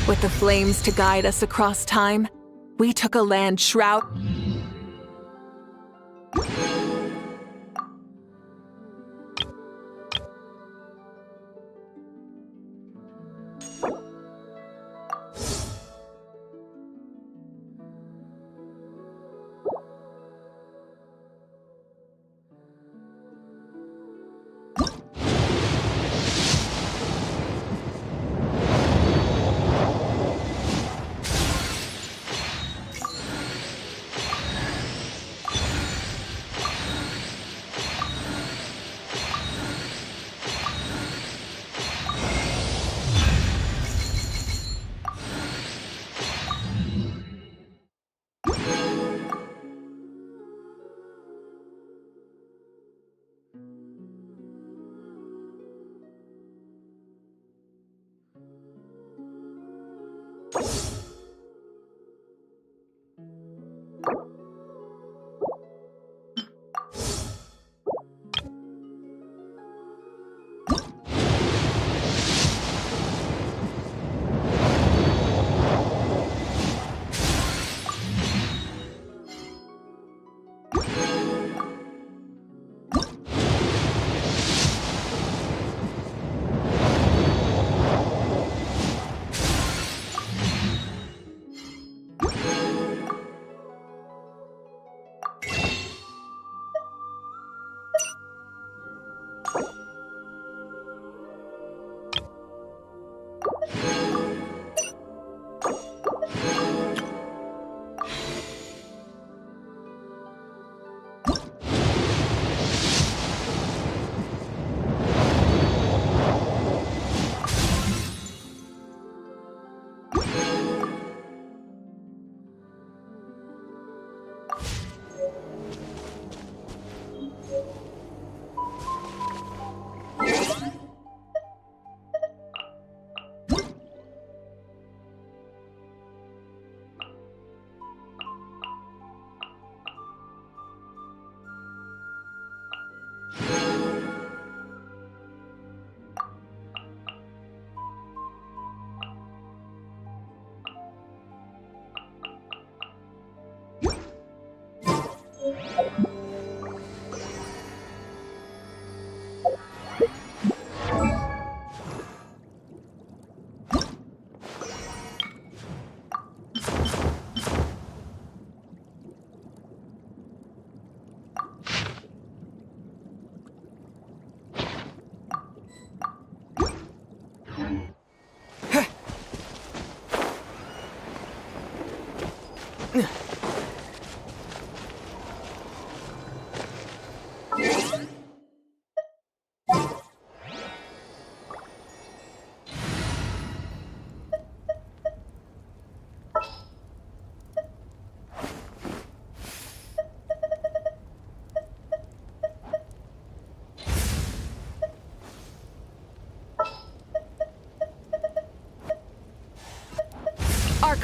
With the flames to guide us across time, we took a land shroud.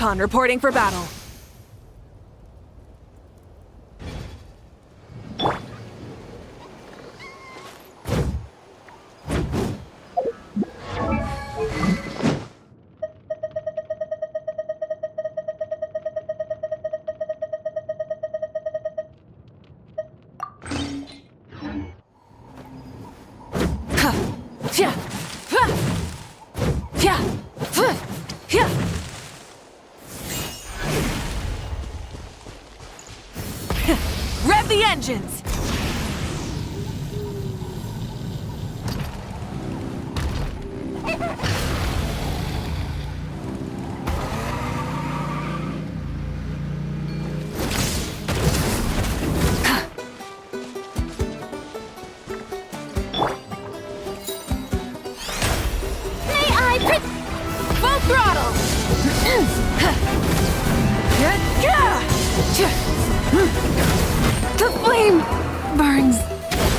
recon reporting for battle. Rev the engines! Full throttle! The flame burns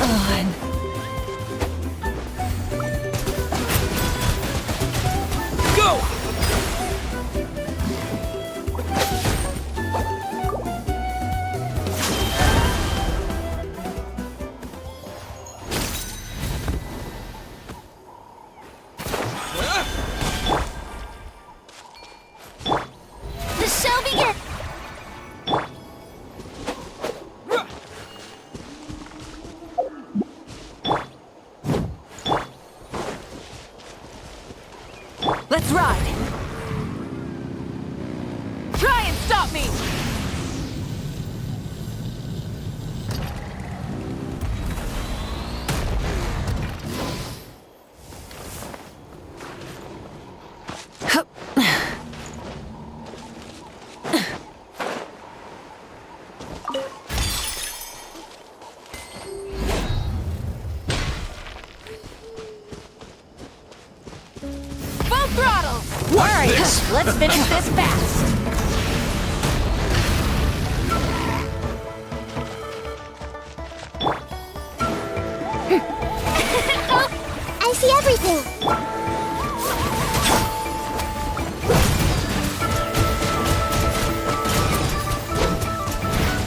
on. Go! The show begins! Let's ride! Try and stop me! Full throttle! Alright, let's finish this fast! Oh, I see everything!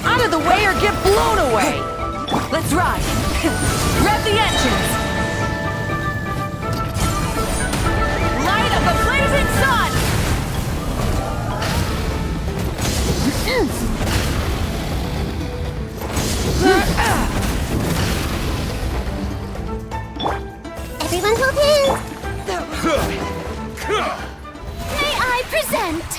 Out of the way or get blown away! Let's ride! Rev the engines! Light of the blazing sun! Everyone hold hands! May I present?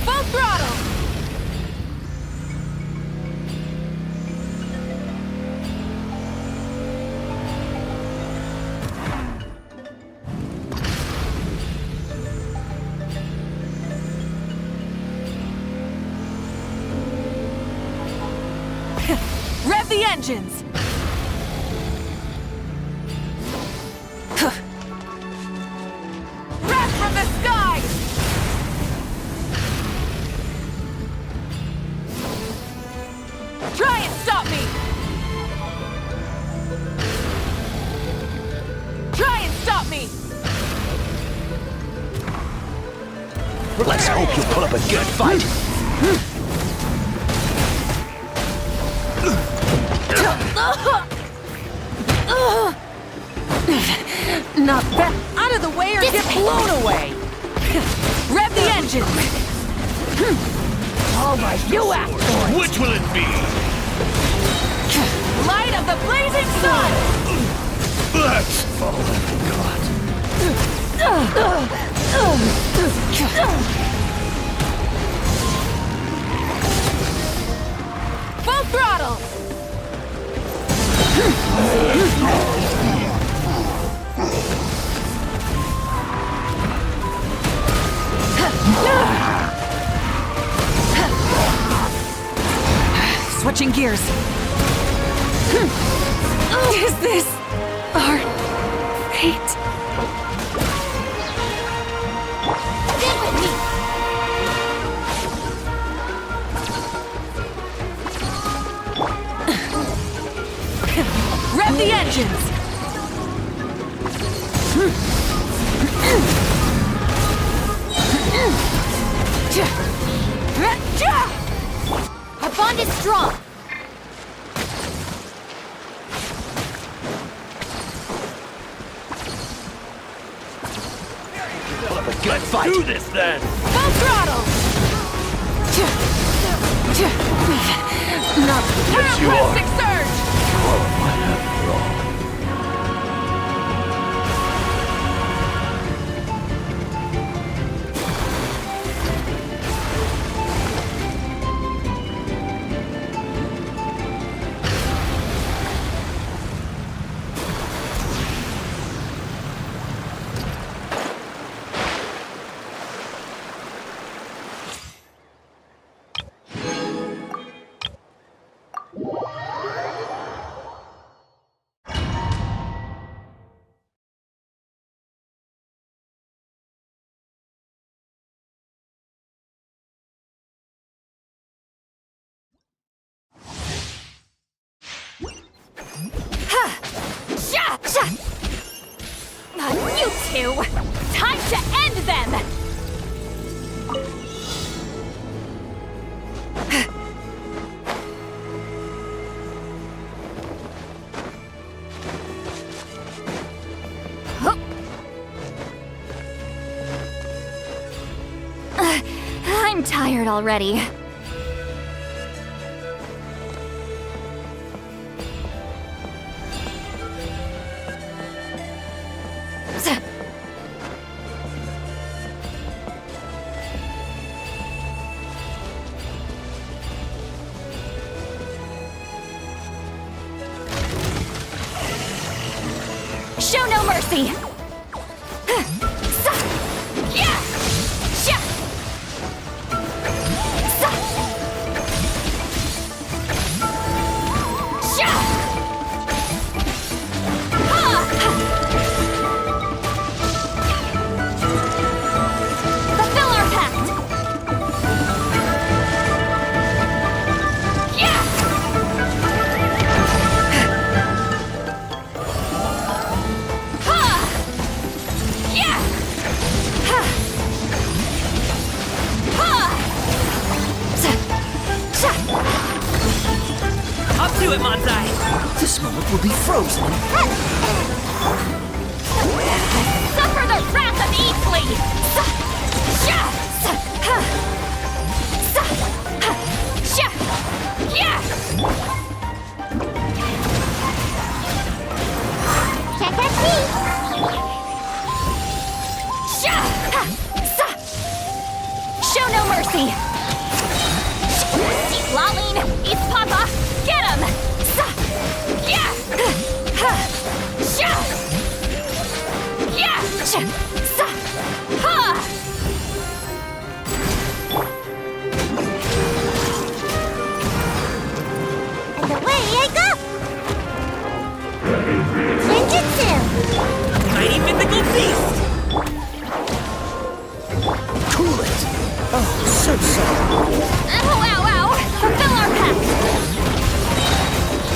Full throttle! Rev the engines! Breath from the sky! Try and stop me! Try and stop me! Let's hope you pull up a good fight. Not bad. Out of the way or get blown away! Rev the engine! All right, you act for it! Which will it be? Light of the blazing sun! Let's follow God. Full throttle! Switching gears. Is this our fate? Stay with me! Rev the engines! Our bond is strong! Let's do this then! Full throttle! Pyroclastic surge! You two! Time to end them! I'm tired already. Show no mercy! Fulfill our pact! Up to it, Manzai! This moment will be frozen. Suffer the wrath of Easley! Can't catch me! Show no mercy! Eat Laline! Eat Papa! Get him! And away I go! Ninjutsu! Mighty mythical beast! Cool it! Oh, so sorry. Ow, ow, ow! Fulfill our pact!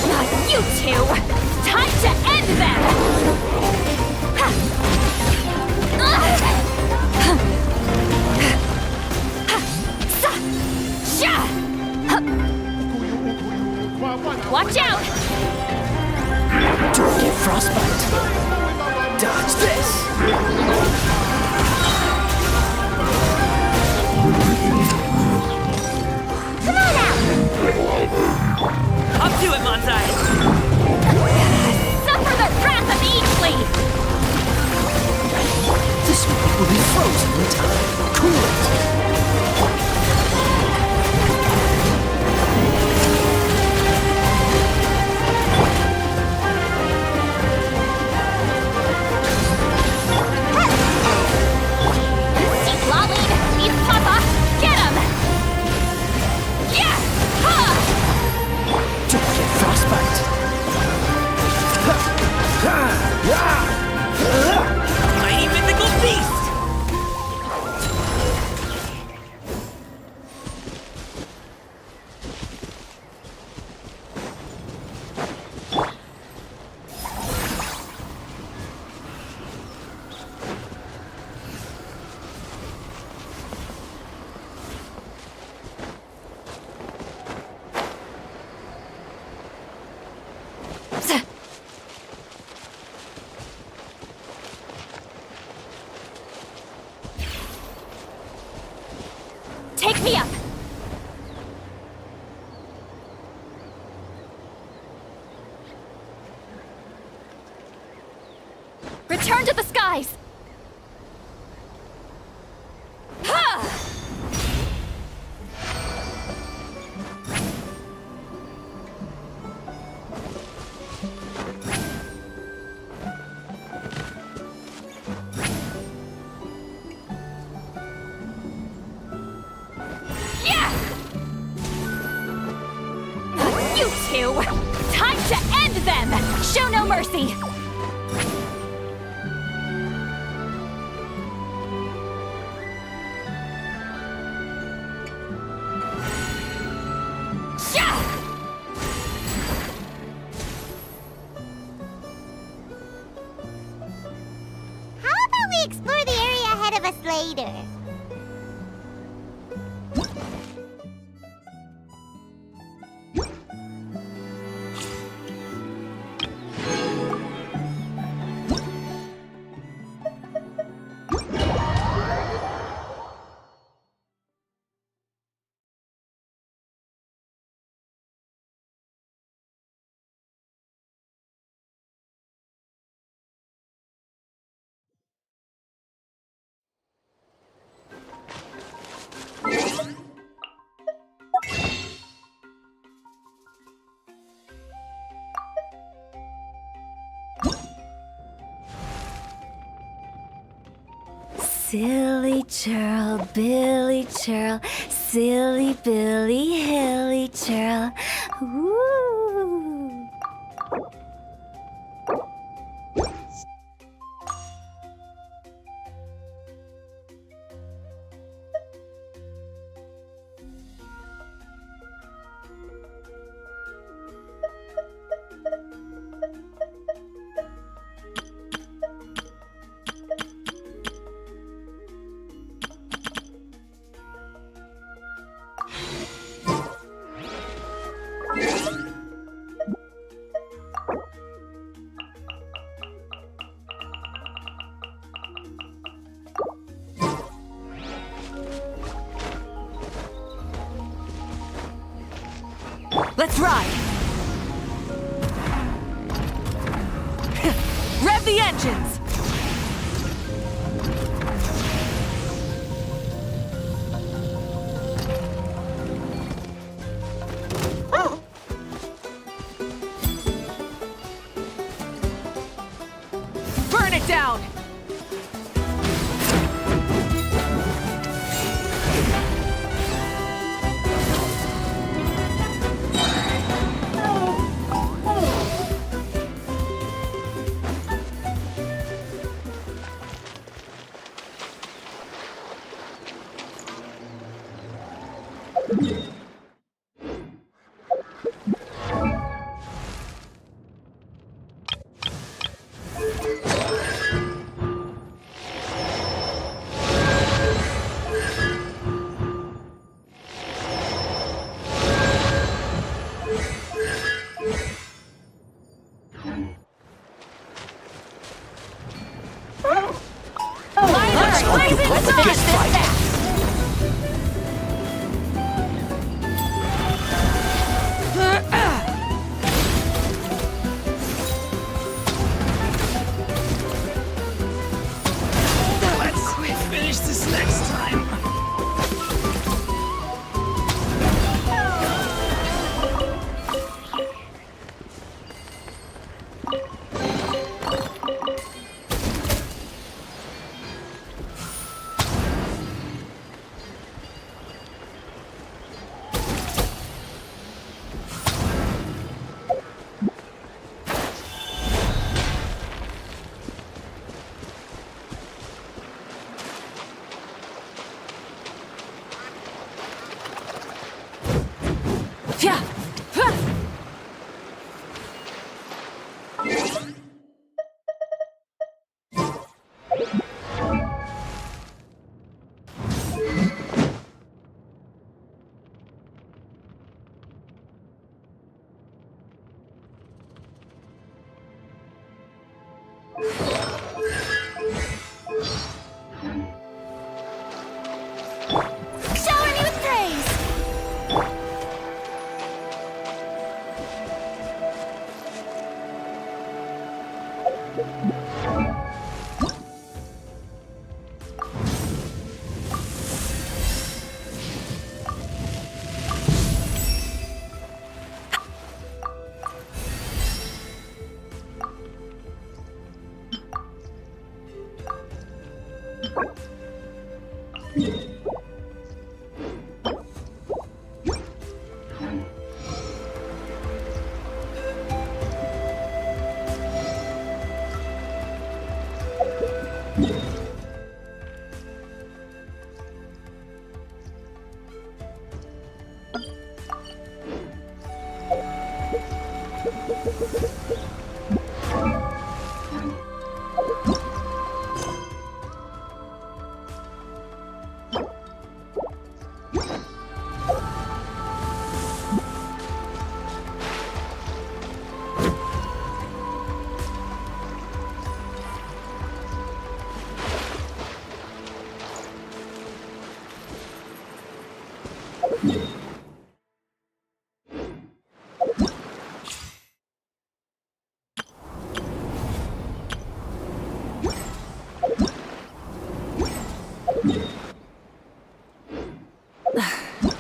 Not you two! Time to end them! Watch out! Don't get frostbite. Dodge this. This one will be frozen in time. Cool it. Keep lolling! He's Papa! Get him! Yeah! Ha! Don't get frostbite. Mighty mythical beast! Take me up! Return to the skies! Ha! Yeah! You two! Time to end them! Show no mercy! Sha! How about we explore the area ahead of us later? Silly churl, Billy churl, silly Billy, hilly churl. Woo! Let's ride! Rev the engines! Burn it down! Let's hope you Papa gets fight.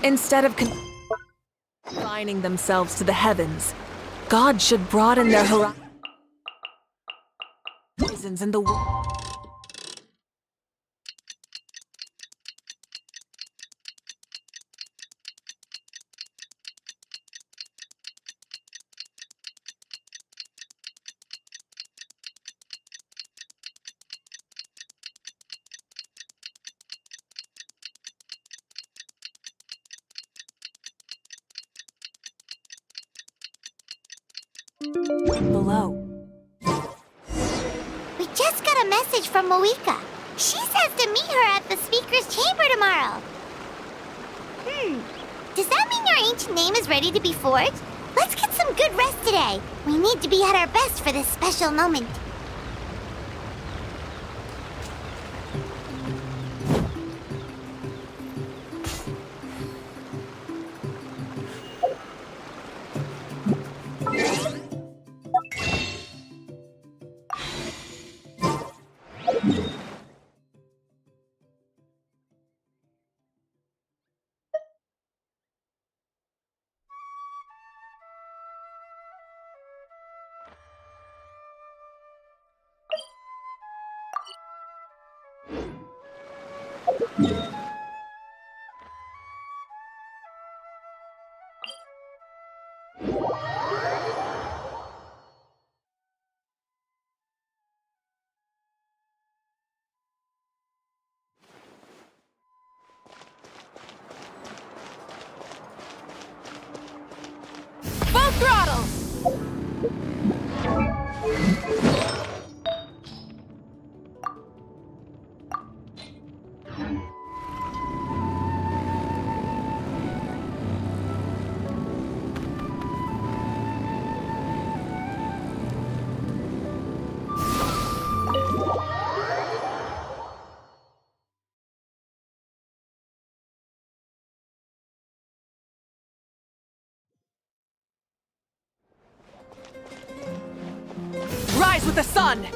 Instead of confining themselves to the heavens, God should broaden their horizons in the world. Below. We just got a message from Moika. She says to meet her at the speaker's chamber tomorrow. Does that mean your ancient name is ready to be forged? Let's get some good rest today. We need to be at our best for this special moment. Full throttle! Rise with the sun!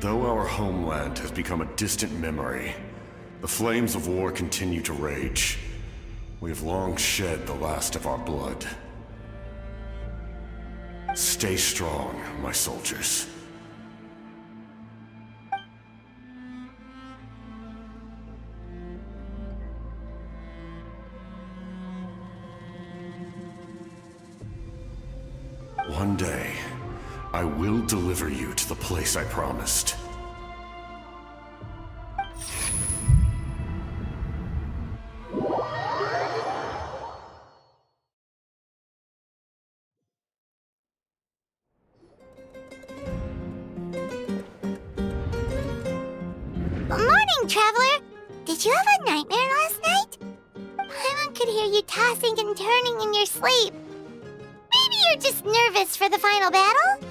Though our homeland has become a distant memory, the flames of war continue to rage. We have long shed the last of our blood. Stay strong, my soldiers. One day, I will deliver you to the place I promised. morning, Traveler. Did you have a nightmare last night? Paimon could hear you tossing and turning in your sleep. Maybe you're just nervous for the final battle?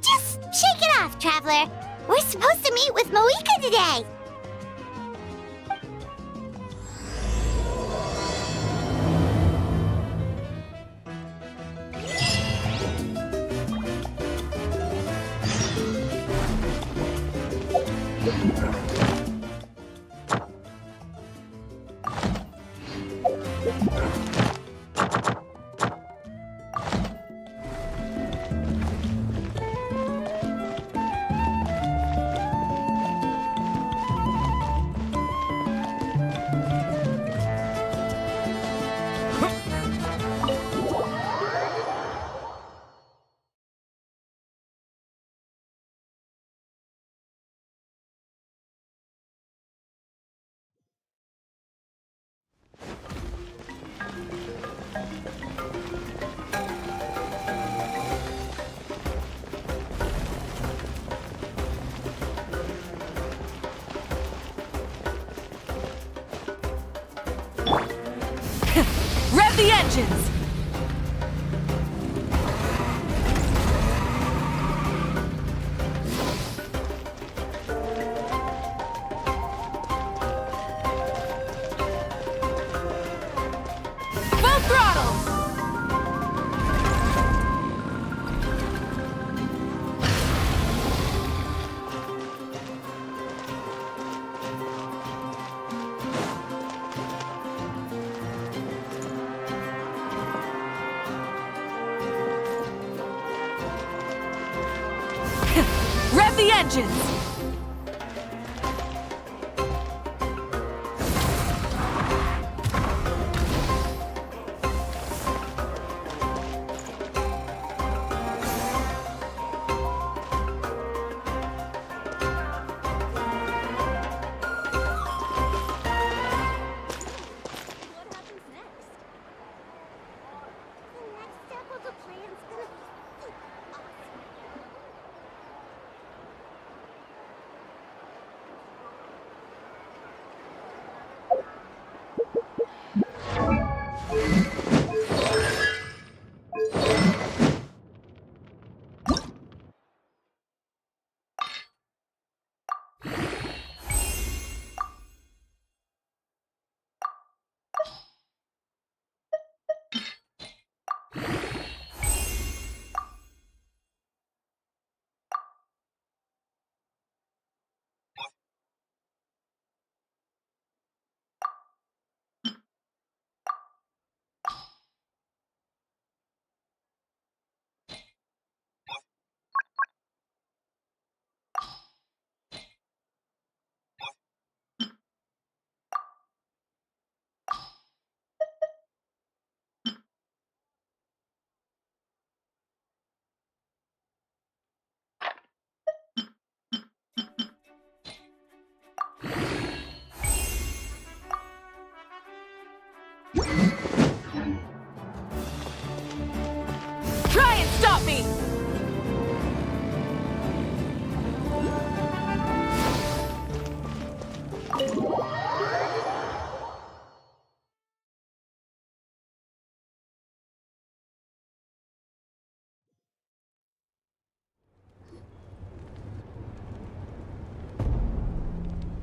Just shake it off, Traveler. We're supposed to meet with Moika today. Rev the engines! Full throttle! Rev the engines! What happens next? The next step of the plan's gonna be awesome. Try and stop me!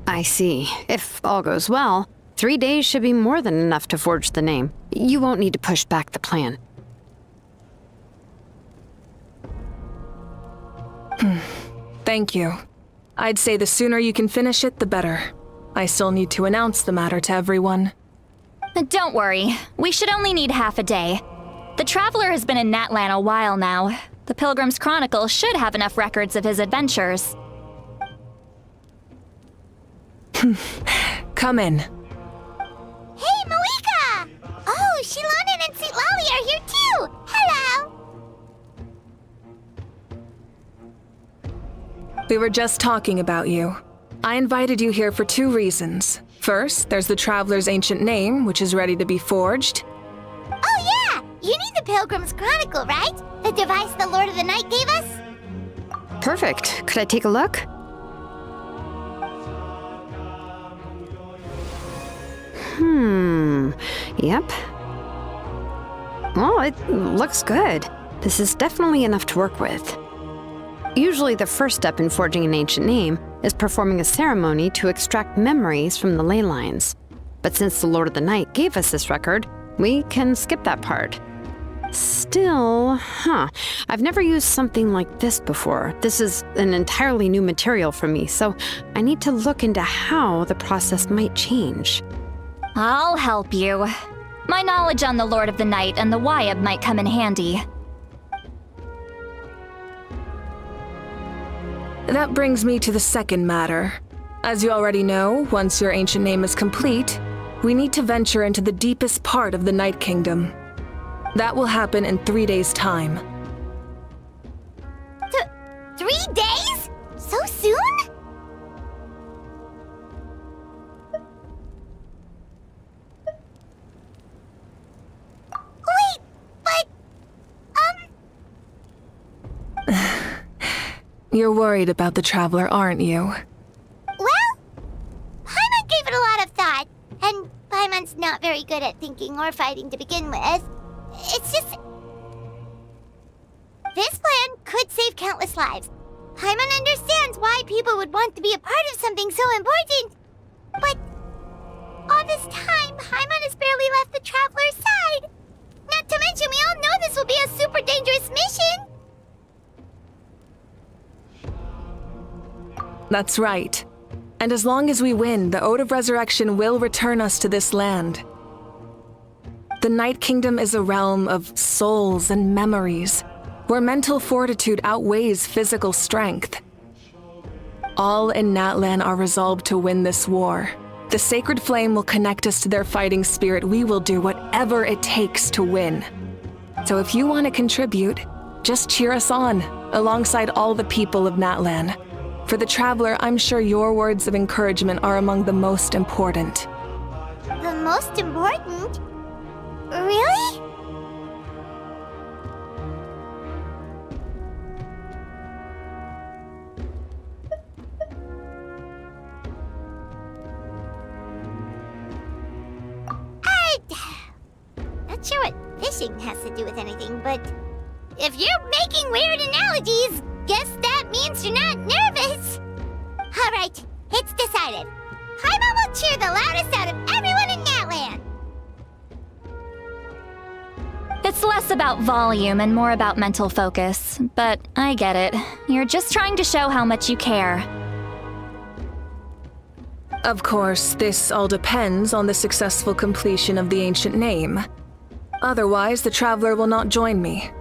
I see. If all goes well, 3 days should be more than enough to forge the name. You won't need to push back the plan. Thank you. I'd say the sooner you can finish it, the better. I still need to announce the matter to everyone. Don't worry, we should only need half a day. The Traveler has been in Natlan a while now. The Pilgrim's Chronicle should have enough records of his adventures. Come in. Hey, Moika! Oh, Shilonen and St. Lally are here too! We were just talking about you. I invited you here for 2 reasons. First, there's the Traveler's ancient name, which is ready to be forged. Oh yeah! You need the Pilgrim's Chronicle, right? The device the Lord of the Night gave us? Perfect. Could I take a look? Yep. Well, it looks good. This is definitely enough to work with. Usually the first step in forging an ancient name is performing a ceremony to extract memories from the ley lines. But since the Lord of the Night gave us this record, we can skip that part. Still, I've never used something like this before. This is an entirely new material for me, so I need to look into how the process might change. I'll help you. My knowledge on the Lord of the Night and the Wyab might come in handy. That brings me to the second matter. As you already know, once your ancient name is complete, we need to venture into the deepest part of the Night Kingdom. That will happen in 3 days' time. 3 days? So soon? Wait, but... You're worried about the Traveler, aren't you? Well, Paimon gave it a lot of thought, and Paimon's not very good at thinking or fighting to begin with. It's just... This plan could save countless lives. Paimon understands why people would want to be a part of something so important. But all this time, Paimon has barely left the Traveler's side. Not to mention, we all know this will be a super dangerous mission. That's right. And as long as we win, the Ode of Resurrection will return us to this land. The Night Kingdom is a realm of souls and memories, where mental fortitude outweighs physical strength. All in Natlan are resolved to win this war. The sacred flame will connect us to their fighting spirit. We will do whatever it takes to win. So if you want to contribute, just cheer us on, alongside all the people of Natlan. For the Traveler, I'm sure your words of encouragement are among the most important. The most important? Really? Not sure what fishing has to do with anything, but if you're making weird analogies, guess that means you're not nervous. All right, it's decided. Paimon will cheer the loudest out of everyone in Natlan. It's less about volume and more about mental focus, but I get it. You're just trying to show how much you care. Of course, this all depends on the successful completion of the ancient name. Otherwise, the Traveler will not join me.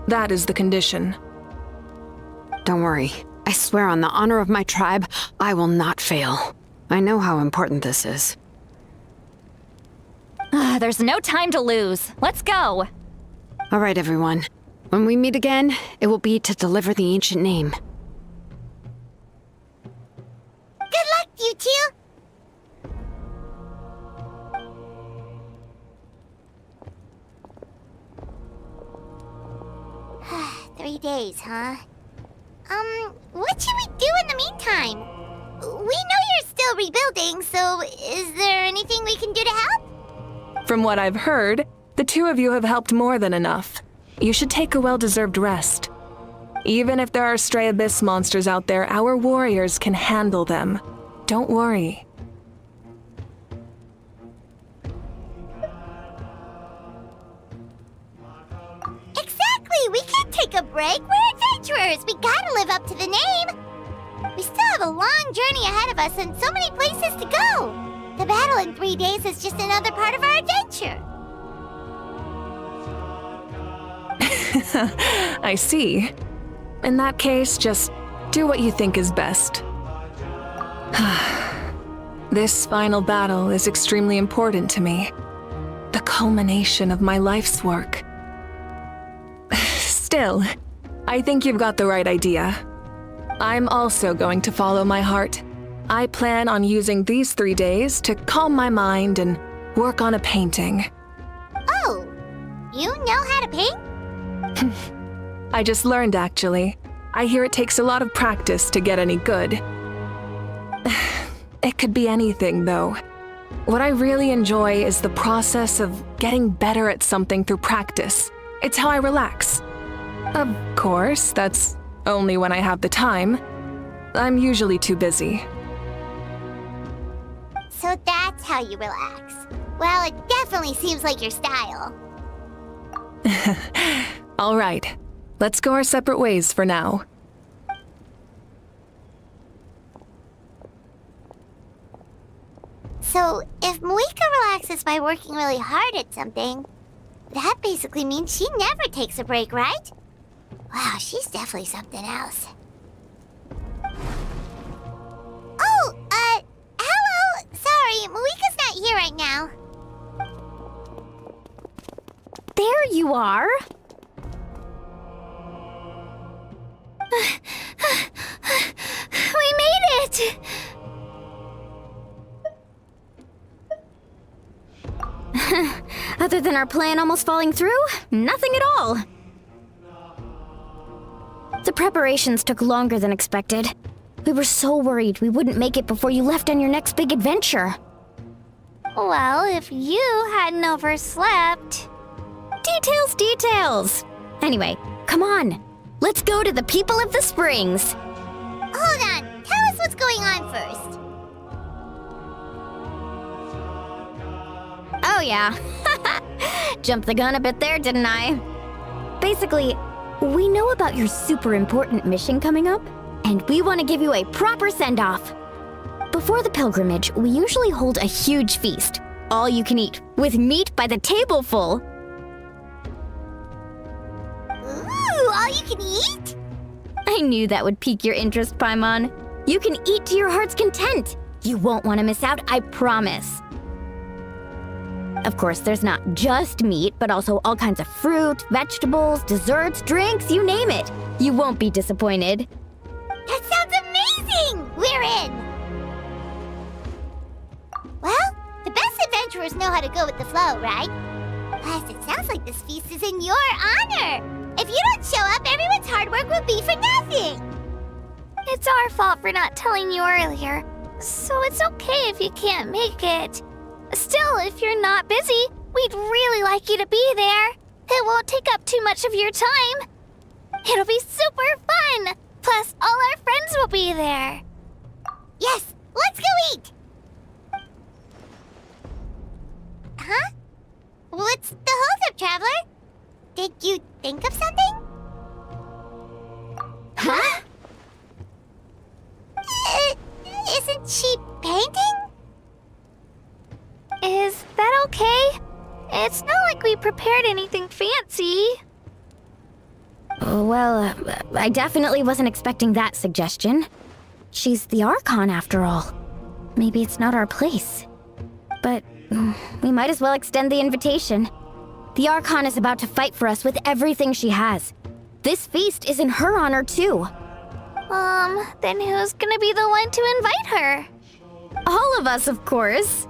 That is the condition. Don't worry. I swear on the honor of my tribe, I will not fail. I know how important this is. There's no time to lose. Let's go. All right, everyone. When we meet again, it will be to deliver the ancient name. Good luck, you two. "3 days, huh? What should we do in the meantime? We know you're still rebuilding, so is there anything we can do to help?" From what I've heard, the 2 of you have helped more than enough. You should take a well-deserved rest. Even if there are stray abyss monsters out there, our warriors can handle them. Don't worry. Exactly! We can't take a break. We're adventurers. We gotta live up to the name. We still have a long journey ahead of us and so many places to go. The battle in 3 days is just another part of our adventure. I see. In that case, just do what you think is best. This final battle is extremely important to me. The culmination of my life's work. Still, I think you've got the right idea. I'm also going to follow my heart. I plan on using these 3 days to calm my mind and work on a painting. Oh, you know how to paint? I just learned, actually. I hear it takes a lot of practice to get any good. It could be anything, though. What I really enjoy is the process of getting better at something through practice. It's how I relax. Of course, that's only when I have the time. I'm usually too busy. So that's how you relax. Well, it definitely seems like your style. All right, let's go our separate ways for now. So, if Moika relaxes by working really hard at something, that basically means she never takes a break, right? Wow, she's definitely something else. Oh, hello! Sorry, Moika's not here right now. There you are. We made it! Other than our plan almost falling through, nothing at all. The preparations took longer than expected. We were so worried we wouldn't make it before you left on your next big adventure. Well, if you hadn't overslept... Details! Anyway, come on. Let's go to the people of the springs. Hold on, tell us what's going on first. Oh yeah. Jumped the gun a bit there, didn't I? Basically, we know about your super important mission coming up, and we want to give you a proper send-off. Before the pilgrimage, we usually hold a huge feast, all you can eat, with meat by the tableful. Ooh, all you can eat? I knew that would pique your interest, Paimon. You can eat to your heart's content. You won't want to miss out, I promise. Of course, there's not just meat, but also all kinds of fruit, vegetables, desserts, drinks, you name it. You won't be disappointed. That sounds amazing! We're in! Well, the best adventurers know how to go with the flow, right? Plus, it sounds like this feast is in your honor. If you don't show up, everyone's hard work will be for nothing. It's our fault for not telling you earlier, so it's okay if you can't make it. Still, if you're not busy, we'd really like you to be there. It won't take up too much of your time. It'll be super fun. Plus, all our friends will be there. Yes, let's go eat. Huh? What's the holdup, Traveler? Did you think of something? Huh? Isn't she painting? Is that okay? It's not like we prepared anything fancy. Well, I definitely wasn't expecting that suggestion. She's the Archon, after all. Maybe it's not our place. But we might as well extend the invitation. The Archon is about to fight for us with everything she has. This feast is in her honor, too. Then who's gonna be the one to invite her? All of us, of course.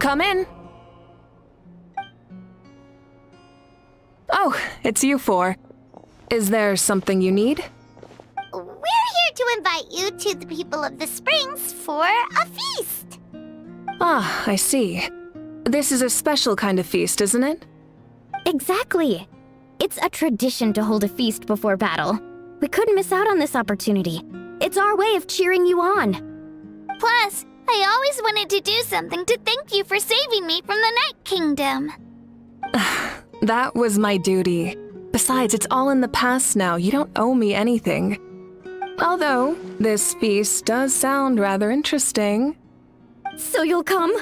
Come in. Oh, it's you four. Is there something you need? We're here to invite you to the people of the Springs for a feast. Ah, I see. This is a special kind of feast, isn't it? Exactly. It's a tradition to hold a feast before battle. We couldn't miss out on this opportunity. It's our way of cheering you on. Plus, I always wanted to do something to thank you for saving me from the Night Kingdom. That was my duty. Besides, it's all in the past now. You don't owe me anything. Although, this feast does sound rather interesting. So you'll come?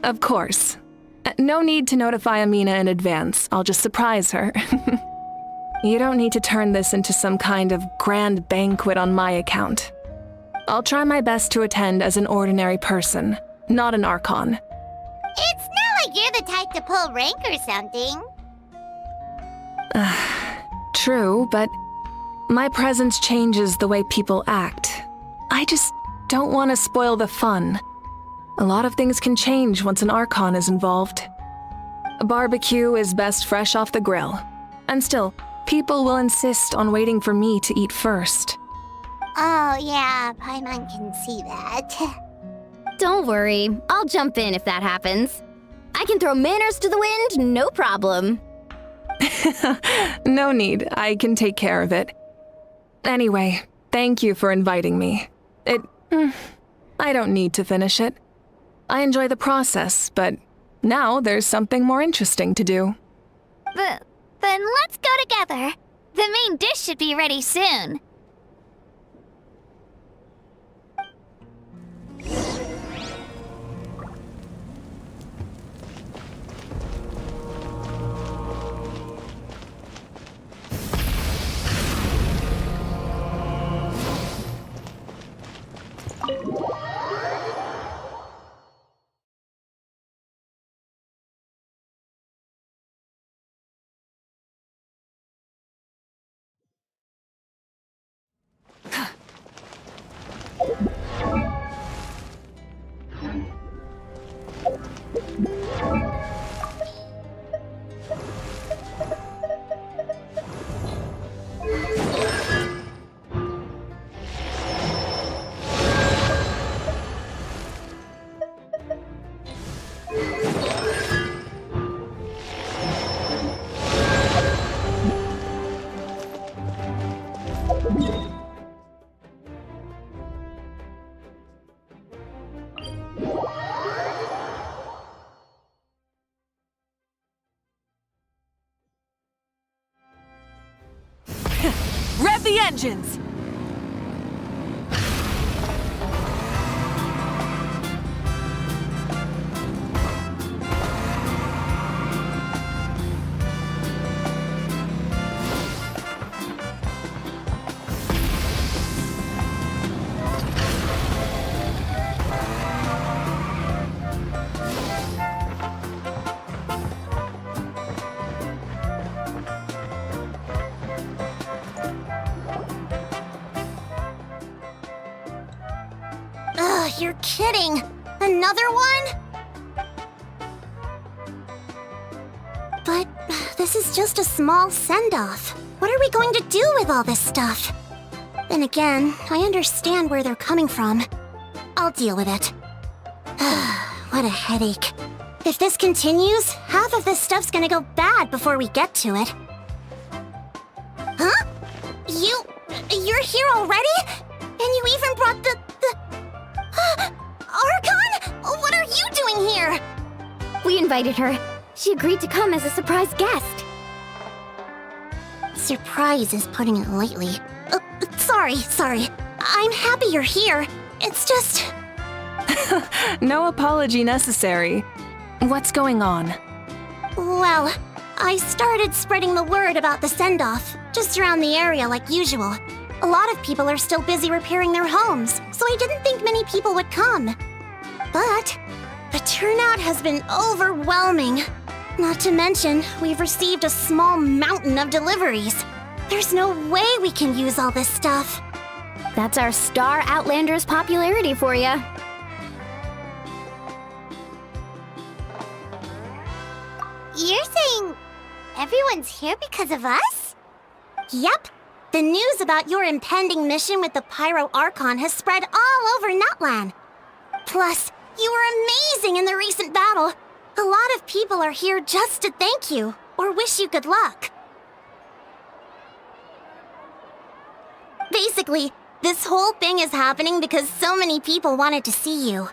Of course. No need to notify Amina in advance. I'll just surprise her. You don't need to turn this into some kind of grand banquet on my account. I'll try my best to attend as an ordinary person, not an Archon. It's not like you're the type to pull rank or something. True, but my presence changes the way people act. I just don't want to spoil the fun. A lot of things can change once an Archon is involved. A barbecue is best fresh off the grill. And still, people will insist on waiting for me to eat first. Oh yeah, Paimon can see that. Don't worry, I'll jump in if that happens. I can throw manners to the wind, no problem. No need, I can take care of it. Anyway, thank you for inviting me. I don't need to finish it. I enjoy the process, but now there's something more interesting to do. Then let's go together. The main dish should be ready soon. Rev the engines! Ugh, you're kidding. Another one? But this is just a small send-off. What are we going to do with all this stuff? Then again, I understand where they're coming from. I'll deal with it. What a headache. If this continues, half of this stuff's gonna go bad before we get to it. Huh? You're here already? And you even brought the... Archon? What are you doing here? We invited her. She agreed to come as a surprise guest. Surprise is putting it lightly. Sorry. I'm happy you're here. It's just... No apology necessary. What's going on? Well, I started spreading the word about the send-off, just around the area like usual. A lot of people are still busy repairing their homes, so I didn't think many people would come. But the turnout has been overwhelming. Not to mention, we've received a small mountain of deliveries. There's no way we can use all this stuff. That's our Star Outlander's popularity for ya. You're saying everyone's here because of us? Yep. The news about your impending mission with the Pyro Archon has spread all over Nutland. Plus, you were amazing in the recent battle. A lot of people are here just to thank you, or wish you good luck. Basically, this whole thing is happening because so many people wanted to see you.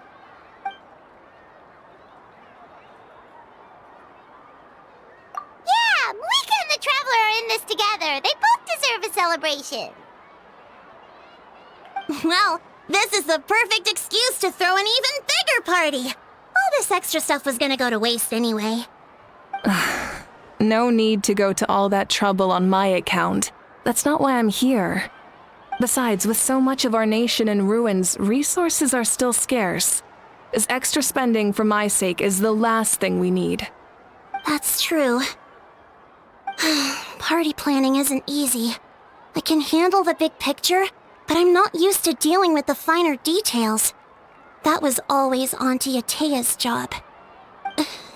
Yeah, Malika and the Traveler are in this together. They both deserve a celebration. Well, this is the perfect excuse to throw an even bigger party. All this extra stuff was gonna go to waste anyway. No need to go to all that trouble on my account. That's not why I'm here. Besides, with so much of our nation in ruins, resources are still scarce. This extra spending for my sake is the last thing we need. That's true. Party planning isn't easy. I can handle the big picture, but I'm not used to dealing with the finer details. That was always Auntie Atea's job.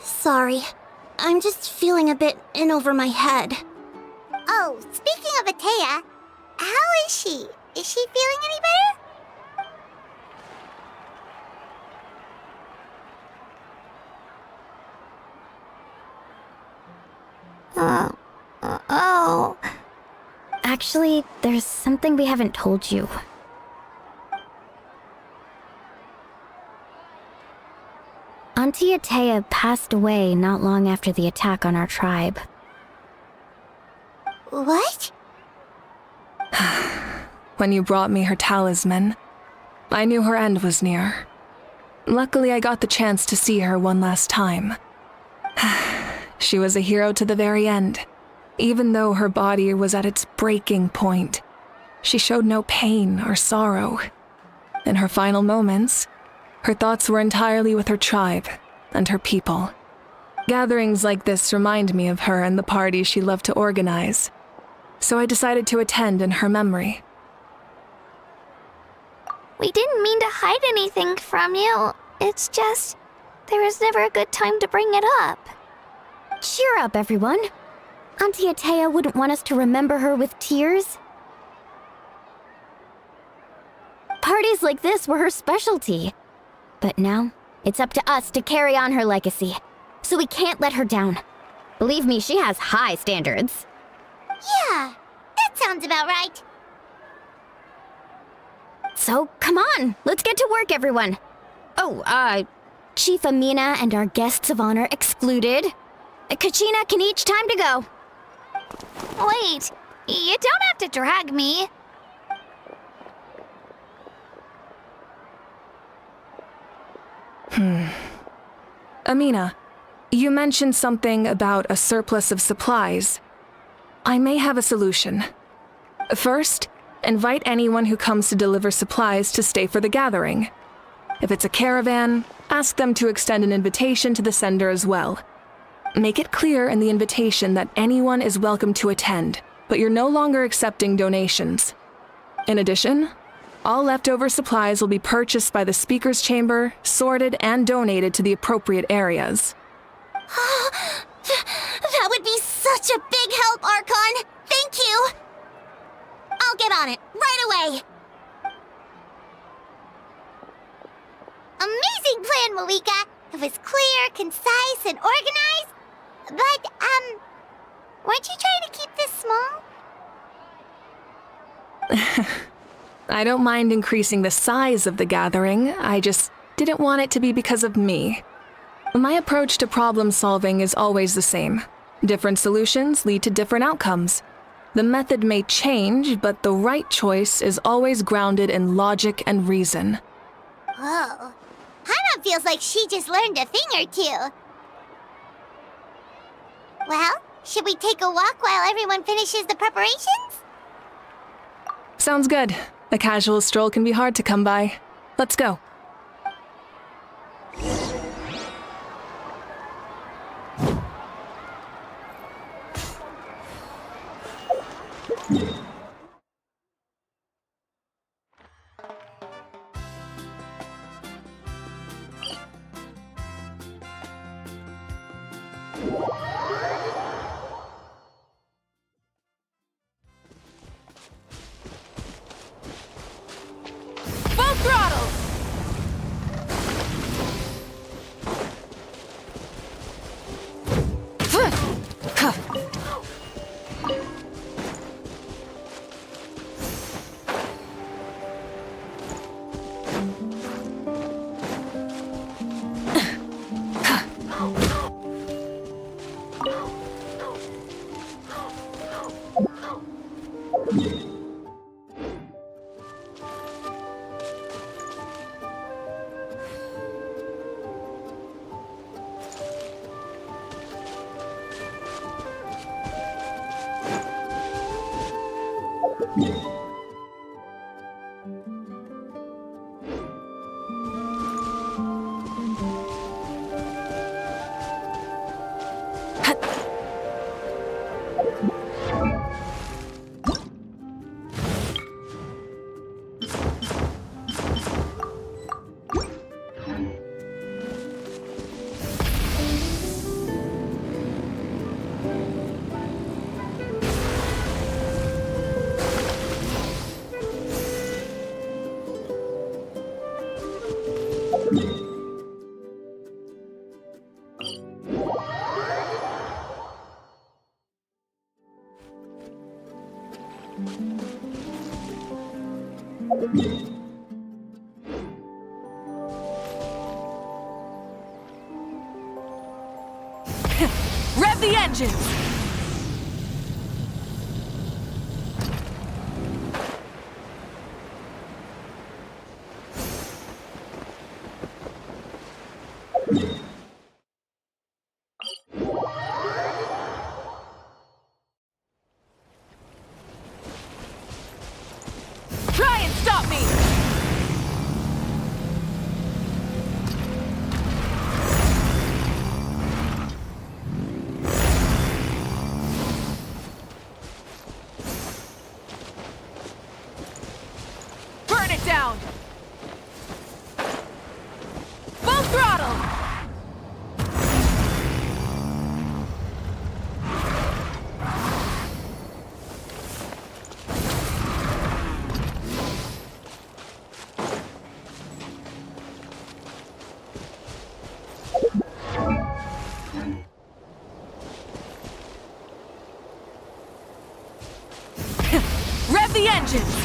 Sorry. I'm just feeling a bit in over my head. Oh, speaking of Atea, how is she? Is she feeling any better? Oh. Actually, there's something we haven't told you. Auntie Atea passed away not long after the attack on our tribe. What? When you brought me her talisman, I knew her end was near. Luckily, I got the chance to see her one last time. She was a hero to the very end. Even though her body was at its breaking point, she showed no pain or sorrow. In her final moments, her thoughts were entirely with her tribe and her people. Gatherings like this remind me of her and the parties she loved to organize, so I decided to attend in her memory. We didn't mean to hide anything from you. It's just, there was never a good time to bring it up. Cheer up, everyone. Auntie Atea wouldn't want us to remember her with tears. Parties like this were her specialty. But now, it's up to us to carry on her legacy. So we can't let her down. Believe me, she has high standards. Yeah, that sounds about right. So, come on, let's get to work, everyone. Oh, Chief Amina and our guests of honor excluded. Kachina can each time to go. Wait, you don't have to drag me. Amina, you mentioned something about a surplus of supplies. I may have a solution. First, invite anyone who comes to deliver supplies to stay for the gathering. If it's a caravan, ask them to extend an invitation to the sender as well. Make it clear in the invitation that anyone is welcome to attend, but you're no longer accepting donations. In addition, all leftover supplies will be purchased by the speaker's chamber, sorted, and donated to the appropriate areas. That would be such a big help, Archon! Thank you! I'll get on it, right away! Amazing plan, Malika! It was clear, concise, and organized. But, weren't you trying to keep this small? I don't mind increasing the size of the gathering, I just didn't want it to be because of me. My approach to problem solving is always the same. Different solutions lead to different outcomes. The method may change, but the right choice is always grounded in logic and reason. Whoa. Hana feels like she just learned a thing or two. Well, should we take a walk while everyone finishes the preparations? Sounds good. A casual stroll can be hard to come by. Let's go. Full throttle! Rev the engines! Try and stop me! Burn it down! Full throttle! Rev the engines!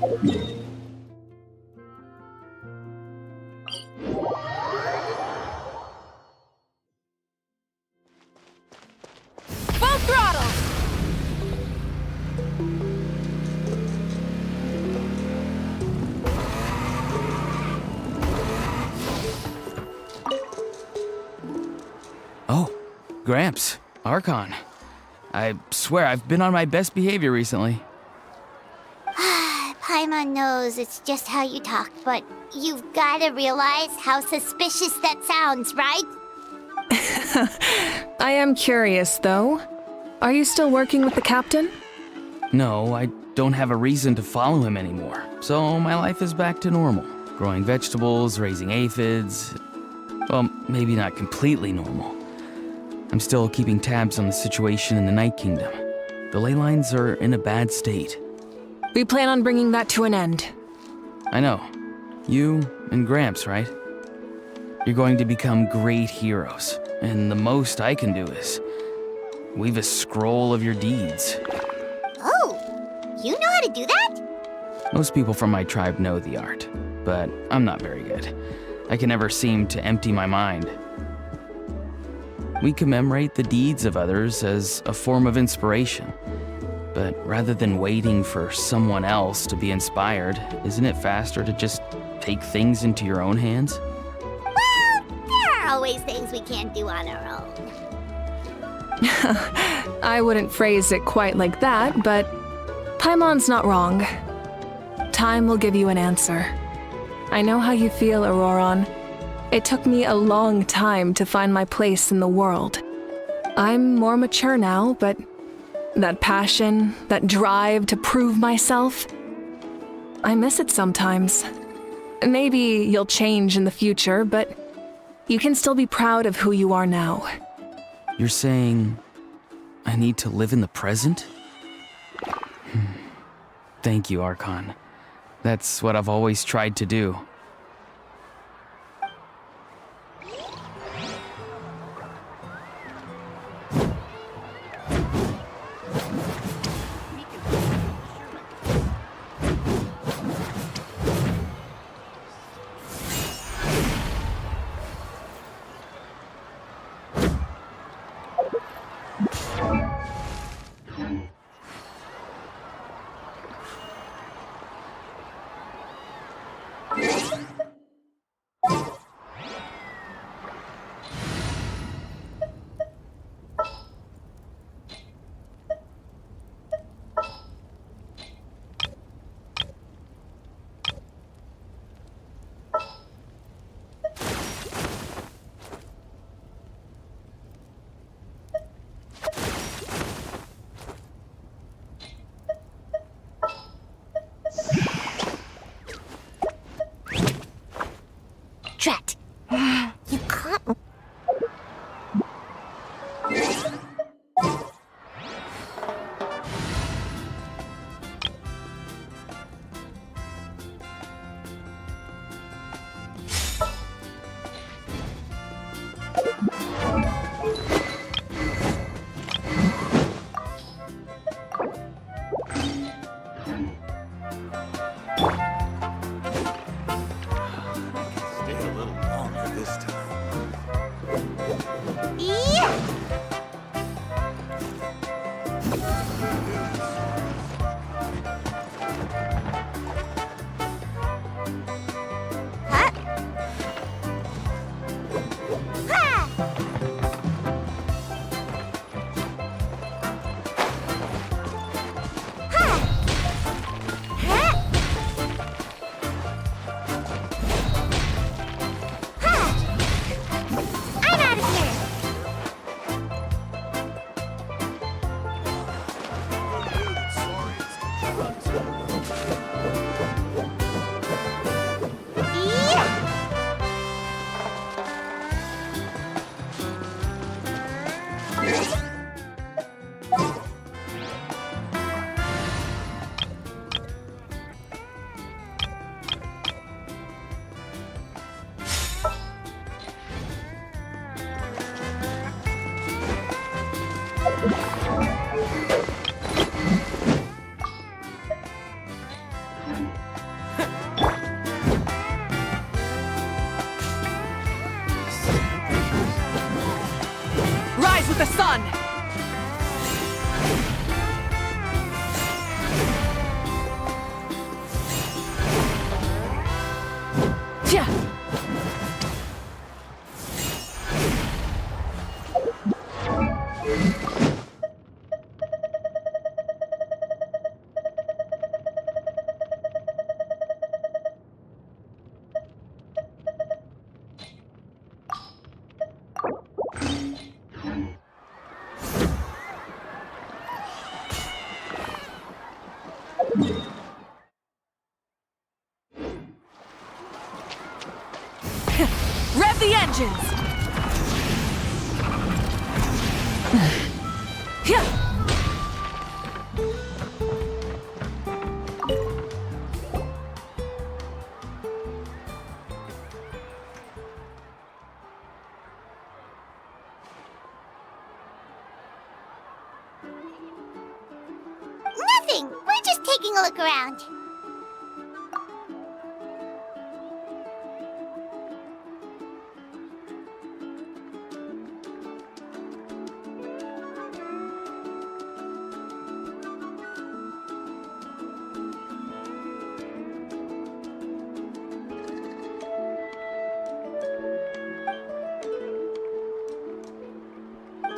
Full throttle! Oh, Gramps, Archon. I swear I've been on my best behavior recently. Paimon knows it's just how you talk, but you've gotta realize how suspicious that sounds, right? I am curious, though. Are you still working with the captain? No, I don't have a reason to follow him anymore, so my life is back to normal. Growing vegetables, raising aphids. Well, maybe not completely normal. I'm still keeping tabs on the situation in the Night Kingdom. The ley lines are in a bad state. We plan on bringing that to an end. I know. You and Gramps, right? You're going to become great heroes, and the most I can do is weave a scroll of your deeds. Oh, you know how to do that? Most people from my tribe know the art, but I'm not very good. I can never seem to empty my mind. We commemorate the deeds of others as a form of inspiration. But rather than waiting for someone else to be inspired, isn't it faster to just take things into your own hands? Well, there are always things we can't do on our own. I wouldn't phrase it quite like that, but Paimon's not wrong. Time will give you an answer. I know how you feel, Auroron. It took me a long time to find my place in the world. I'm more mature now, but that passion, that drive to prove myself, I miss it sometimes. Maybe you'll change in the future, but you can still be proud of who you are now. You're saying I need to live in the present? Thank you, Archon. That's what I've always tried to do. Rise with the sun! Yeah. Rev the engines! Yeah. Nothing! We're just taking a look around.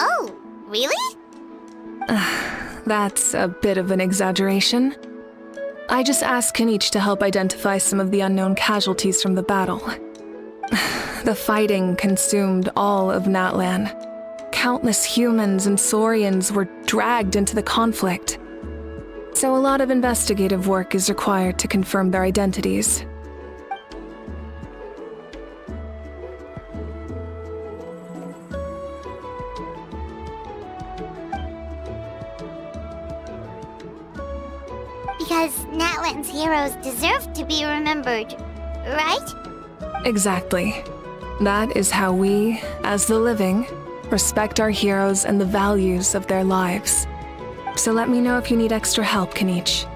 Oh, really? That's a bit of an exaggeration. I just asked Kenichi to help identify some of the unknown casualties from the battle. The fighting consumed all of Natlan. Countless humans and Saurians were dragged into the conflict. So a lot of investigative work is required to confirm their identities. Because Natlan's heroes deserve to be remembered, right? Exactly. That is how we, as the living, respect our heroes and the values of their lives. So let me know if you need extra help, Kenichi.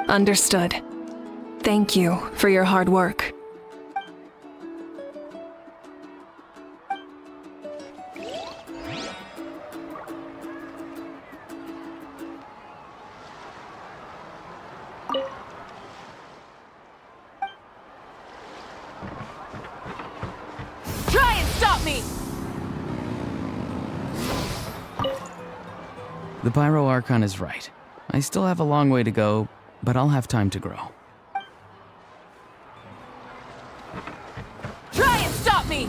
Understood. Thank you for your hard work. Try and stop me! The Pyro Archon is right. I still have a long way to go, but I'll have time to grow. Try and stop me!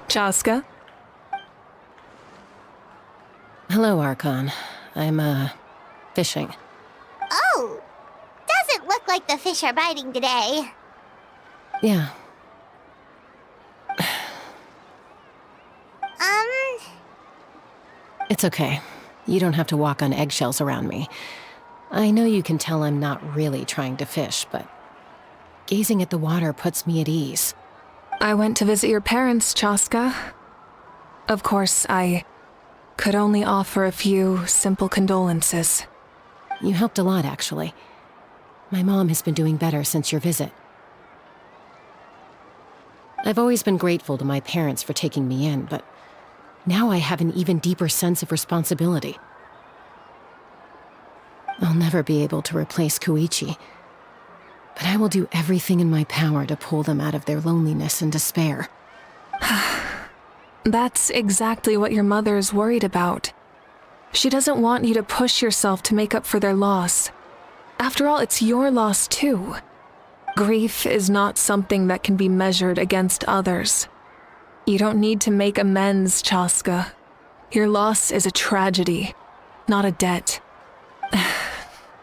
Chaska? Hello, Archon. I'm, fishing. Oh! Doesn't look like the fish are biting today. Yeah. It's okay. You don't have to walk on eggshells around me. I know you can tell I'm not really trying to fish, but gazing at the water puts me at ease. I went to visit your parents, Chaska. Of course, I could only offer a few simple condolences. You helped a lot, actually. My mom has been doing better since your visit. I've always been grateful to my parents for taking me in, but now I have an even deeper sense of responsibility. I'll never be able to replace Koichi, but I will do everything in my power to pull them out of their loneliness and despair. That's exactly what your mother is worried about. She doesn't want you to push yourself to make up for their loss. After all, it's your loss too. Grief is not something that can be measured against others. You don't need to make amends, Chaska. Your loss is a tragedy, not a debt.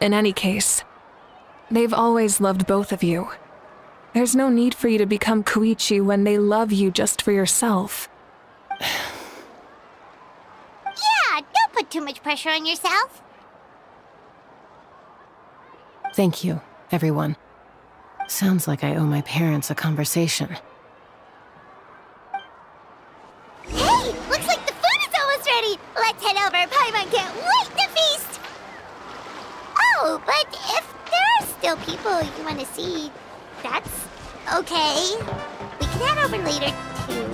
In any case, They've always loved both of you. There's no need for you to become Koichi when they love you just for yourself. Yeah, don't put too much pressure on yourself. Thank you, everyone. Sounds like I owe my parents a conversation. Hey, looks like the food is almost ready. Let's head over. Paimon can't wait to feast. Oh, but if there are still people you want to see, that's okay. We can head over later, too.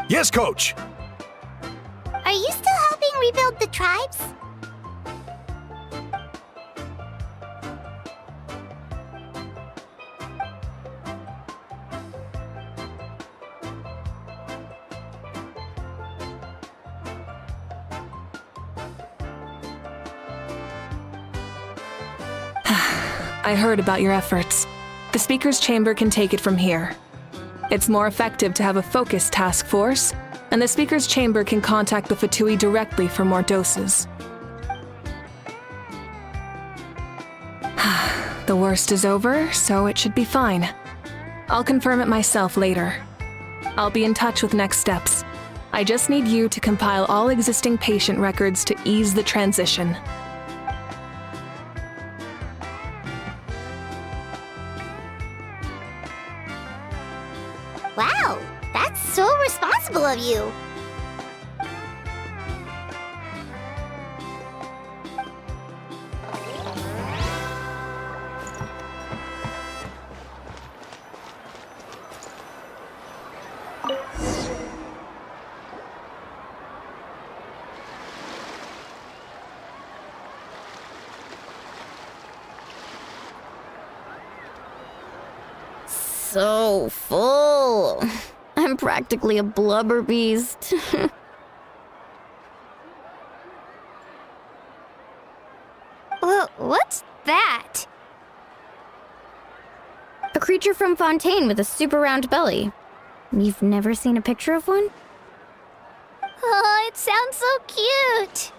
Yes, Coach! Are you still helping rebuild the tribes? I heard about your efforts. The Speaker's Chamber can take it from here. It's more effective to have a focused task force, and the Speaker's Chamber can contact the Fatui directly for more doses. The worst is over, so it should be fine. I'll confirm it myself later. I'll be in touch with next steps. I just need you to compile all existing patient records to ease the transition. Wow, that's so responsible of you. So full. I'm practically a blubber beast. What's that? A creature from Fontaine with a super round belly. You've never seen a picture of one? Oh, it sounds so cute.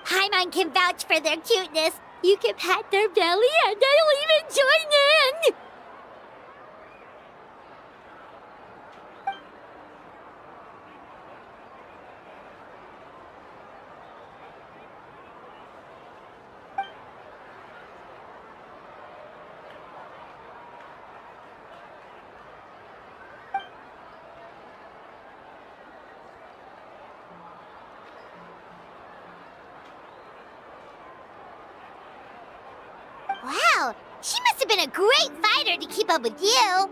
Paimon can vouch for their cuteness. You can pat their belly and they'll even join in. Wow, she must have been a great fighter to keep up with you.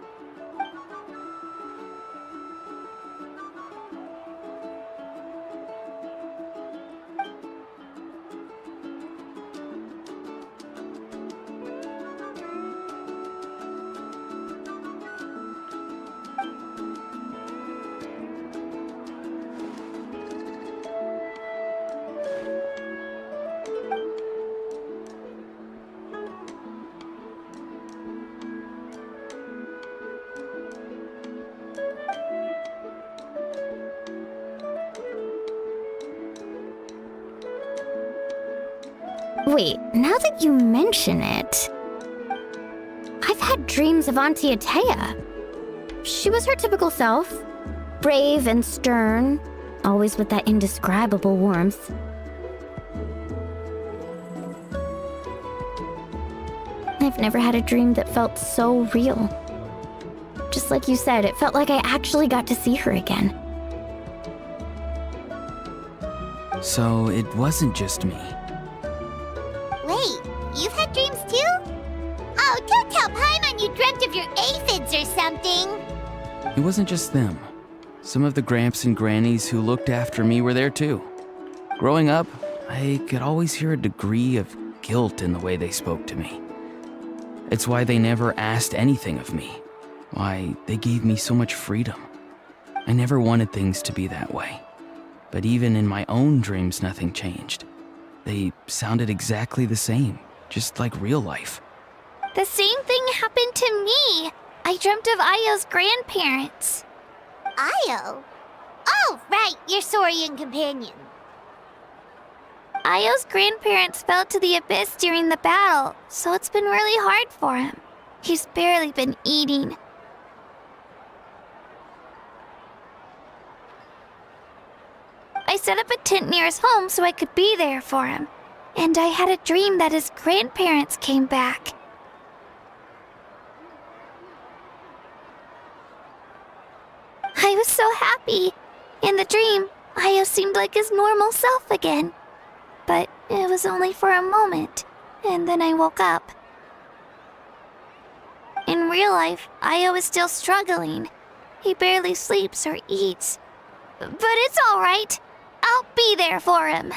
Wait, now that you mention it, I've had dreams of Auntie Atea. She was her typical self, brave and stern, always with that indescribable warmth. I've never had a dream that felt so real. Just like you said, it felt like I actually got to see her again. So it wasn't just me. Wait, you've had dreams too? Oh, don't tell Paimon you dreamt of your aphids or something. It wasn't just them. Some of the Gramps and Grannies who looked after me were there too. Growing up, I could always hear a degree of guilt in the way they spoke to me. It's why they never asked anything of me. Why they gave me so much freedom. I never wanted things to be that way. But even in my own dreams, nothing changed. They sounded exactly the same, just like real life. The same thing happened to me. I dreamt of Io's grandparents. Io? Oh, right, your Saurian companion. Io's grandparents fell to the abyss during the battle, so it's been really hard for him. He's barely been eating. I set up a tent near his home so I could be there for him. And I had a dream that his grandparents came back. I was so happy. In the dream, Io seemed like his normal self again. But it was only for a moment, and then I woke up. In real life, Io is still struggling. He barely sleeps or eats. But it's all right. I'll be there for him.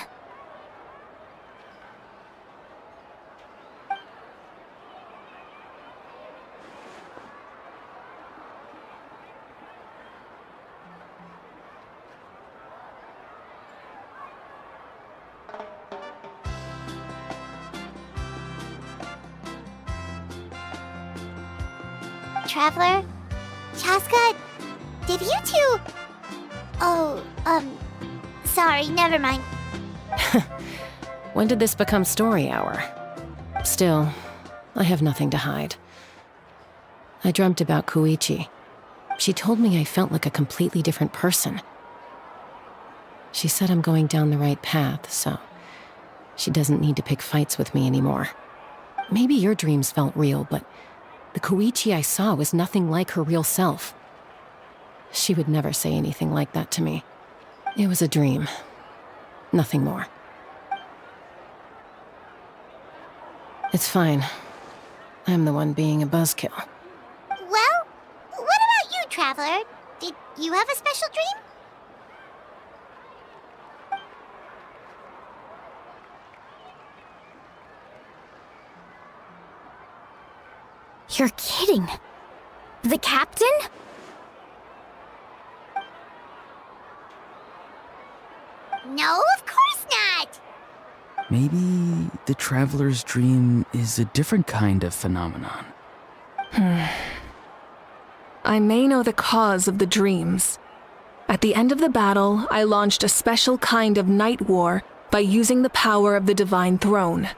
Traveler? Chaska? Did you two... Oh, sorry, never mind. When did this become story hour? Still, I have nothing to hide. I dreamt about Koichi. She told me I felt like a completely different person. She said I'm going down the right path, so she doesn't need to pick fights with me anymore. Maybe your dreams felt real, but the Koichi I saw was nothing like her real self. She would never say anything like that to me. It was a dream. Nothing more. It's fine. I'm the one being a buzzkill. Well, what about you, Traveler? Did you have a special dream? You're kidding. The captain? No, of course not! Maybe the traveler's dream is a different kind of phenomenon. I may know the cause of the dreams. At the end of the battle, I launched a special kind of night war by using the power of the Divine Throne.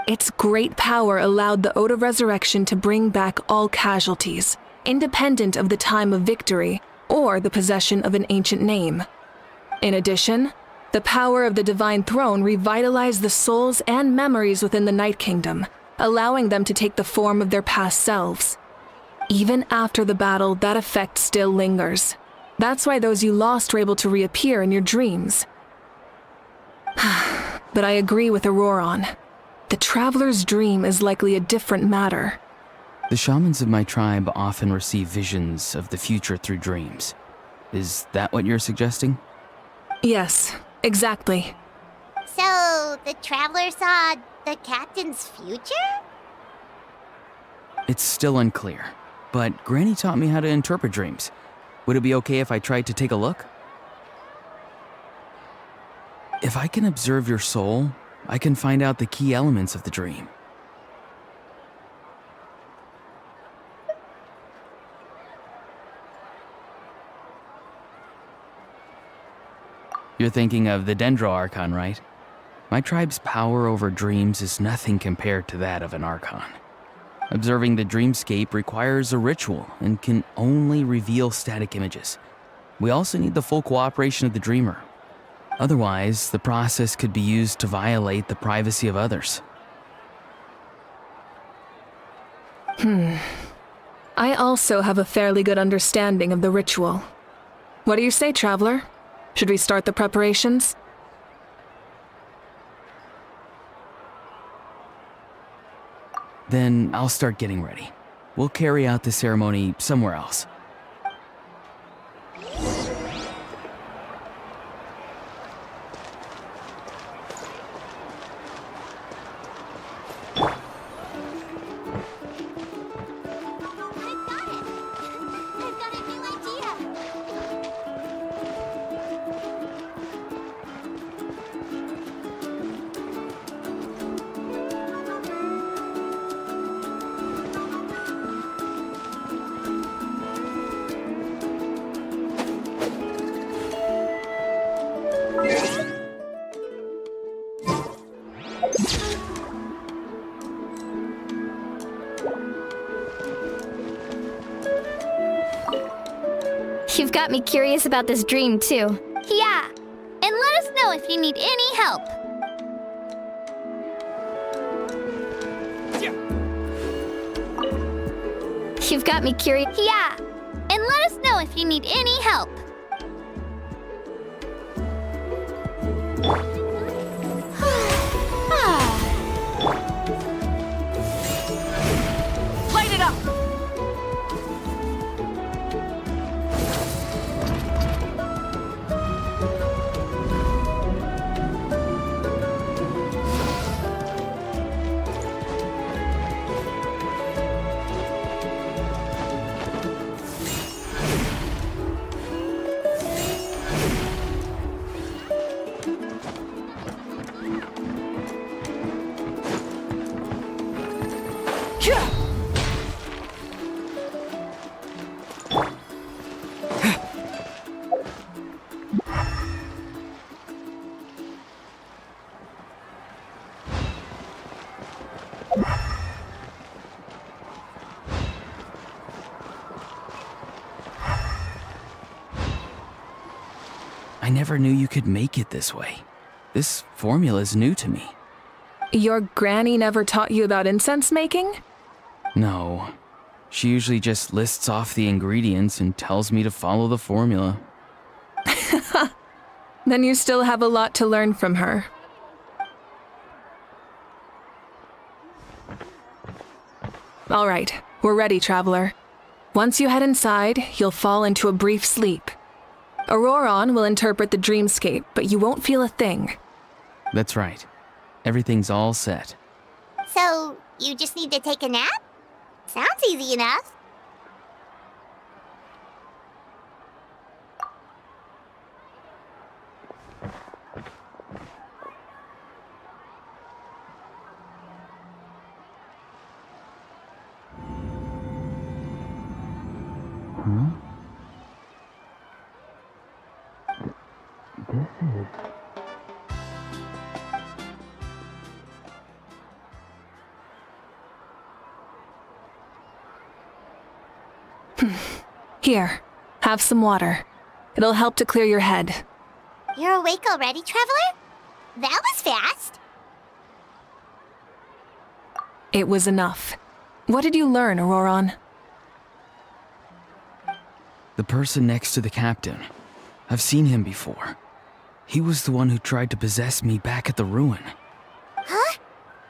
Its great power allowed the Ode of Resurrection to bring back all casualties, independent of the time of victory or the possession of an ancient name. In addition, the power of the Divine Throne revitalized the souls and memories within the Night Kingdom, allowing them to take the form of their past selves. Even after the battle, that effect still lingers. That's why those you lost were able to reappear in your dreams. But I agree with Auroron. The traveler's dream is likely a different matter. The shamans of my tribe often receive visions of the future through dreams. Is that what you're suggesting? Yes, exactly. So, the Traveler saw the captain's future? It's still unclear, but Granny taught me how to interpret dreams. Would it be okay if I tried to take a look? If I can observe your soul, I can find out the key elements of the dream. You're thinking of the Dendro Archon, right? My tribe's power over dreams is nothing compared to that of an Archon. Observing the dreamscape requires a ritual and can only reveal static images. We also need the full cooperation of the dreamer. Otherwise, the process could be used to violate the privacy of others. I also have a fairly good understanding of the ritual. What do you say, Traveler? Should we start the preparations? Then I'll start getting ready. We'll carry out the ceremony somewhere else. You've got me curious about this dream, too. Yeah, and let us know if you need any help. You've got me curious. Yeah, and let us know if you need any help. Light it up! I never knew you could make it this way. This formula's new to me. Your granny never taught you about incense making? No. She usually just lists off the ingredients and tells me to follow the formula. Then you still have a lot to learn from her. All right, we're ready, traveler. Once you head inside, you'll fall into a brief sleep. Auroron will interpret the dreamscape, but you won't feel a thing. That's right. Everything's all set. So, you just need to take a nap? Sounds easy enough. Here, have some water. It'll help to clear your head. You're awake already, Traveler? That was fast. It was enough. What did you learn, Auroron? The person next to the captain. I've seen him before. He was the one who tried to possess me back at the ruin. Huh?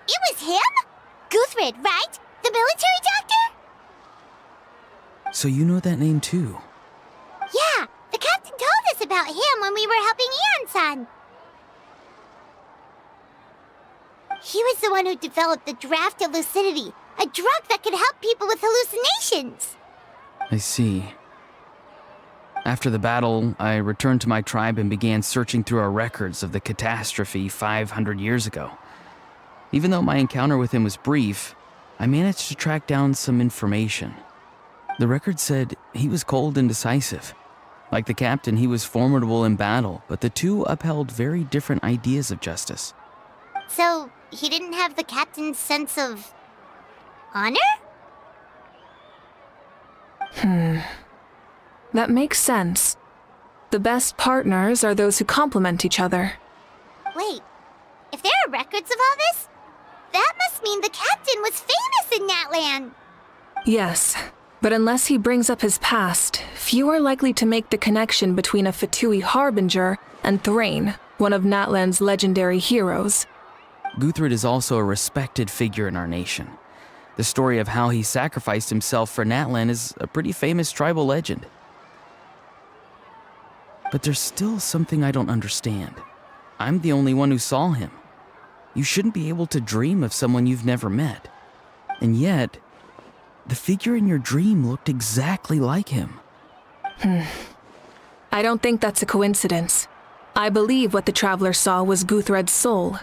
It was him? Guthred, right? The military doctor? So you know that name too? Yeah, the captain told us about him when we were helping Ian-san. He was the one who developed the draft of lucidity, a drug that could help people with hallucinations. I see. After the battle, I returned to my tribe and began searching through our records of the catastrophe 500 years ago. Even though my encounter with him was brief, I managed to track down some information. The record said he was cold and decisive. Like the captain, he was formidable in battle, but the two upheld very different ideas of justice. So, he didn't have the captain's sense of honor? That makes sense. The best partners are those who complement each other. Wait, if there are records of all this, that must mean the captain was famous in that land. Yes, but unless he brings up his past, few are likely to make the connection between a Fatui harbinger and Thrain, one of Natlan's legendary heroes. Guthred is also a respected figure in our nation. The story of how he sacrificed himself for Natlan is a pretty famous tribal legend. But there's still something I don't understand. I'm the only one who saw him. You shouldn't be able to dream of someone you've never met. And yet, the figure in your dream looked exactly like him. I don't think that's a coincidence. I believe what the traveler saw was Guthred's soul.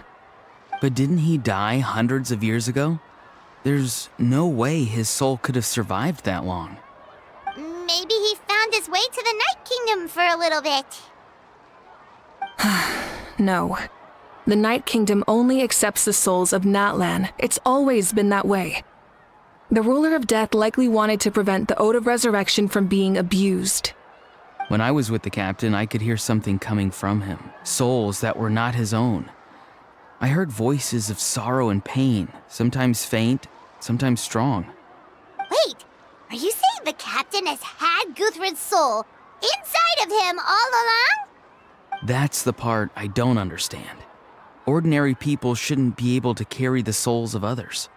But didn't he die hundreds of years ago? There's no way his soul could have survived that long. Maybe he found his way to the Night Kingdom for a little bit. No. The Night Kingdom only accepts the souls of Natlan. It's always been that way. The ruler of death likely wanted to prevent the Ode of Resurrection from being abused. When I was with the captain, I could hear something coming from him, souls that were not his own. I heard voices of sorrow and pain, sometimes faint, sometimes strong. Wait, are you saying the captain has had Guthred's soul inside of him all along? That's the part I don't understand. Ordinary people shouldn't be able to carry the souls of others.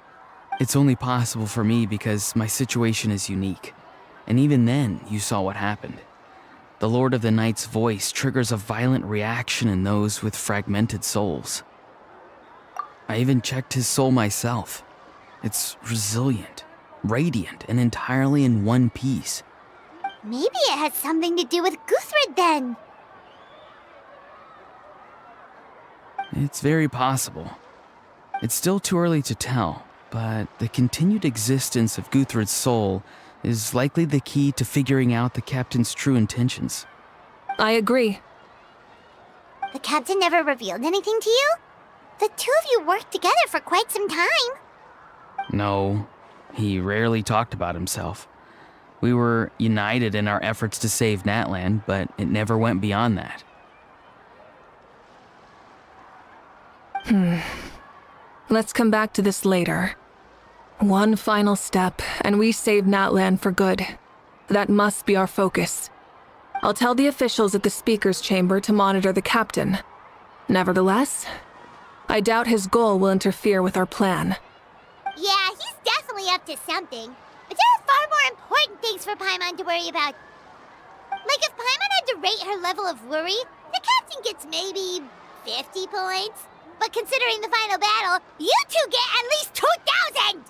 It's only possible for me because my situation is unique. And even then, you saw what happened. The Lord of the Night's voice triggers a violent reaction in those with fragmented souls. I even checked his soul myself. It's resilient, radiant, and entirely in one piece. Maybe it has something to do with Guthred then. It's very possible. It's still too early to tell, but the continued existence of Guthred's soul is likely the key to figuring out the captain's true intentions. I agree. The captain never revealed anything to you? The two of you worked together for quite some time. No, he rarely talked about himself. We were united in our efforts to save Natlan, but it never went beyond that. Let's come back to this later. One final step, and we save Natlan for good. That must be our focus. I'll tell the officials at the speaker's chamber to monitor the captain. Nevertheless, I doubt his goal will interfere with our plan. Yeah, he's definitely up to something. But there are far more important things for Paimon to worry about. Like if Paimon had to rate her level of worry, the captain gets maybe 50 points. But considering the final battle, you two get at least 2,000!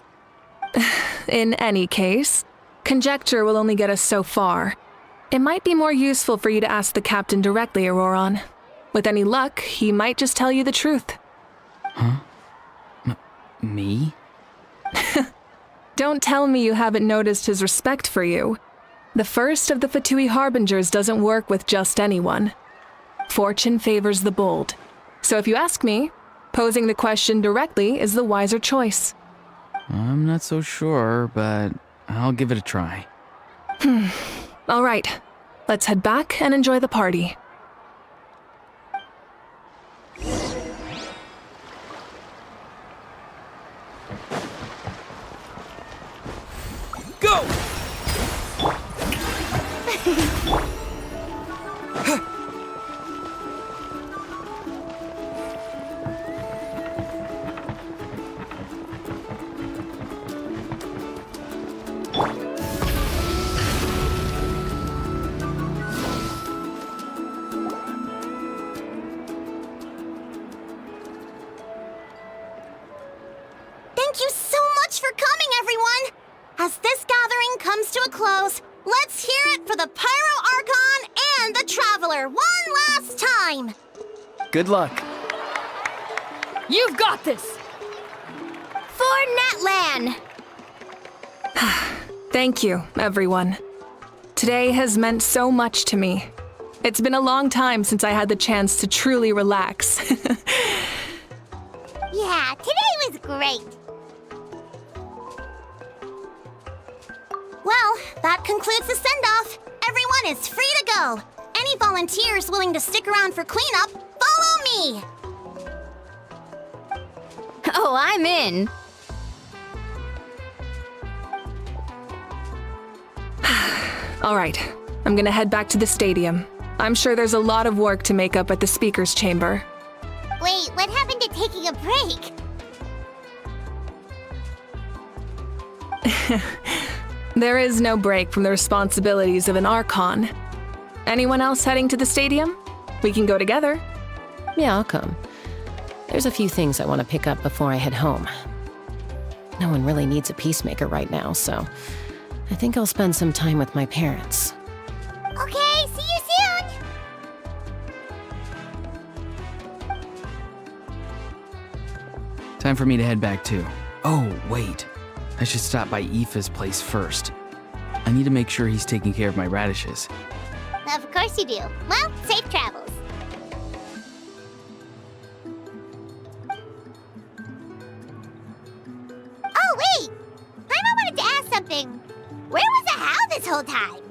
In any case, conjecture will only get us so far. It might be more useful for you to ask the captain directly, Auroron. With any luck, he might just tell you the truth. Huh? Me? Don't tell me you haven't noticed his respect for you. The first of the Fatui Harbingers doesn't work with just anyone. Fortune favors the bold. So if you ask me, posing the question directly is the wiser choice. I'm not so sure, but I'll give it a try. All right, let's head back and enjoy the party. Go! Thank you so much for coming, everyone! As this gathering comes to a close, let's hear it for the Pyro Archon and the Traveler one last time! Good luck. You've got this! For Natlan! Thank you, everyone. Today has meant so much to me. It's been a long time since I had the chance to truly relax. Yeah, today was great! Well, that concludes the send-off. Everyone is free to go. Any volunteers willing to stick around for cleanup, follow me! Oh, I'm in. All right, I'm gonna head back to the stadium. I'm sure there's a lot of work to make up at the speaker's chamber. Wait, what happened to taking a break? There is no break from the responsibilities of an Archon. Anyone else heading to the stadium? We can go together. Yeah, I'll come. There's a few things I want to pick up before I head home. No one really needs a peacemaker right now, so I think I'll spend some time with my parents. Okay, see you soon! Time for me to head back too. Oh, wait. I should stop by Aoife's place first. I need to make sure he's taking care of my radishes. Of course you do. Well, safe travels. Oh, wait! Paimon wanted to ask something. Where was Ahau this whole time?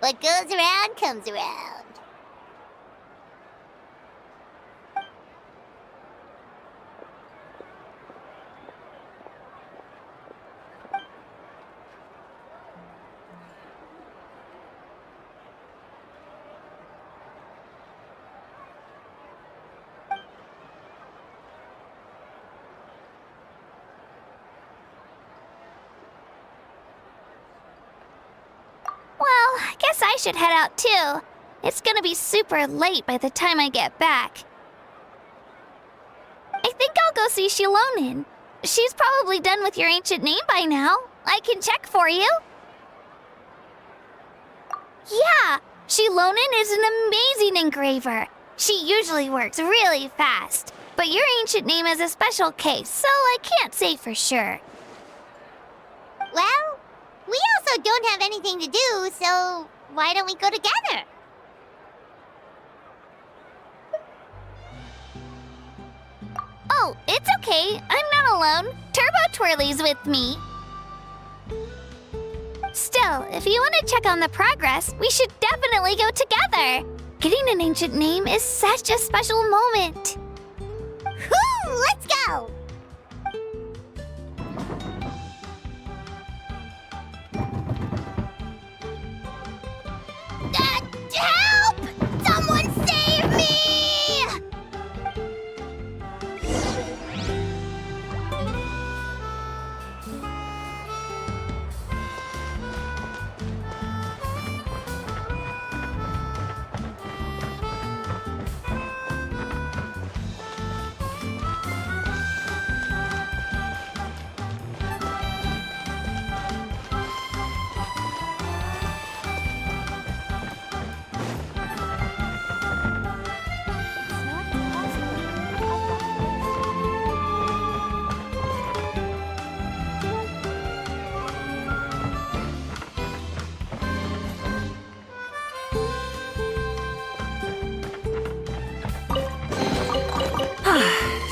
What goes around comes around. Well, I guess I should head out too. It's gonna be super late by the time I get back. I think I'll go see Shilonin. She's probably done with your ancient name by now. I can check for you. Yeah, Shilonin is an amazing engraver. She usually works really fast. But your ancient name is a special case, so I can't say for sure. Well, we also don't have anything to do, so why don't we go together? Oh, it's okay. I'm not alone. Turbo Twirly's with me. Still, if you want to check on the progress, we should definitely go together. Getting an ancient name is such a special moment. Woo! Let's go! Help! Someone save me!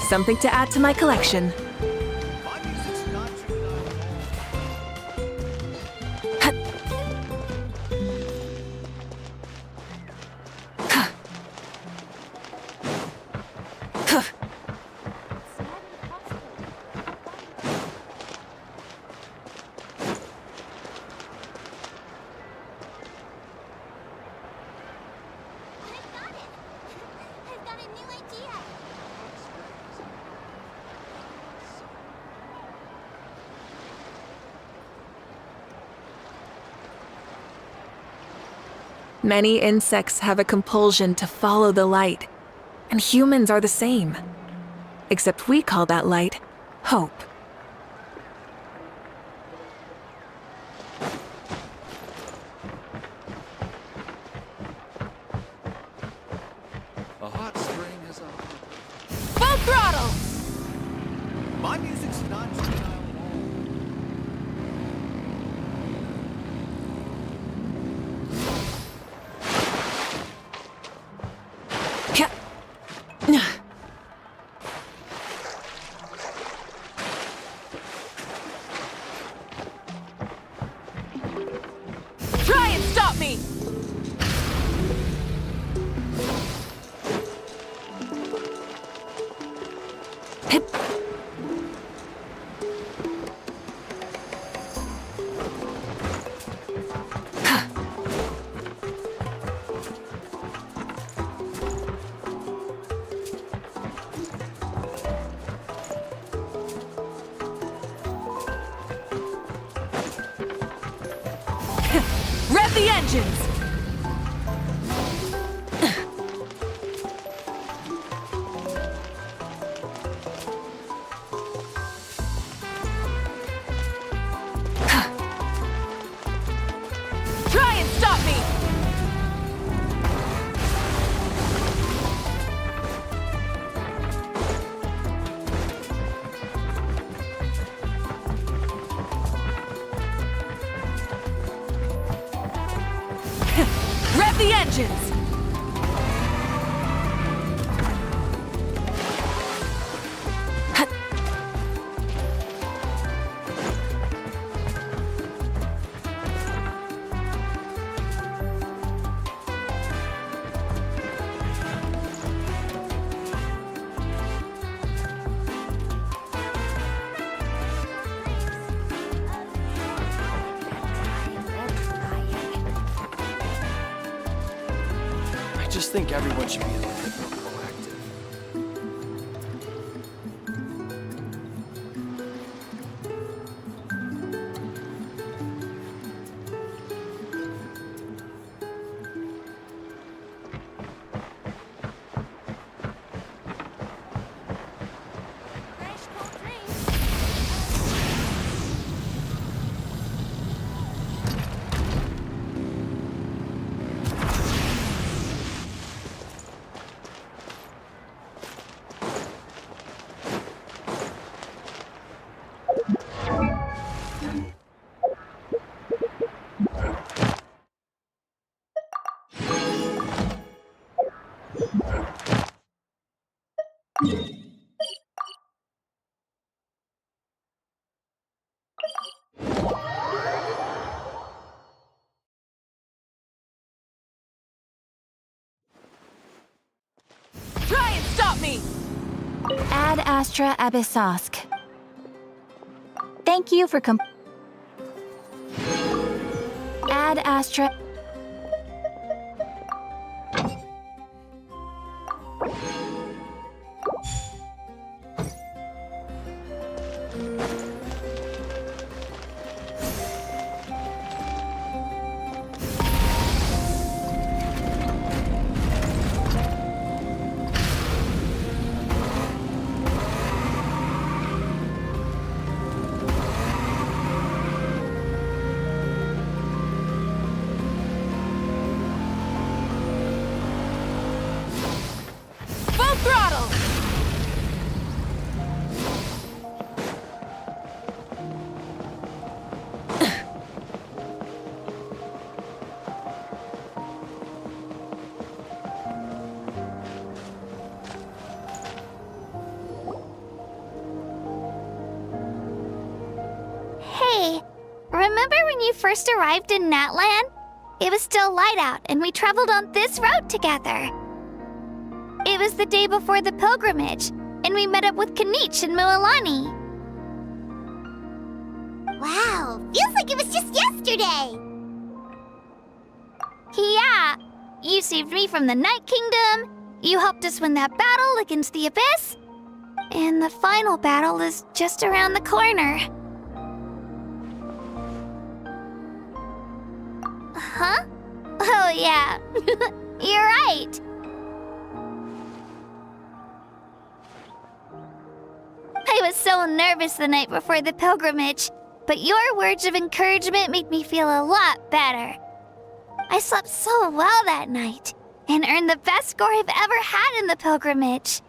Something to add to my collection. I've got a new idea. Many insects have a compulsion to follow the light, and humans are the same. Except we call that light hope. A hot spring is a... Full throttle! My music's not juvenile at all. Try and stop me! Rev the engines! Try and stop me! Rev the engines! just think everyone should be a little bit more proactive. Try and stop me! Ad Astra Abyssosk. Thank you for Ad Astra. Full throttle! Hey, remember when you first arrived in Natland? It was still light out, and we traveled on this road together. It was the day before the pilgrimage, and we met up with Kanich and Mualani. Wow, feels like it was just yesterday. Yeah, you saved me from the Night Kingdom, you helped us win that battle against the Abyss, and the final battle is just around the corner. Huh? Oh, yeah. You're right. I was so nervous the night before the pilgrimage, but your words of encouragement made me feel a lot better. I slept so well that night and earned the best score I've ever had in the pilgrimage.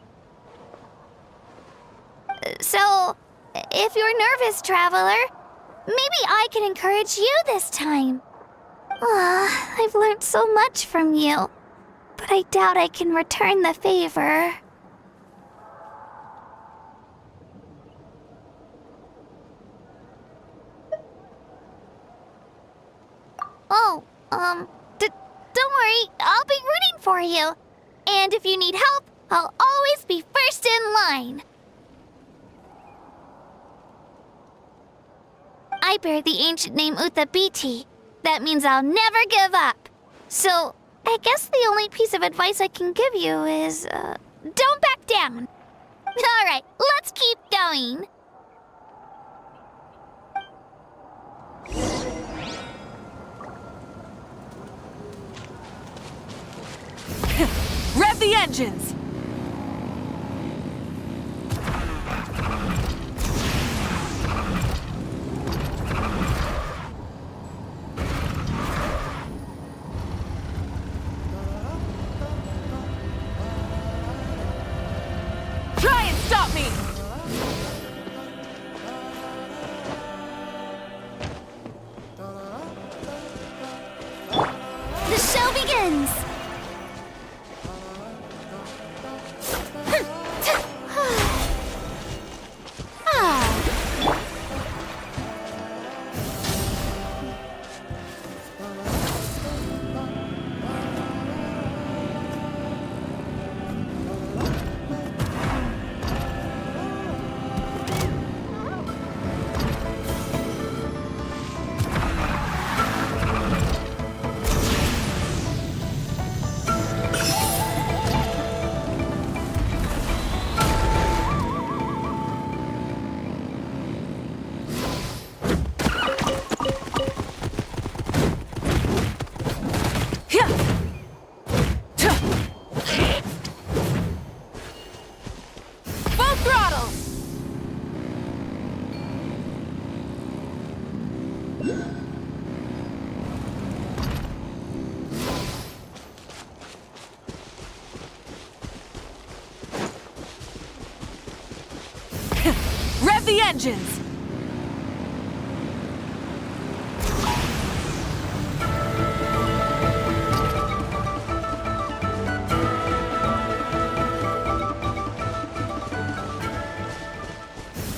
So, if you're nervous, traveler, maybe I can encourage you this time. I've learned so much from you, but I doubt I can return the favor. Oh, don't worry, I'll be rooting for you. And if you need help, I'll always be first in line. I bear the ancient name Utabiti. That means I'll never give up. So, I guess the only piece of advice I can give you is, don't back down. All right, let's keep going. Rev the engines! Try and stop me! The show begins! Rev the engines!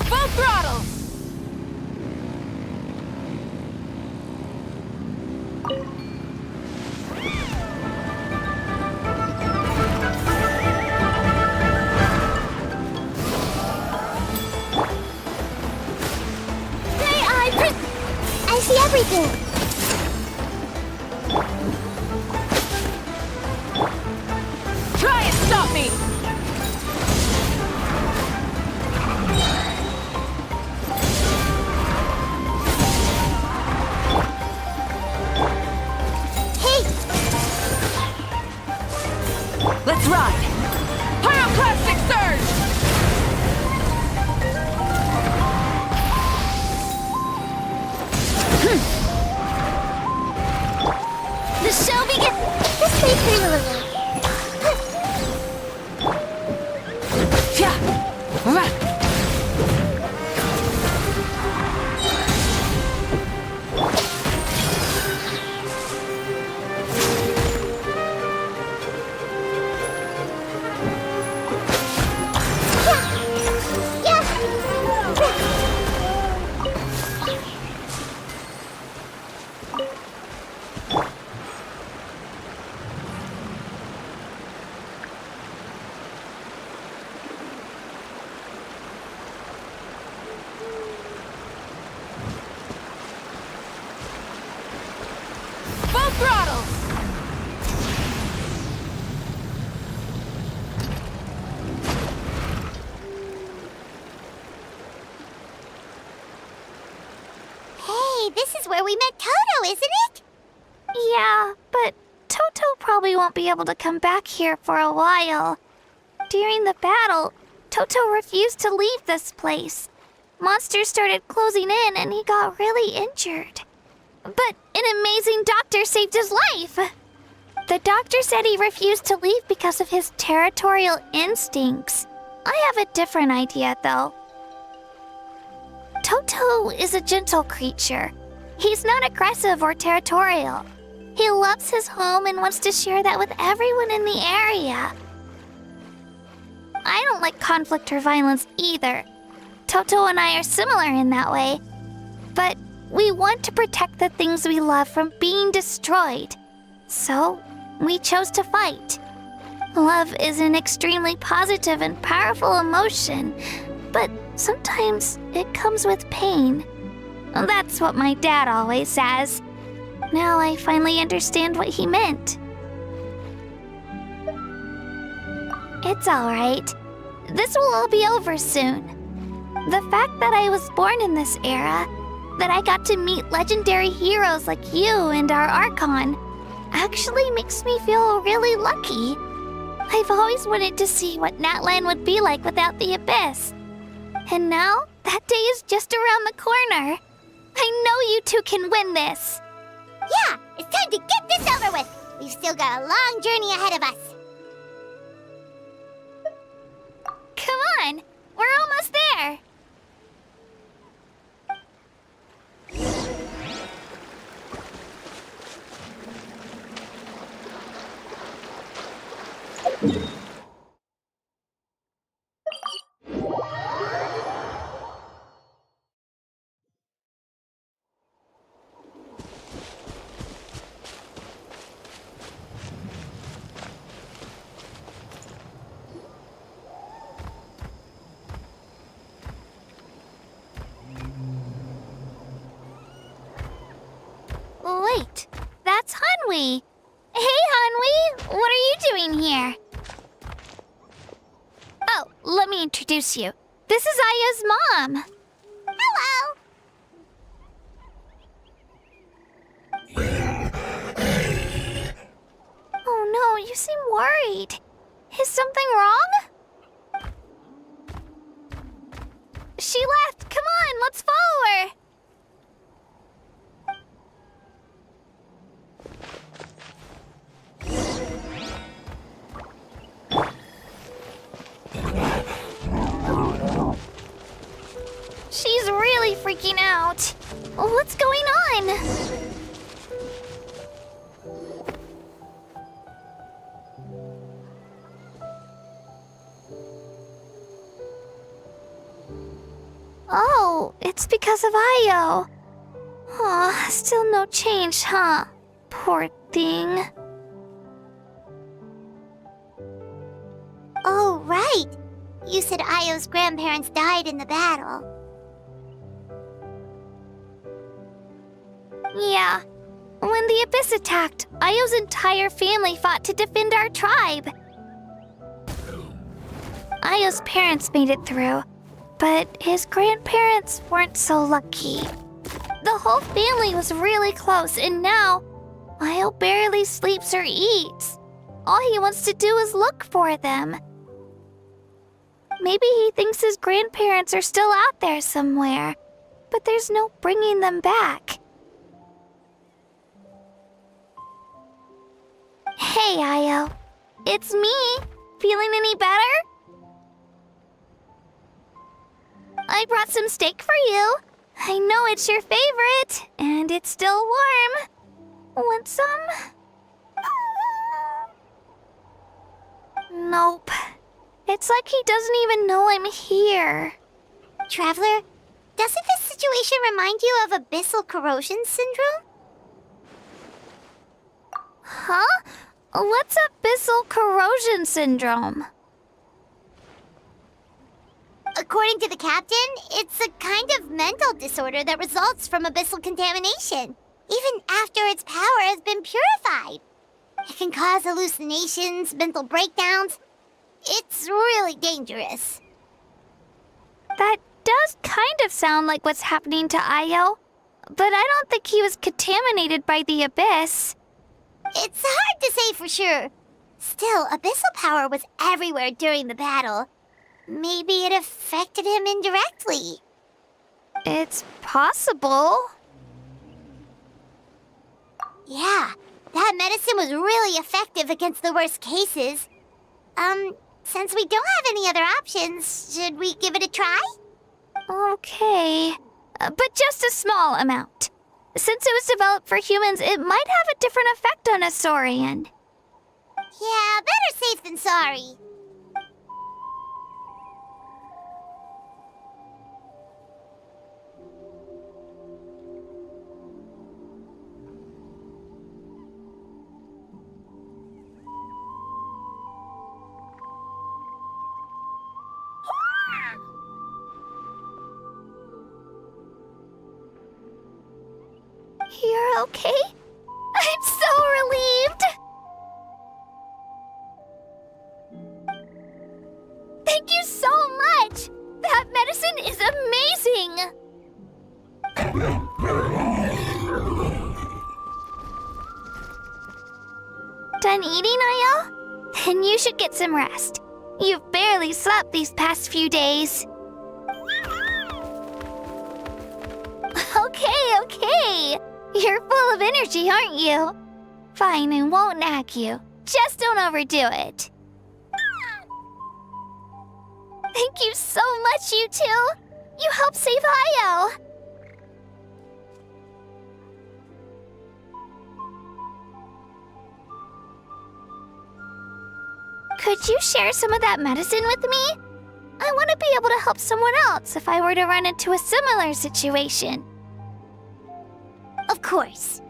Full throttle! I see everything. Try and stop me! Hey! Let's ride! Pyroclastic surge! The show begins. This may seem a little. Full throttle! Hey, this is where we met Toto, isn't it? Yeah, but Toto probably won't be able to come back here for a while. During the battle, Toto refused to leave this place. Monsters started closing in and he got really injured. But an amazing doctor saved his life. The doctor said he refused to leave because of his territorial instincts. I have a different idea, though. Toto is a gentle creature. He's not aggressive or territorial. He loves his home and wants to share that with everyone in the area. I don't like conflict or violence either. Toto and I are similar in that way. But we want to protect the things we love from being destroyed. So, we chose to fight. Love is an extremely positive and powerful emotion, but sometimes it comes with pain. That's what my dad always says. Now I finally understand what he meant. It's alright. This will all be over soon. The fact that I was born in this era, that I got to meet legendary heroes like you and our Archon, actually makes me feel really lucky. I've always wanted to see what Natlan would be like without the Abyss. And now, that day is just around the corner. I know you two can win this. Yeah, it's time to get this over with. We've still got a long journey ahead of us. Come on, we're almost there. Wait, that's Hanwi. Hey, Hanwi, what are you doing here? Oh, let me introduce you. This is Aya's mom. Hello. Oh no, you seem worried. Is something wrong? She left. Come on, let's follow her. freaking out. What's going on? Oh, it's because of Io. Aw, still no change, huh? Poor thing. Oh, right. You said Io's grandparents died in the battle. Yeah. When the Abyss attacked, Io's entire family fought to defend our tribe. Io's parents made it through, but his grandparents weren't so lucky. The whole family was really close, and now Io barely sleeps or eats. All he wants to do is look for them. Maybe he thinks his grandparents are still out there somewhere, but there's no bringing them back. Hey, Io. It's me. Feeling any better? I brought some steak for you. I know it's your favorite, and it's still warm. Want some? Nope. It's like he doesn't even know I'm here. Traveler, doesn't this situation remind you of abyssal corrosion syndrome? Huh? What's abyssal corrosion syndrome? According to the captain, it's a kind of mental disorder that results from abyssal contamination, even after its power has been purified. It can cause hallucinations, mental breakdowns. It's really dangerous. That does kind of sound like what's happening to Io, but I don't think he was contaminated by the Abyss. It's hard to say for sure. Still, abyssal power was everywhere during the battle. Maybe it affected him indirectly. It's possible. Yeah, that medicine was really effective against the worst cases. Since we don't have any other options, should we give it a try? Okay, but just a small amount. Since it was developed for humans, it might have a different effect on a Saurian. Yeah, better safe than sorry. You're okay? I'm so relieved! Thank you so much! That medicine is amazing! Done eating, Io? Then you should get some rest. You've barely slept these past few days. Okay. You're full of energy, aren't you? Fine, I won't nag you. Just don't overdo it. Thank you so much, you two. You helped save Io. Could you share some of that medicine with me? I want to be able to help someone else if I were to run into a similar situation. Of course.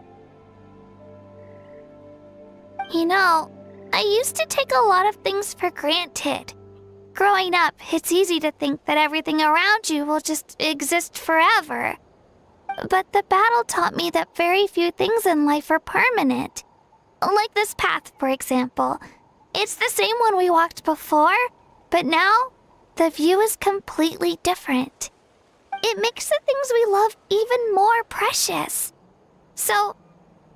You know, I used to take a lot of things for granted. Growing up, it's easy to think that everything around you will just exist forever. But the battle taught me that very few things in life are permanent. Like this path, for example. It's the same one we walked before, but now the view is completely different. It makes the things we love even more precious. So,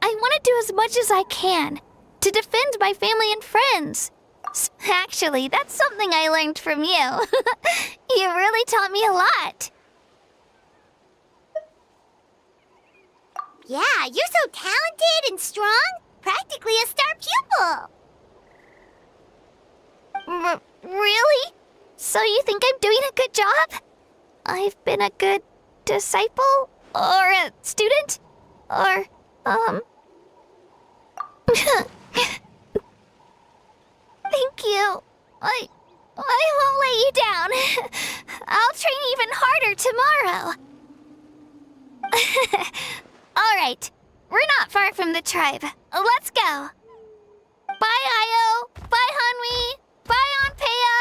I want to do as much as I can to defend my family and friends. Actually, that's something I learned from you. You really taught me a lot. Yeah, you're so talented and strong. Practically a star pupil. Really? So you think I'm doing a good job? I've been a good disciple? Or a student? Or, Thank you. I won't let you down. I'll train even harder tomorrow. All right. We're not far from the tribe. Let's go. Bye, Io. Bye, Hanwi. Bye, Onpeo.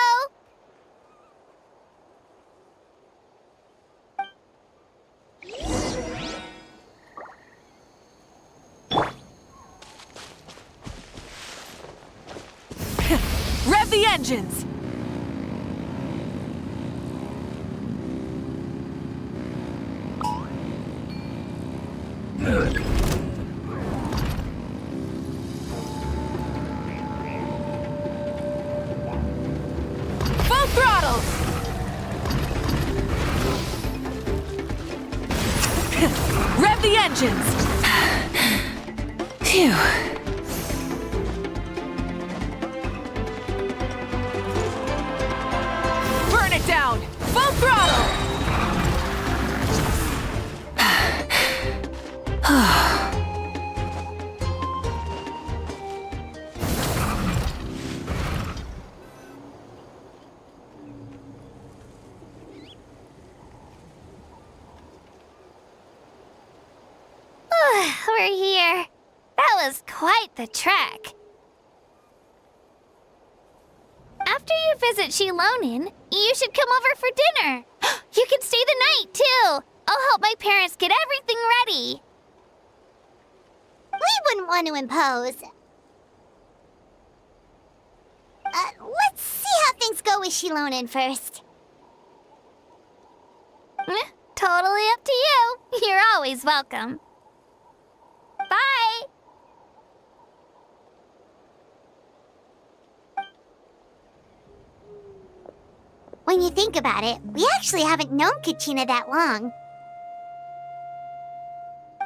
Rev the engines! Full throttle! Rev the engines! Phew. Burn it down! Full throttle! We're here. That was quite the trek. After you visit Shilonin, you should come over for dinner. You can stay the night, too. I'll help my parents get everything ready. We wouldn't want to impose. Let's see how things go with Shilonin first. Totally up to you. You're always welcome. Bye! When you think about it, we actually haven't known Kachina that long.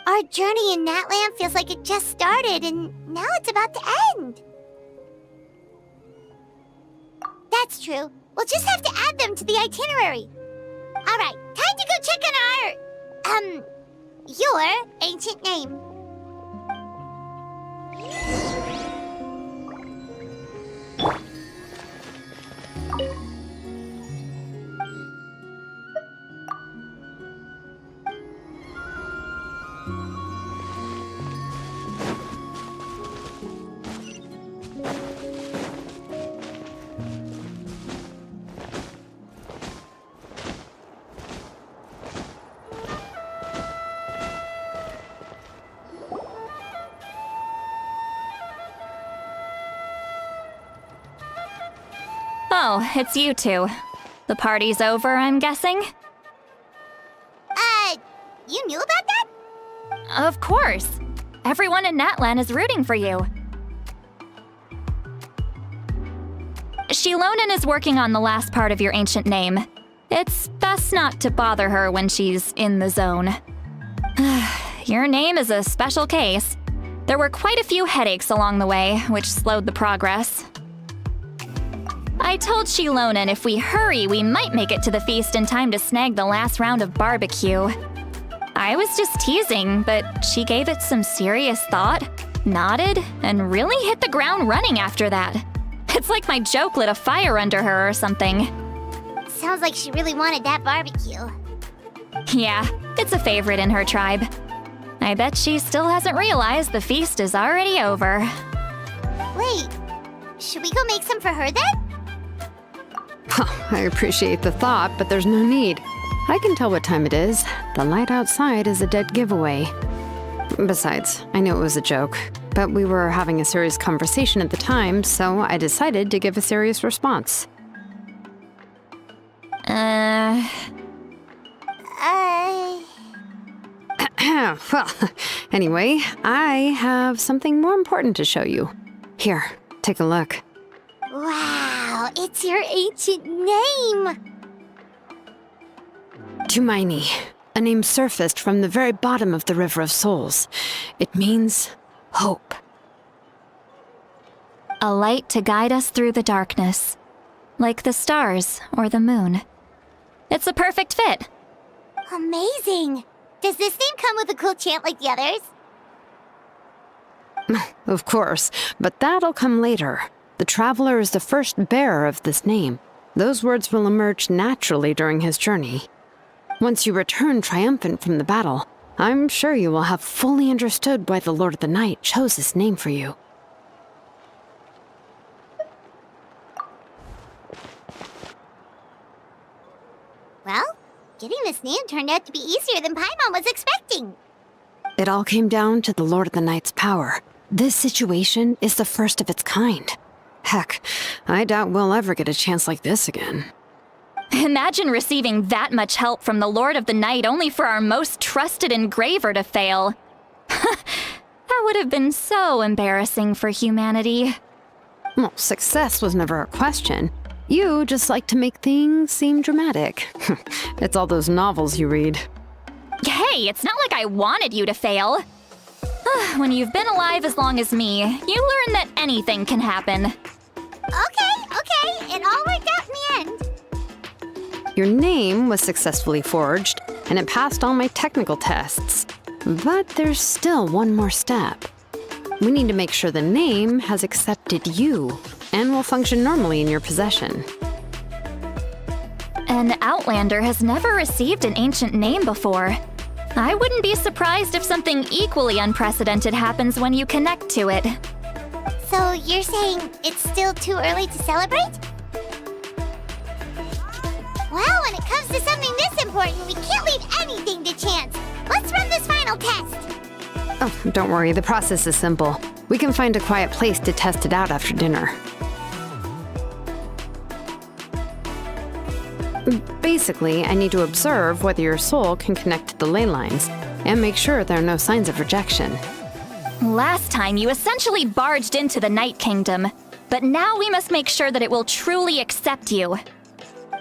Our journey in Natland feels like it just started, and now it's about to end. That's true. We'll just have to add them to the itinerary. All right, time to go check on your ancient name. Oh, it's you two. The party's over, I'm guessing? You knew about that? Of course. Everyone in Natlan is rooting for you. Shilonin is working on the last part of your ancient name. It's best not to bother her when she's in the zone. Your name is a special case. There were quite a few headaches along the way, which slowed the progress. I told Shilonin if we hurry, we might make it to the feast in time to snag the last round of barbecue. I was just teasing, but she gave it some serious thought, nodded, and really hit the ground running after that. It's like my joke lit a fire under her or something. Sounds like she really wanted that barbecue. Yeah, it's a favorite in her tribe. I bet she still hasn't realized the feast is already over. Wait, should we go make some for her then? I appreciate the thought, but there's no need. I can tell what time it is. The light outside is a dead giveaway. Besides, I knew it was a joke, but we were having a serious conversation at the time, so I decided to give a serious response. Well, anyway, I have something more important to show you. Here, take a look. Wow, it's your ancient name! Tumaini, a name surfaced from the very bottom of the River of Souls. It means hope. A light to guide us through the darkness, like the stars or the moon. It's a perfect fit. Amazing! Does this name come with a cool chant like the others? Of course, but that'll come later. The Traveler is the first bearer of this name. Those words will emerge naturally during his journey. Once you return triumphant from the battle, I'm sure you will have fully understood why the Lord of the Night chose this name for you. Well, getting this name turned out to be easier than Paimon was expecting. It all came down to the Lord of the Night's power. This situation is the first of its kind. Heck, I doubt we'll ever get a chance like this again. Imagine receiving that much help from the Lord of the Night only for our most trusted engraver to fail. That would have been so embarrassing for humanity. Well, success was never a question. You just like to make things seem dramatic. It's all those novels you read. Hey, it's not like I wanted you to fail. When you've been alive as long as me, you learn that anything can happen. Okay, it all worked out in the end. Your name was successfully forged, and it passed all my technical tests. But there's still one more step. We need to make sure the name has accepted you, and will function normally in your possession. An Outlander has never received an ancient name before. I wouldn't be surprised if something equally unprecedented happens when you connect to it. So you're saying it's still too early to celebrate? Well, when it comes to something this important, we can't leave anything to chance. Let's run this final test. Oh, don't worry, the process is simple. We can find a quiet place to test it out after dinner. Basically, I need to observe whether your soul can connect to the ley lines, and make sure there are no signs of rejection. Last time, you essentially barged into the Night Kingdom, but now we must make sure that it will truly accept you.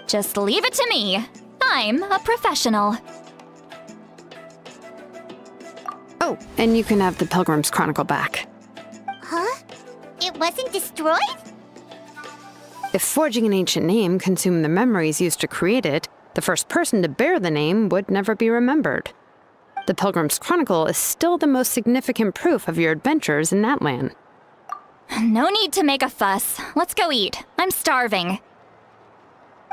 Just leave it to me. I'm a professional. Oh, and you can have the Pilgrim's Chronicle back. Huh? It wasn't destroyed? If forging an ancient name consumed the memories used to create it, the first person to bear the name would never be remembered. The Pilgrim's Chronicle is still the most significant proof of your adventures in that land. No need to make a fuss. Let's go eat. I'm starving.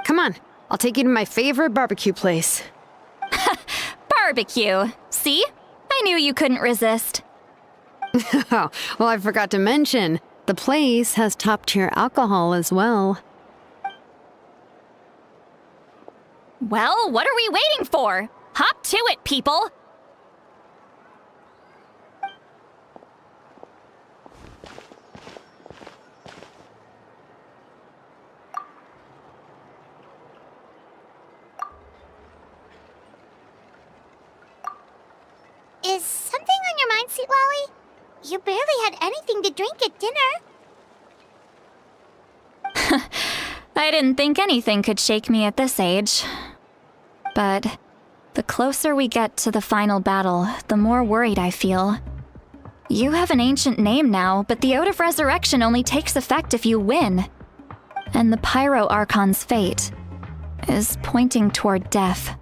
Come on, I'll take you to my favorite barbecue place. Barbecue. See? I knew you couldn't resist. Oh, well, I forgot to mention, the place has top-tier alcohol as well. Well, what are we waiting for? Hop to it, people! Is something on your mind, Sweet Lolly? You barely had anything to drink at dinner. I didn't think anything could shake me at this age. But the closer we get to the final battle, the more worried I feel. You have an ancient name now, but the Ode of Resurrection only takes effect if you win. And the Pyro Archon's fate is pointing toward death.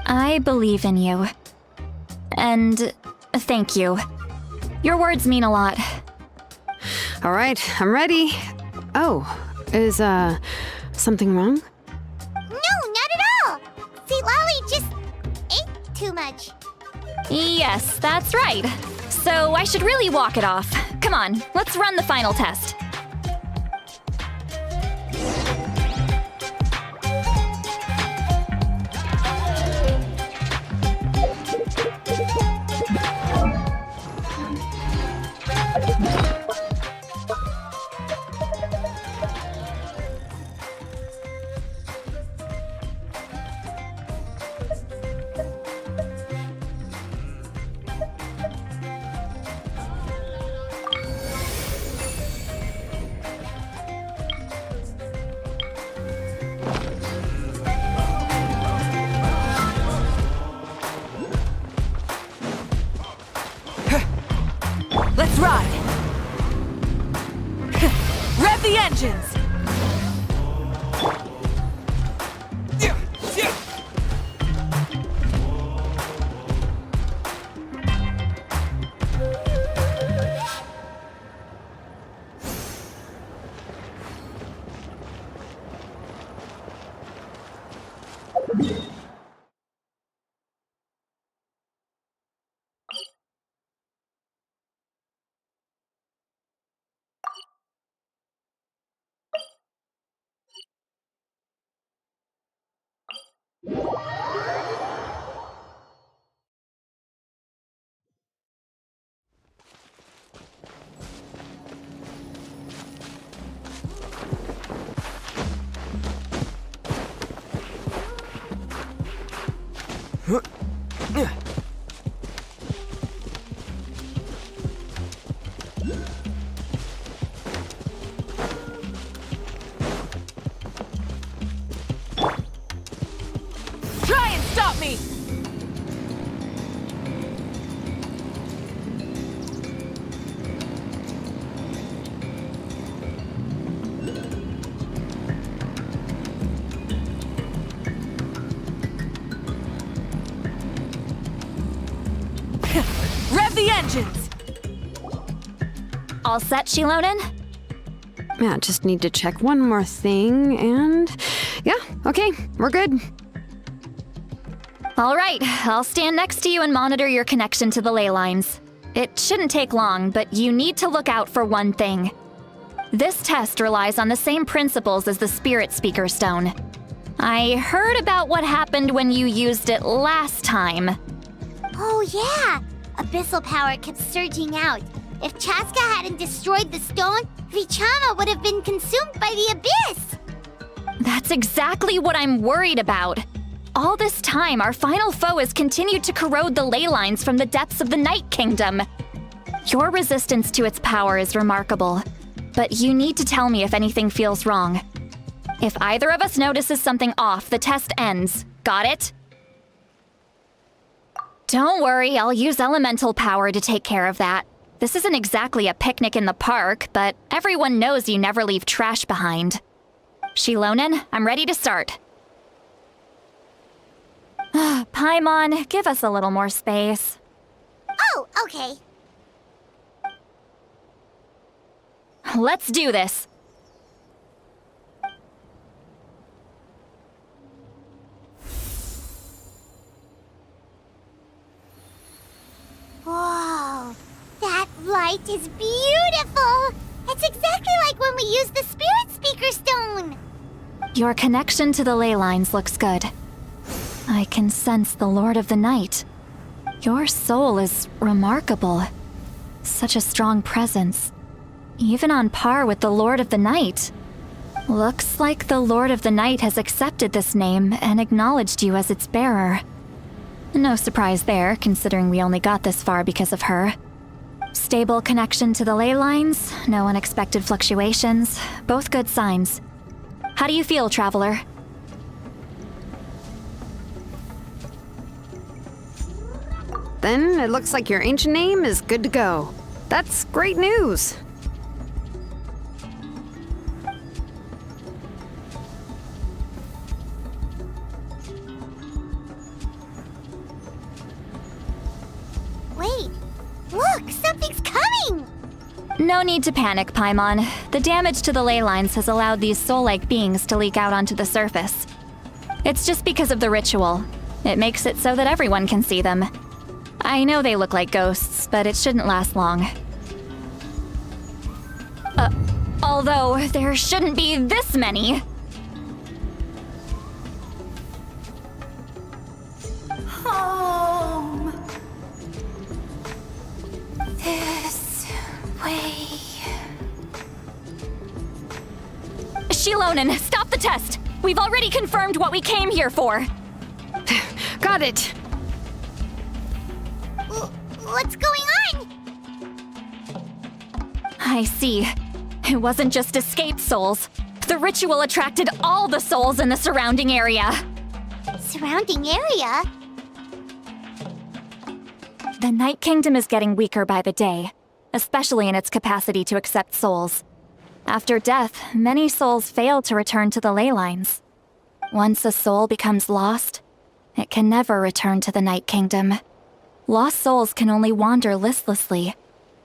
I believe in you. And thank you. Your words mean a lot. All right, I'm ready. Oh, is, something wrong? No, not at all! Sweet Lolly just ate too much. Yes, that's right. So I should really walk it off. Come on, let's run the final test. engines! Try and stop me! Rev the engines! All set, Shilonen? Yeah, just need to check one more thing, and yeah, okay, we're good. All right, I'll stand next to you and monitor your connection to the ley lines. It shouldn't take long, but you need to look out for one thing. This test relies on the same principles as the Spirit Speaker Stone. I heard about what happened when you used it last time. Oh yeah! Abyssal power kept surging out. If Chaska hadn't destroyed the stone, Vichama would have been consumed by the abyss! That's exactly what I'm worried about. All this time, our final foe has continued to corrode the ley lines from the depths of the Night Kingdom. Your resistance to its power is remarkable, but you need to tell me if anything feels wrong. If either of us notices something off, the test ends. Got it? Don't worry, I'll use elemental power to take care of that. This isn't exactly a picnic in the park, but everyone knows you never leave trash behind. Shilonen, I'm ready to start. Paimon, give us a little more space. Oh, okay. Let's do this. Whoa, that light is beautiful! It's exactly like when we used the Spirit Speaker Stone! Your connection to the ley lines looks good. I can sense the Lord of the Night. Your soul is remarkable. Such a strong presence. Even on par with the Lord of the Night. Looks like the Lord of the Night has accepted this name and acknowledged you as its bearer. No surprise there, considering we only got this far because of her. Stable connection to the ley lines, no unexpected fluctuations, both good signs. How do you feel, Traveler? Then it looks like your ancient name is good to go. That's great news. Wait, look, something's coming! No need to panic, Paimon. The damage to the ley lines has allowed these soul-like beings to leak out onto the surface. It's just because of the ritual. It makes it so that everyone can see them. I know they look like ghosts, but it shouldn't last long. Although there shouldn't be this many. Home. This way. Shilonen, stop the test! We've already confirmed what we came here for. Got it. What's going on? I see. It wasn't just escaped souls. The ritual attracted all the souls in the surrounding area. Surrounding area? The Night Kingdom is getting weaker by the day, especially in its capacity to accept souls. After death, many souls fail to return to the ley lines. Once a soul becomes lost, it can never return to the Night Kingdom. Lost souls can only wander listlessly,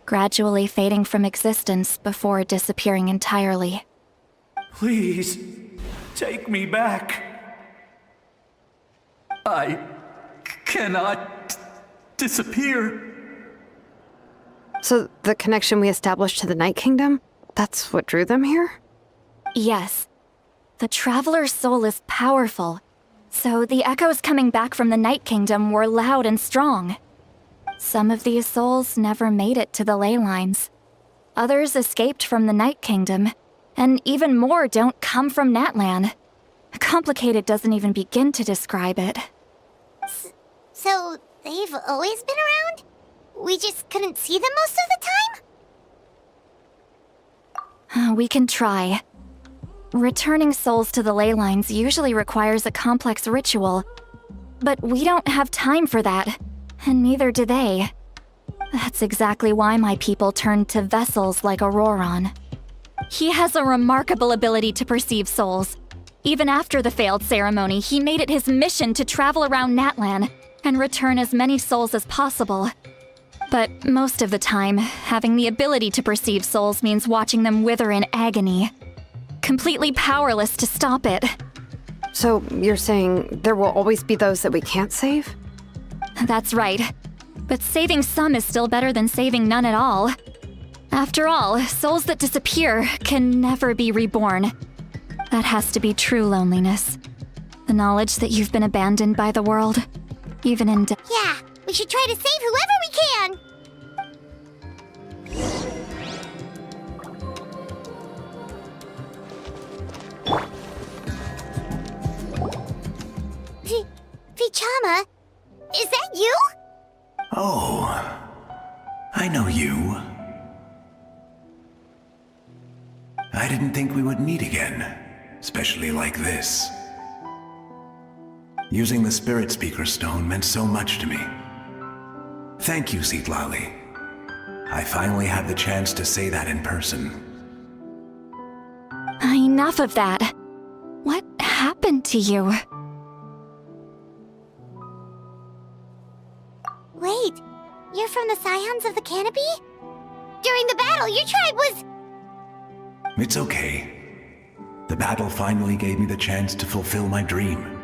gradually fading from existence before disappearing entirely. Please, take me back. I cannot disappear. So the connection we established to the Night Kingdom, that's what drew them here? Yes. The Traveler's soul is powerful, so the echoes coming back from the Night Kingdom were loud and strong. Some of these souls never made it to the ley lines. Others escaped from the Night Kingdom, and even more don't come from Natlan. Complicated doesn't even begin to describe it. So, they've always been around? We just couldn't see them most of the time? We can try. Returning souls to the ley lines usually requires a complex ritual, but we don't have time for that, and neither do they. That's exactly why my people turned to vessels like Auroron. He has a remarkable ability to perceive souls. Even after the failed ceremony, he made it his mission to travel around Natlan and return as many souls as possible. But most of the time, having the ability to perceive souls means watching them wither in agony. Completely powerless to stop it. So you're saying there will always be those that we can't save? That's right. But saving some is still better than saving none at all. After all, souls that disappear can never be reborn. That has to be true loneliness. The knowledge that you've been abandoned by the world, even in death. Yeah, we should try to save whoever we can! Vichama, is that you? Oh, I know you. I didn't think we would meet again, especially like this. Using the Spirit Speaker Stone meant so much to me. Thank you, Citlali. I finally had the chance to say that in person. Enough of that. What happened to you? Wait, you're from the Scions of the Canopy? During the battle, your tribe was... It's okay. The battle finally gave me the chance to fulfill my dream.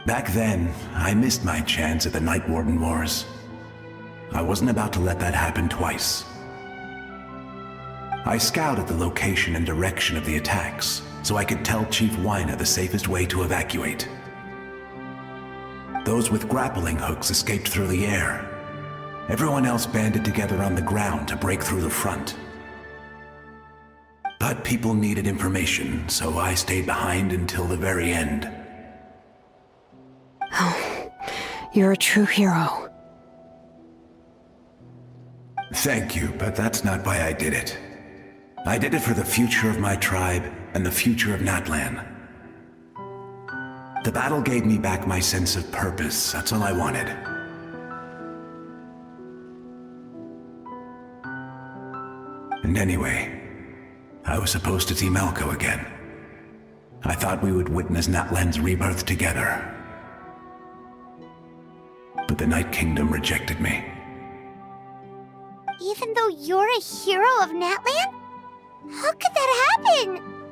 Back then, I missed my chance at the Night Warden Wars. I wasn't about to let that happen twice. I scouted the location and direction of the attacks, so I could tell Chief Wyna the safest way to evacuate. Those with grappling hooks escaped through the air. Everyone else banded together on the ground to break through the front. But people needed information, so I stayed behind until the very end. Oh, you're a true hero. Thank you, but that's not why I did it. I did it for the future of my tribe and the future of Natlan. The battle gave me back my sense of purpose, that's all I wanted. And anyway, I was supposed to see Malco again. I thought we would witness Natlan's rebirth together. But the Night Kingdom rejected me. Even though you're a hero of Natlan? How could that happen?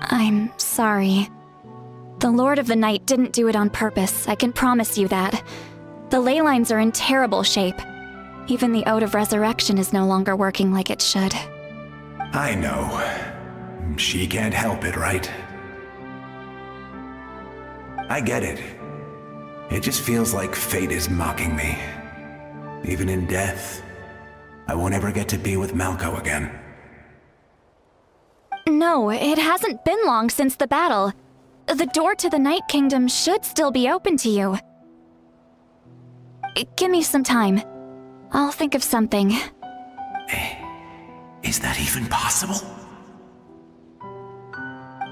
I'm sorry. The Lord of the Night didn't do it on purpose, I can promise you that. The ley lines are in terrible shape. Even the Ode of Resurrection is no longer working like it should. I know. She can't help it, right? I get it. It just feels like fate is mocking me. Even in death, I won't ever get to be with Malco again. No, it hasn't been long since the battle. The door to the Night Kingdom should still be open to you. Give me some time. I'll think of something. Is that even possible?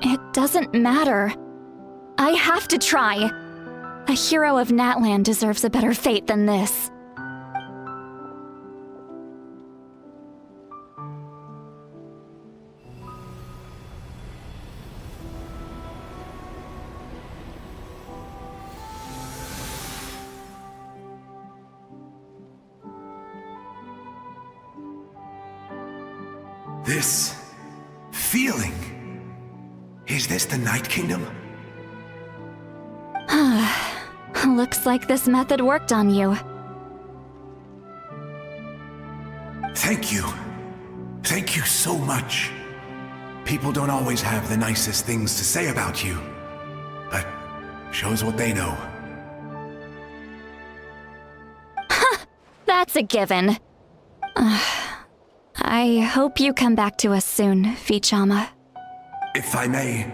It doesn't matter. I have to try. A hero of Natlan deserves a better fate than this. This feeling. Is this the Night Kingdom? Looks like this method worked on you. Thank you. Thank you so much. People don't always have the nicest things to say about you, but shows what they know. That's a given. I hope you come back to us soon, Vichama. If I may,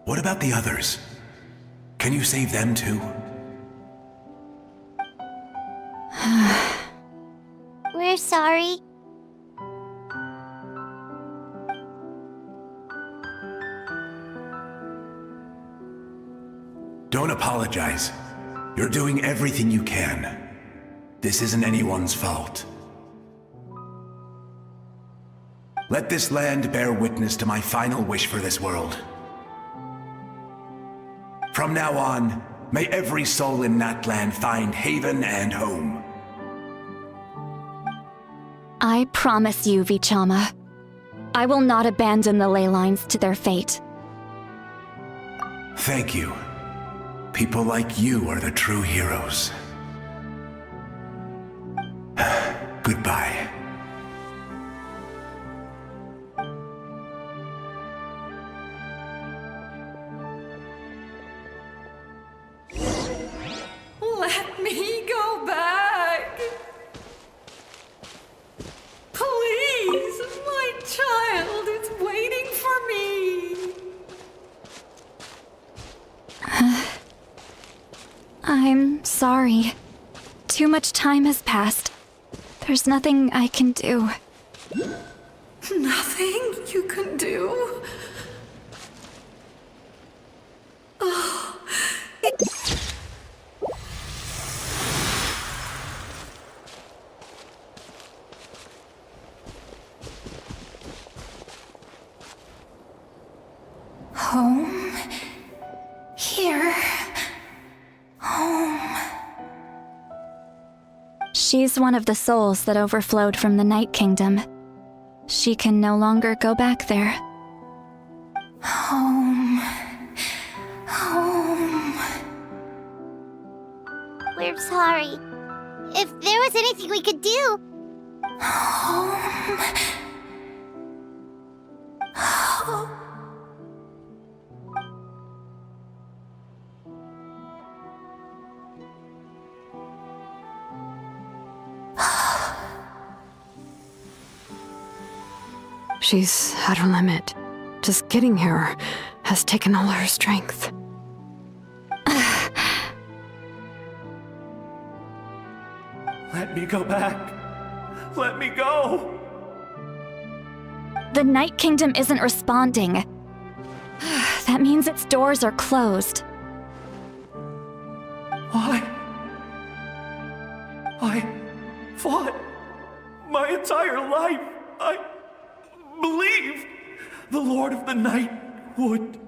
what about the others? Can you save them too? We're sorry. Don't apologize. You're doing everything you can. This isn't anyone's fault. Let this land bear witness to my final wish for this world. From now on, may every soul in Natlan find haven and home. I promise you, Vichama. I will not abandon the ley lines to their fate. Thank you. People like you are the true heroes. Goodbye. Let me go back. Please, my child is waiting for me. I'm sorry. Too much time has passed. There's nothing I can do. Nothing you can do? Oh, Home. Here. Home. She's one of the souls that overflowed from the Night Kingdom. She can no longer go back there. Home. Home. We're sorry. If there was anything we could do. Home. Home. She's at her limit. Just getting here has taken all her strength. Let me go back. Let me go. The Night Kingdom isn't responding. That means its doors are closed. Why? I fought my entire life. I believed the Lord of the Night would.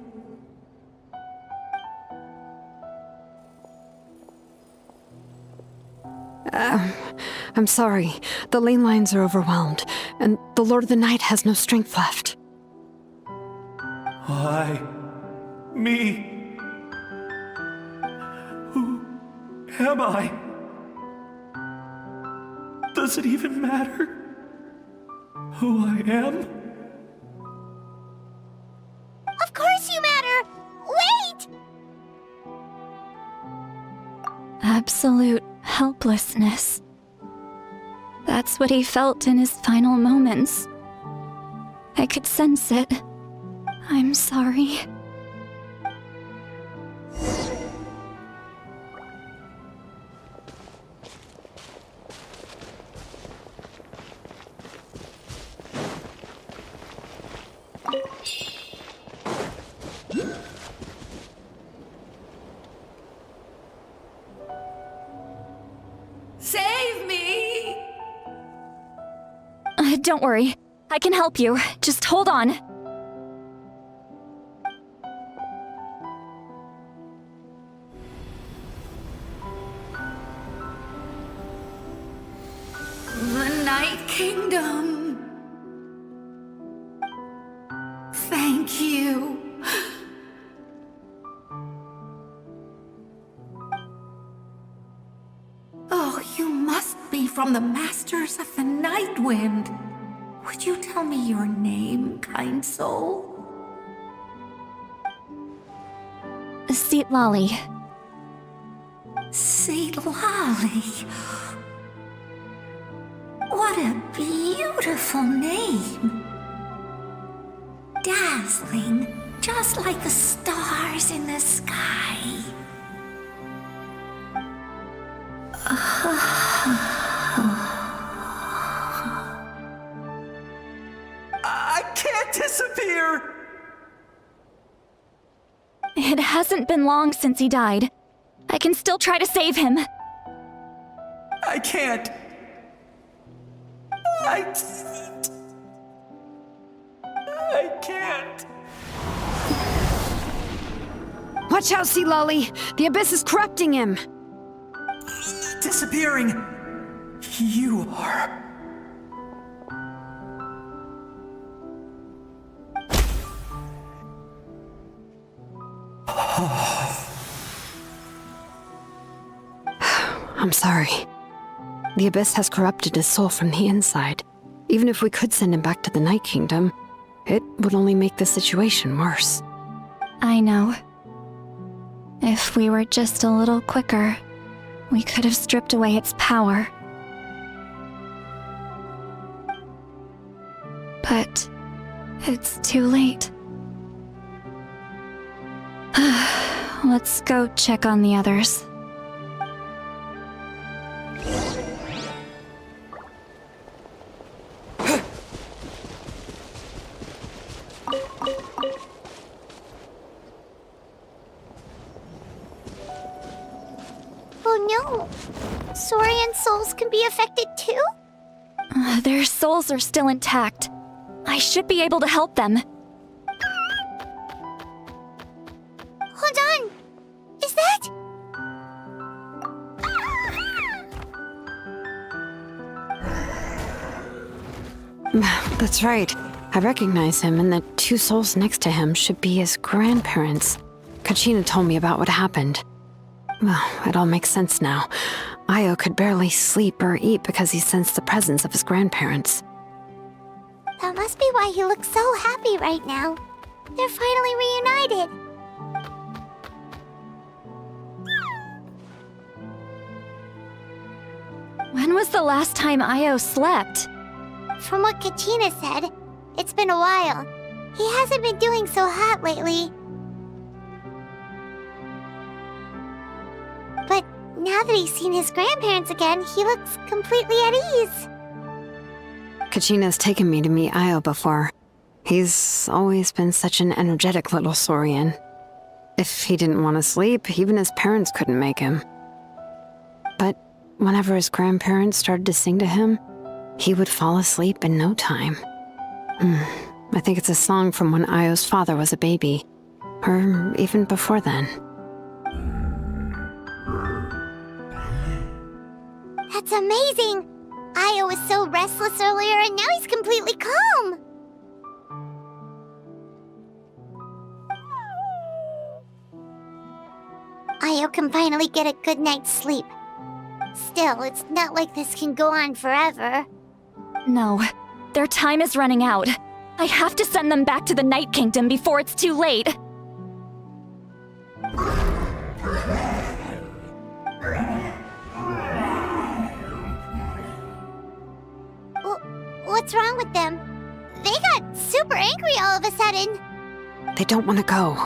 I'm sorry. The ley lines are overwhelmed, and the Lord of the Night has no strength left. Why? Me? Who am I? Does it even matter who I am? Of course you matter! Wait! Absolute helplessness. That's what he felt in his final moments. I could sense it. I'm sorry. Save me! Don't worry. I can help you. Just hold on. The Night Kingdom. Thank you. Oh, you must be from the Masters of the Night Wind. Would you tell me your name, kind soul? Lolly. Lolly. What a beautiful name. Dazzling, just like the stars in the sky. I can't disappear! It hasn't been long since he died. I can still try to save him. I can't. I can't. Watch out, Sea Lolly! The Abyss is corrupting him! Disappearing. You are. I'm sorry. The Abyss has corrupted his soul from the inside. Even if we could send him back to the Night Kingdom, it would only make the situation worse. I know. If we were just a little quicker, we could have stripped away its power. But it's too late. Let's go check on the others. Oh no! Saurian souls can be affected too? Their souls are still intact. I should be able to help them. Hold on! Is that... That's right. I recognize him, and the two souls next to him should be his grandparents. Kachina told me about what happened. Well, it all makes sense now. Io could barely sleep or eat because he sensed the presence of his grandparents. That must be why he looks so happy right now. They're finally reunited. When was the last time Io slept? From what Kachina said, it's been a while. He hasn't been doing so hot lately. But now that he's seen his grandparents again, he looks completely at ease. Kachina's taken me to meet Io before. He's always been such an energetic little Saurian. If he didn't want to sleep, even his parents couldn't make him. But whenever his grandparents started to sing to him, he would fall asleep in no time. I think it's a song from when Io's father was a baby, or even before then. That's amazing! Io was so restless earlier and now he's completely calm! Io can finally get a good night's sleep. Still, it's not like this can go on forever. No, their time is running out. I have to send them back to the Night Kingdom before it's too late. What's wrong with them? They got super angry all of a sudden. They don't want to go.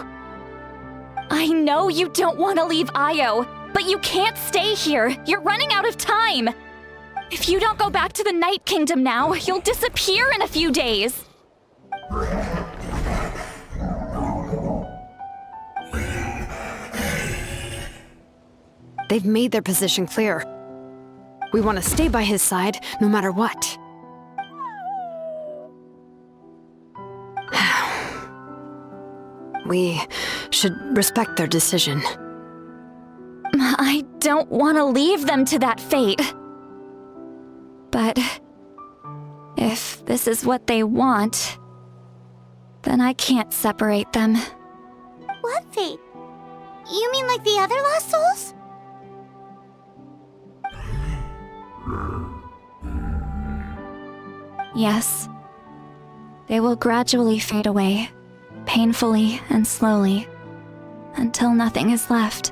I know you don't want to leave Io, but you can't stay here. You're running out of time. If you don't go back to the Night Kingdom now, you'll disappear in a few days. They've made their position clear. We want to stay by his side, no matter what. We should respect their decision. I don't want to leave them to that fate. But if this is what they want, then I can't separate them. What fate? You mean like the other lost souls? Yes. They will gradually fade away, painfully and slowly, until nothing is left.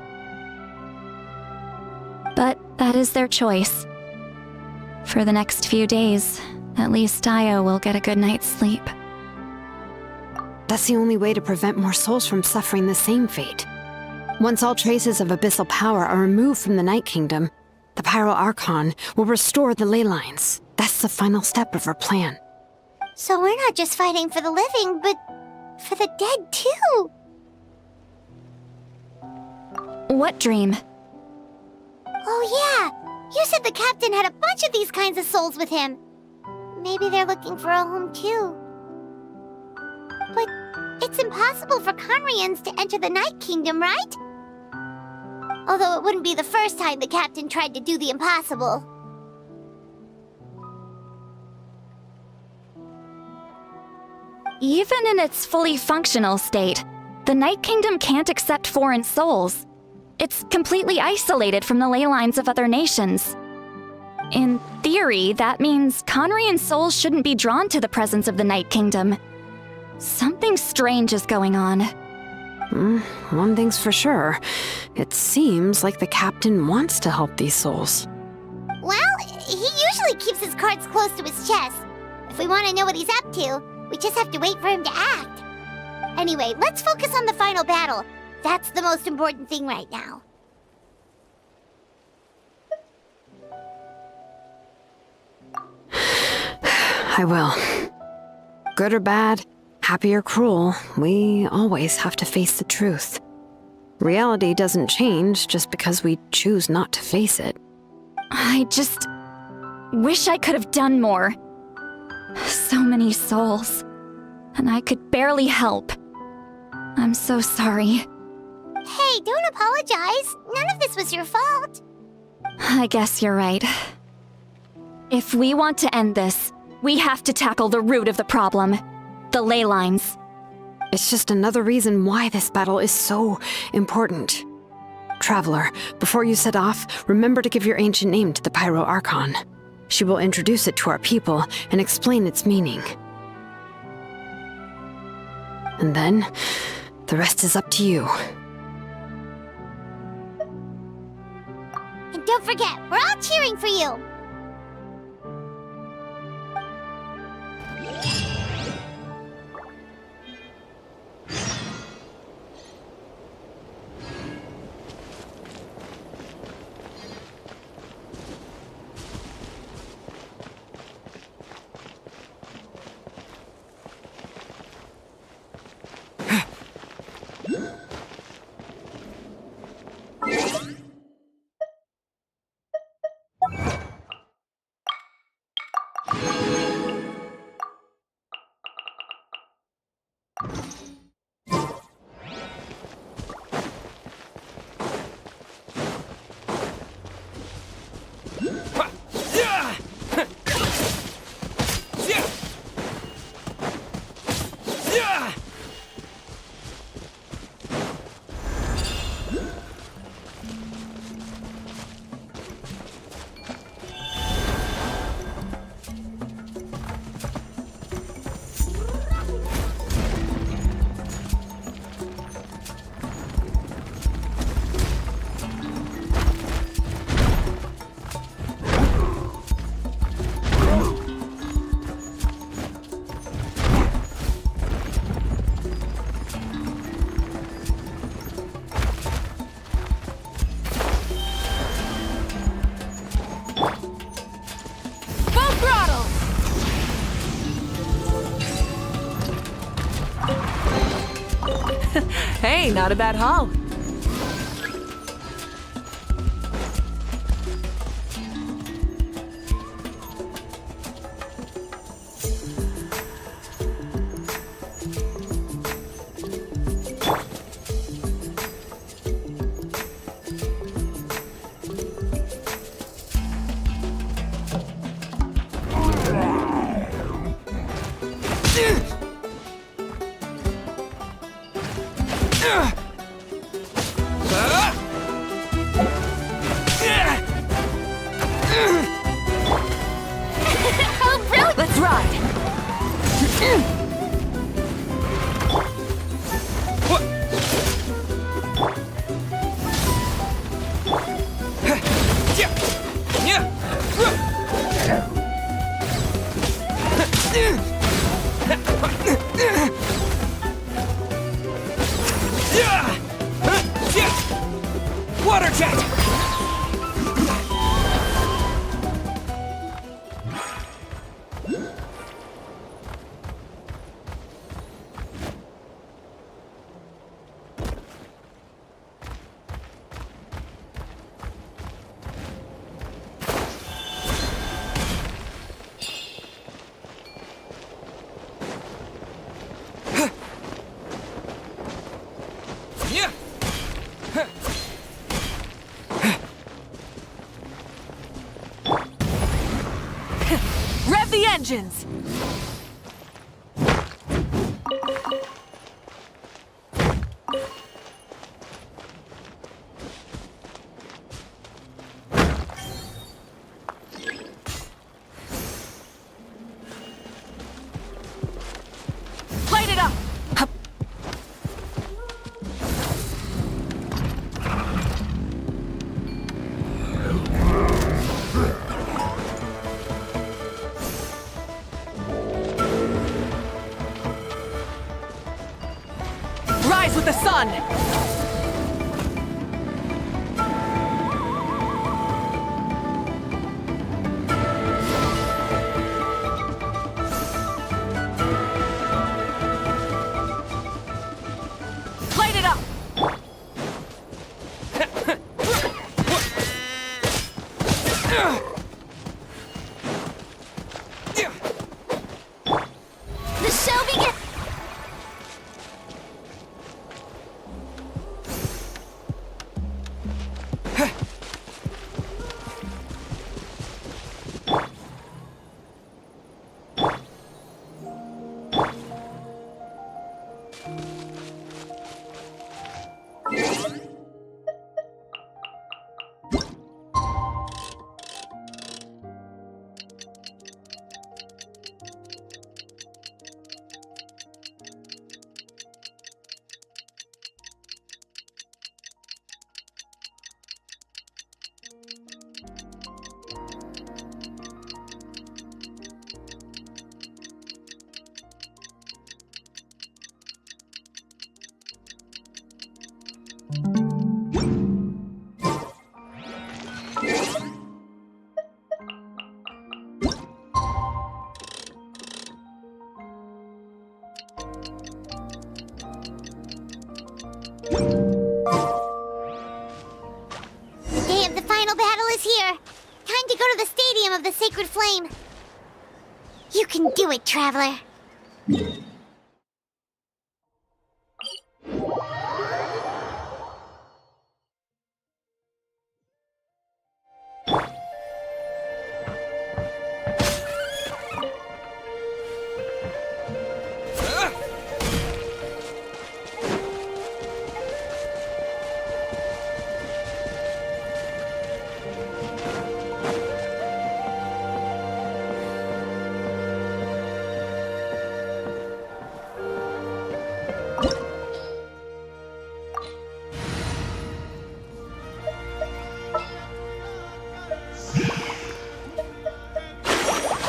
But that is their choice. For the next few days, at least Io will get a good night's sleep. That's the only way to prevent more souls from suffering the same fate. Once all traces of abyssal power are removed from the Night Kingdom, the Pyro Archon will restore the ley lines. That's the final step of our plan. So we're not just fighting for the living, but for the dead too. What dream? Oh yeah, you said the captain had a bunch of these kinds of souls with him. Maybe they're looking for a home too. But it's impossible for Conrians to enter the Night Kingdom, right? Although it wouldn't be the first time the captain tried to do the impossible. Even in its fully functional state, the Night Kingdom can't accept foreign souls. It's completely isolated from the ley lines of other nations. In theory, that means Conrian souls shouldn't be drawn to the presence of the Night Kingdom. Something strange is going on. One thing's for sure. It seems like the captain wants to help these souls. Well, he usually keeps his cards close to his chest. If we want to know what he's up to, we just have to wait for him to act. Anyway, let's focus on the final battle. That's the most important thing right now. I will. Good or bad, happy or cruel, we always have to face the truth. Reality doesn't change just because we choose not to face it. I just wish I could have done more. So many souls, and I could barely help. I'm so sorry. Hey, don't apologize. None of this was your fault. I guess you're right. If we want to end this, we have to tackle the root of the problem. The ley lines. It's just another reason why this battle is so important. Traveler, before you set off, remember to give your ancient name to the Pyro Archon. She will introduce it to our people and explain its meaning. And then, the rest is up to you. And don't forget, we're all cheering for you. Hey, not a bad haul. How brilliant! Let's ride! Water jet! Rev the engines! Light it up! Rise with the sun! Light it up! The show begins! The day of the final battle is here. Time to go to the Stadium of the Sacred Flame. You can do it, Traveler.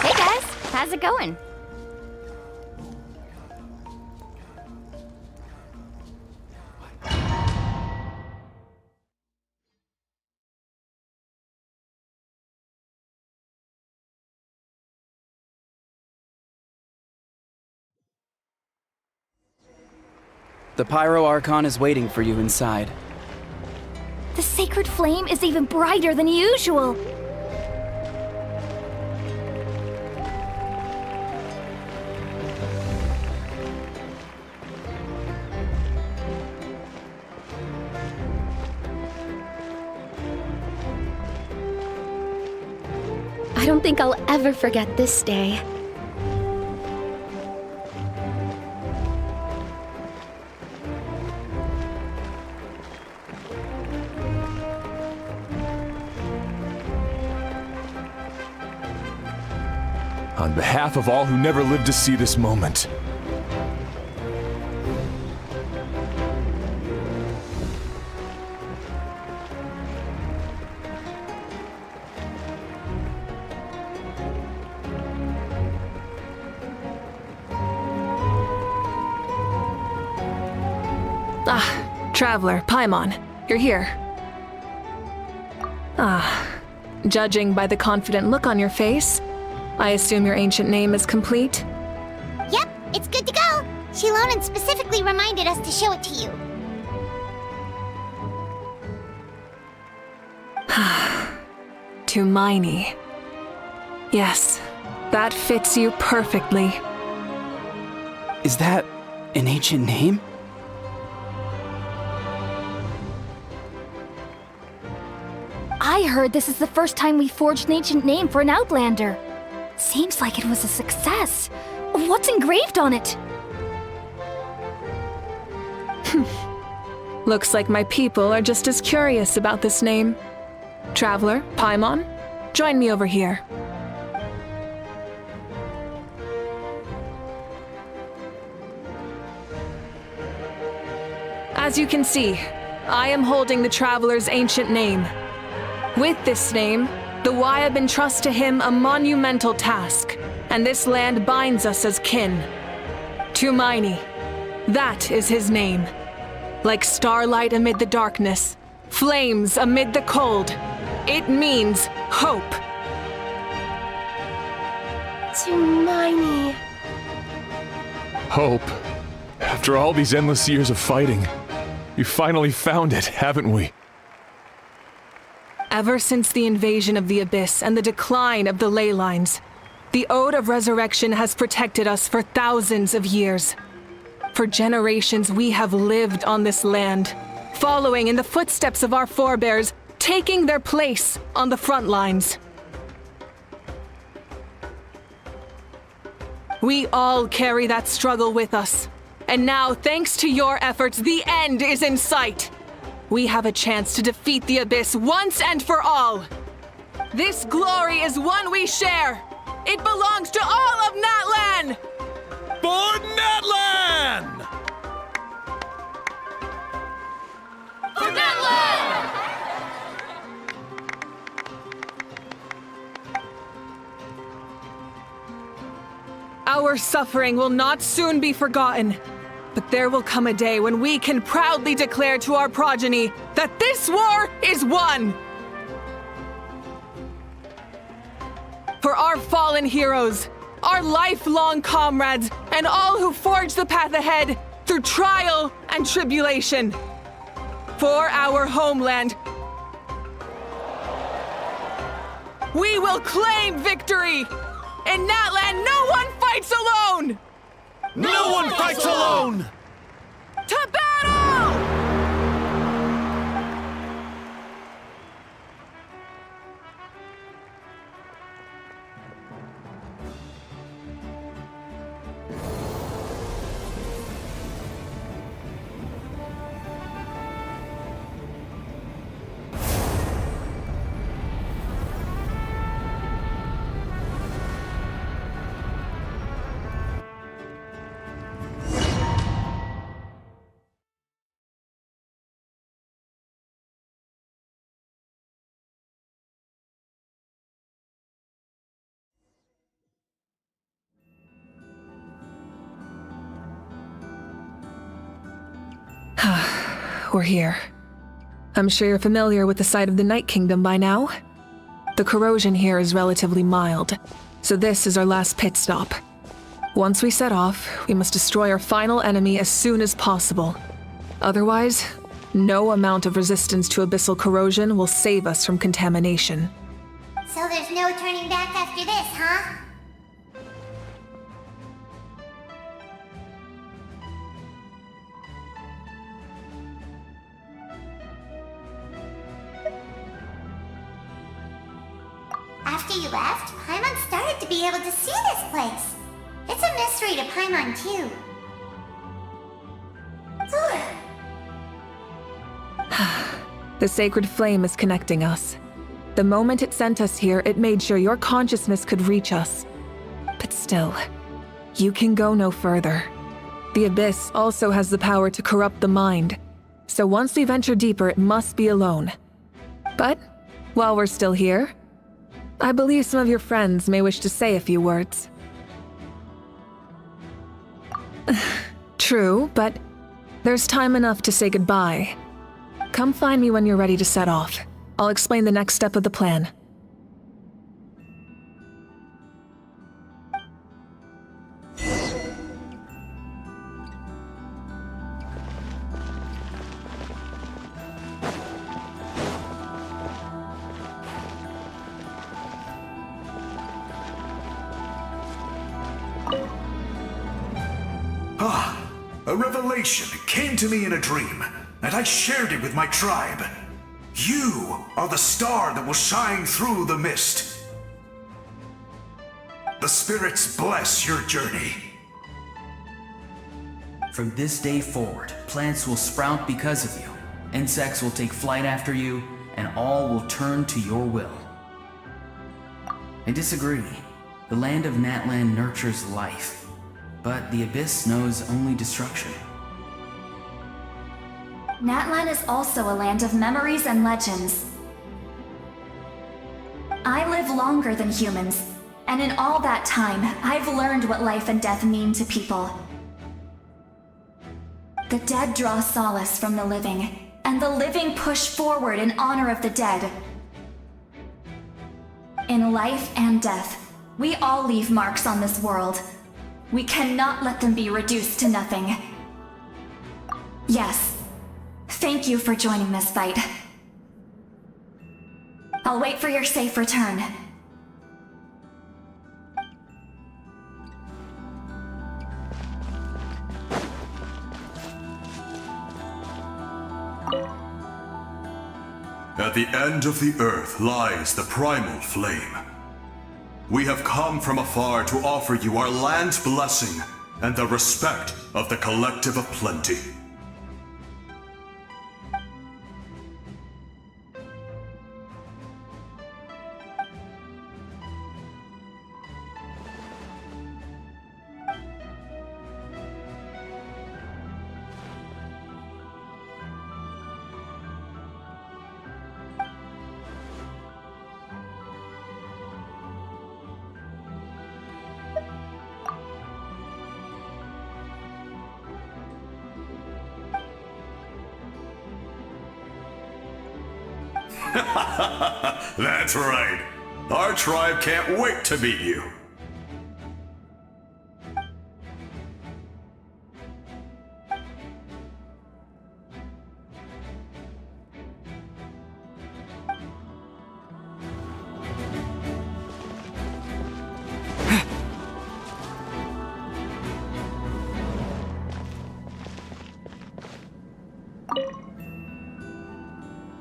Hey guys, how's it going? The Pyro Archon is waiting for you inside. The sacred flame is even brighter than usual. I don't think I'll ever forget this day. On behalf of all who never lived to see this moment. Traveler, Paimon, you're here. Judging by the confident look on your face, I assume your ancient name is complete? Yep, it's good to go. Shilonen specifically reminded us to show it to you. Tumaini. Yes, that fits you perfectly. Is that an ancient name? I heard this is the first time we forged an ancient name for an Outlander. Seems like it was a success. What's engraved on it? Looks like my people are just as curious about this name. Traveler, Paimon, join me over here. As you can see, I am holding the Traveler's ancient name. With this name, the Wayab entrust to him a monumental task, and this land binds us as kin. Tumaini, that is his name. Like starlight amid the darkness, flames amid the cold, it means hope. Tumaini. Hope. After all these endless years of fighting, we finally found it, haven't we? Ever since the invasion of the Abyss and the decline of the ley lines, the Ode of Resurrection has protected us for thousands of years. For generations we have lived on this land, following in the footsteps of our forebears, taking their place on the front lines. We all carry that struggle with us, and now, thanks to your efforts, the end is in sight. We have a chance to defeat the Abyss once and for all. This glory is one we share. It belongs to all of Natlan! For Natlan! For Natlan! Our suffering will not soon be forgotten. But there will come a day when we can proudly declare to our progeny that this war is won! For our fallen heroes, our lifelong comrades, and all who forge the path ahead through trial and tribulation. For our homeland, we will claim victory! In Natlan, no one fights alone! No one fights alone! To battle! We're here. I'm sure you're familiar with the site of the Night Kingdom by now. The corrosion here is relatively mild, so this is our last pit stop. Once we set off, we must destroy our final enemy as soon as possible. Otherwise, no amount of resistance to abyssal corrosion will save us from contamination. So there's no turning back after this, huh? After you left, Paimon started to be able to see this place. It's a mystery to Paimon, too. The sacred flame is connecting us. The moment it sent us here, it made sure your consciousness could reach us. still. You can go no further. The Abyss also has the power to corrupt the mind, so once we venture deeper, it must be alone. But, while we're still here, I believe some of your friends may wish to say a few words. True, but there's time enough to say goodbye. Come find me when you're ready to set off. I'll explain the next step of the plan. A revelation came to me in a dream, and I shared it with my tribe. You are the star that will shine through the mist. The spirits bless your journey. From this day forward, plants will sprout because of you, insects will take flight after you, and all will turn to your will. I disagree. The land of Natlan nurtures life. But the Abyss knows only destruction. Natlan is also a land of memories and legends. I live longer than humans, and in all that time, I've learned what life and death mean to people. The dead draw solace from the living, and the living push forward in honor of the dead. In life and death, we all leave marks on this world. We cannot let them be reduced to nothing. Yes. Thank you for joining this fight. I'll wait for your safe return. At the end of the earth lies the primal flame. We have come from afar to offer you our land's blessing and the respect of the Collective of Plenty. That's right. Our tribe can't wait to meet you.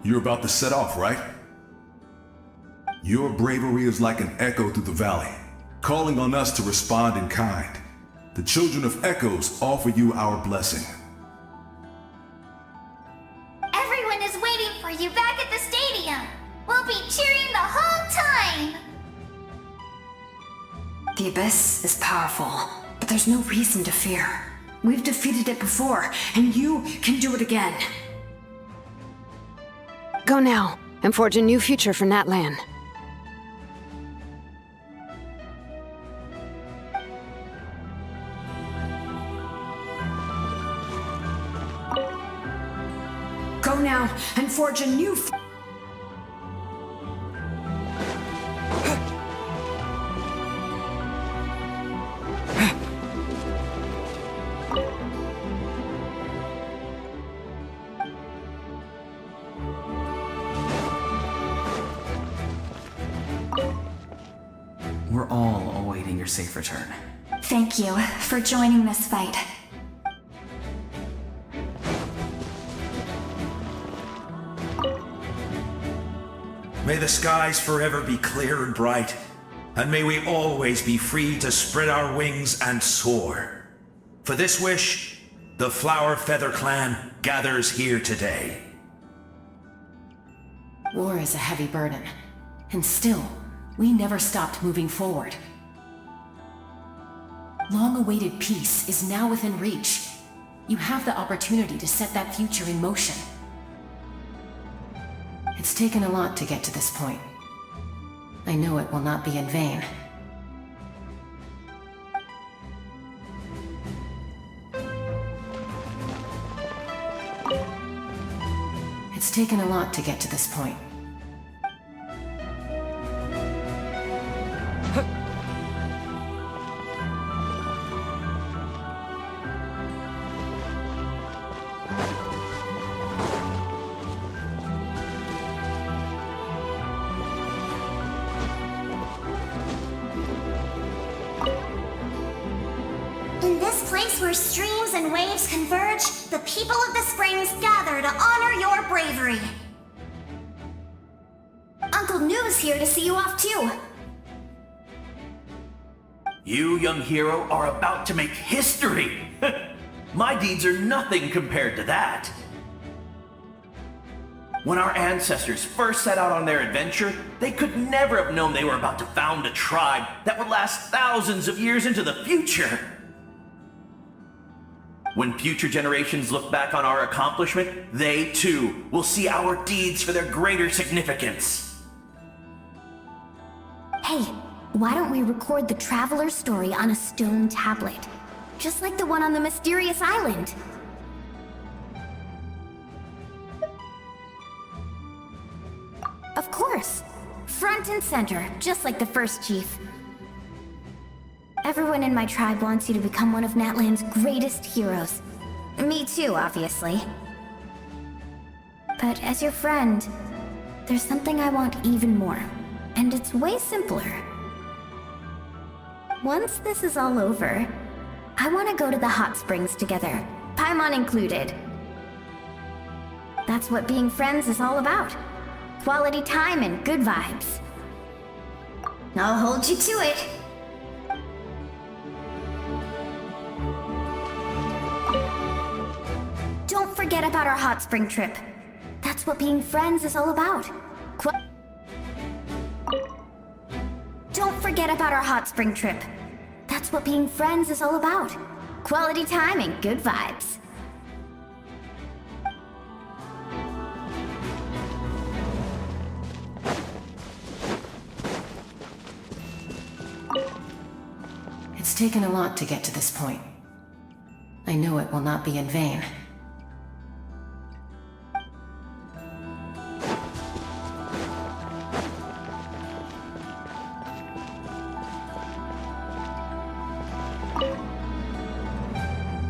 You're about to set off, right? Your bravery is like an echo through the valley, calling on us to respond in kind. The children of Echoes offer you our blessing. Everyone is waiting for you back at the stadium. We'll be cheering the whole time. The Abyss is powerful, but there's no reason to fear. We've defeated it before, and you can do it again. Go now, and forge a new future for Natlan. Go now, and forge a new We're all awaiting your safe return. Thank you for joining this fight. May the skies forever be clear and bright, and may we always be free to spread our wings and soar. For this wish, the Flower Feather Clan gathers here today. War is a heavy burden, and still, we never stopped moving forward. Long-awaited peace is now within reach. You have the opportunity to set that future in motion. It's taken a lot to get to this point. I know it will not be in vain. It's taken a lot to get to this point. In this place where streams and waves converge, the people of the springs gather to honor your bravery. Uncle Noo's here to see you off too. You, young hero, are about to make history! My deeds are nothing compared to that. When our ancestors first set out on their adventure, they could never have known they were about to found a tribe that would last thousands of years into the future. When future generations look back on our accomplishment, they too will see our deeds for their greater significance. Hey, why don't we record the traveler's story on a stone tablet? Just like the one on the mysterious island. Of course. Front and center, just like the first chief. Everyone in my tribe wants you to become one of Natlan's greatest heroes. Me too, obviously. But as your friend, there's something I want even more. And it's way simpler. Once this is all over, I want to go to the hot springs together, Paimon included. That's what being friends is all about. Quality time and good vibes. I'll hold you to it. Don't forget about our hot spring trip. That's what being friends is all about. Don't forget about our hot spring trip. That's what being friends is all about. Quality time and good vibes. It's taken a lot to get to this point. I know it will not be in vain.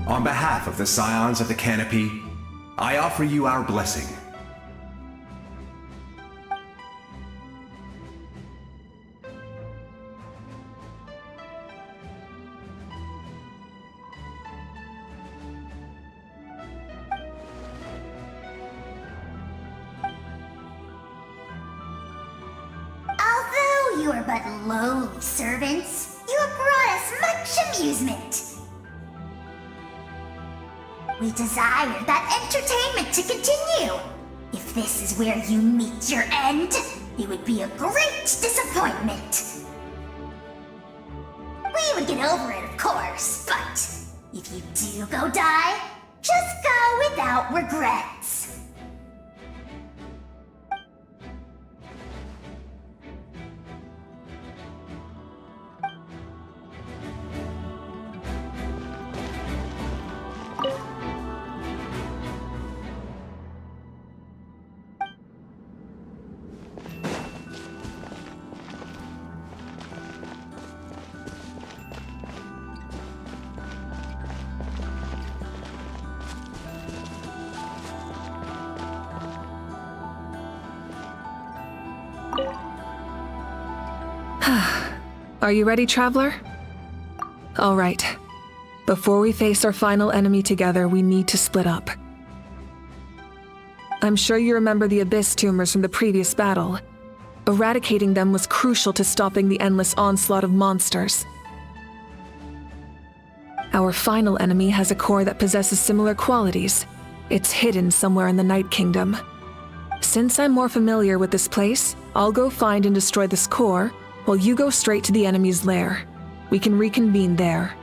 On behalf of the Scions of the Canopy, I offer you our blessing. Although you are but lowly servants, you have brought us much amusement. We desire that entertainment to continue. If this is where you meet your end, it would be a great disappointment. We would get over it, of course, but if you do go die, just go without regrets. Are you ready, traveler? All right. Before we face our final enemy together, we need to split up. I'm sure you remember the Abyss tumors from the previous battle. Eradicating them was crucial to stopping the endless onslaught of monsters. Our final enemy has a core that possesses similar qualities. It's hidden somewhere in the Night Kingdom. Since I'm more familiar with this place, I'll go find and destroy this core, while you go straight to the enemy's lair. We can reconvene there.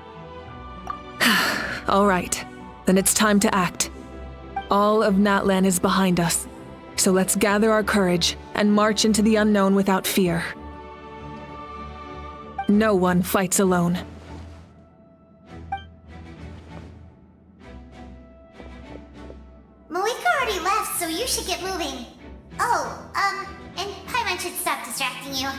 All right, then it's time to act. All of Natlan is behind us, so let's gather our courage and march into the unknown without fear. No one fights alone. Malika already left, so you should get moving. Oh, and Paimon should stop distracting you.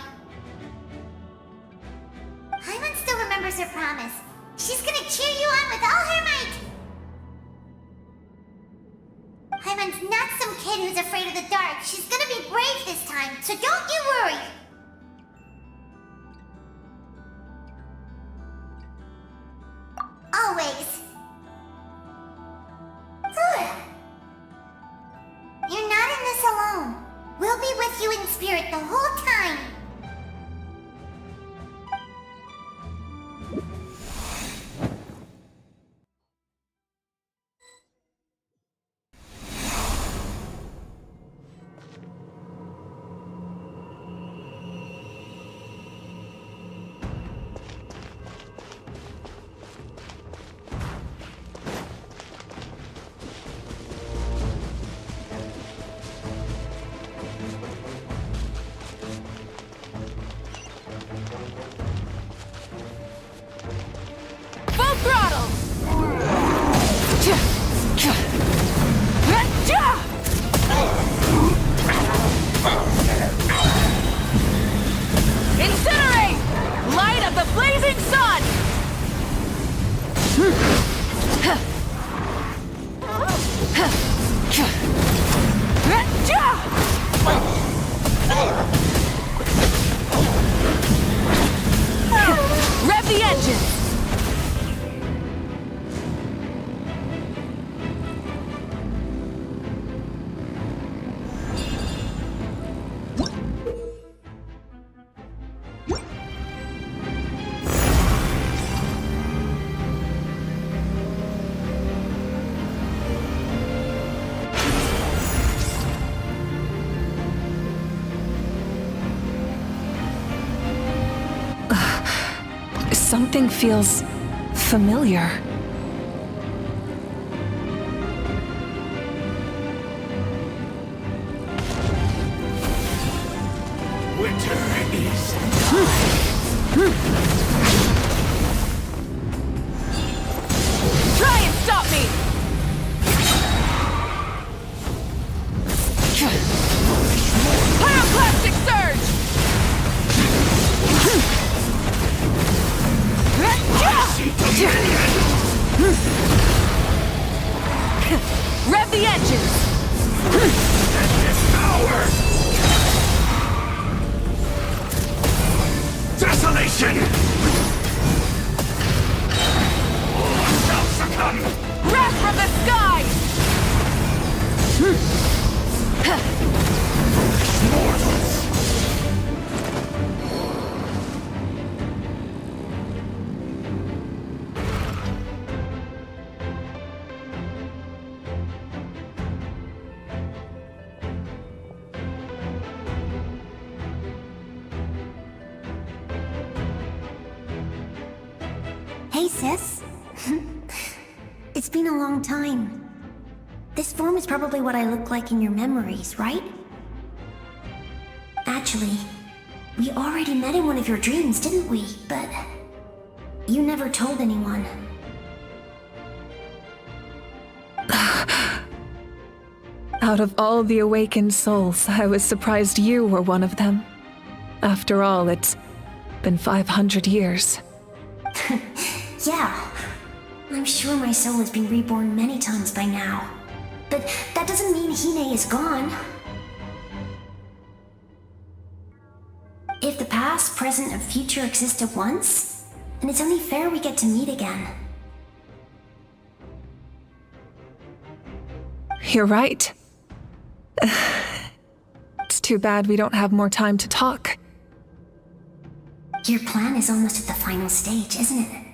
Paimon still remembers her promise. She's gonna cheer you on with all her might. Paimon's not some kid who's afraid of the dark. She's gonna be brave this time, so don't you worry. Always. You're not in this alone. We'll be with you in spirit the whole time. Incinerate! Light of the blazing sun! Rev the engines! Something feels familiar. Winter is Try and stop me! Pyroclastic surge! Rev the engines! desolation! All shall succumb! Wrath from the sky! Mortals! Hey, sis. It's been a long time. This form is probably what I look like in your memories, right? Actually, we already met in one of your dreams, didn't we? But you never told anyone. Out of all the awakened souls, I was surprised you were one of them. After all, it's been 500 years. Yeah. I'm sure my soul has been reborn many times by now. But that doesn't mean Hine is gone. If the past, present, and future exist at once, then it's only fair we get to meet again. You're right. It's too bad we don't have more time to talk. Your plan is almost at the final stage, isn't it?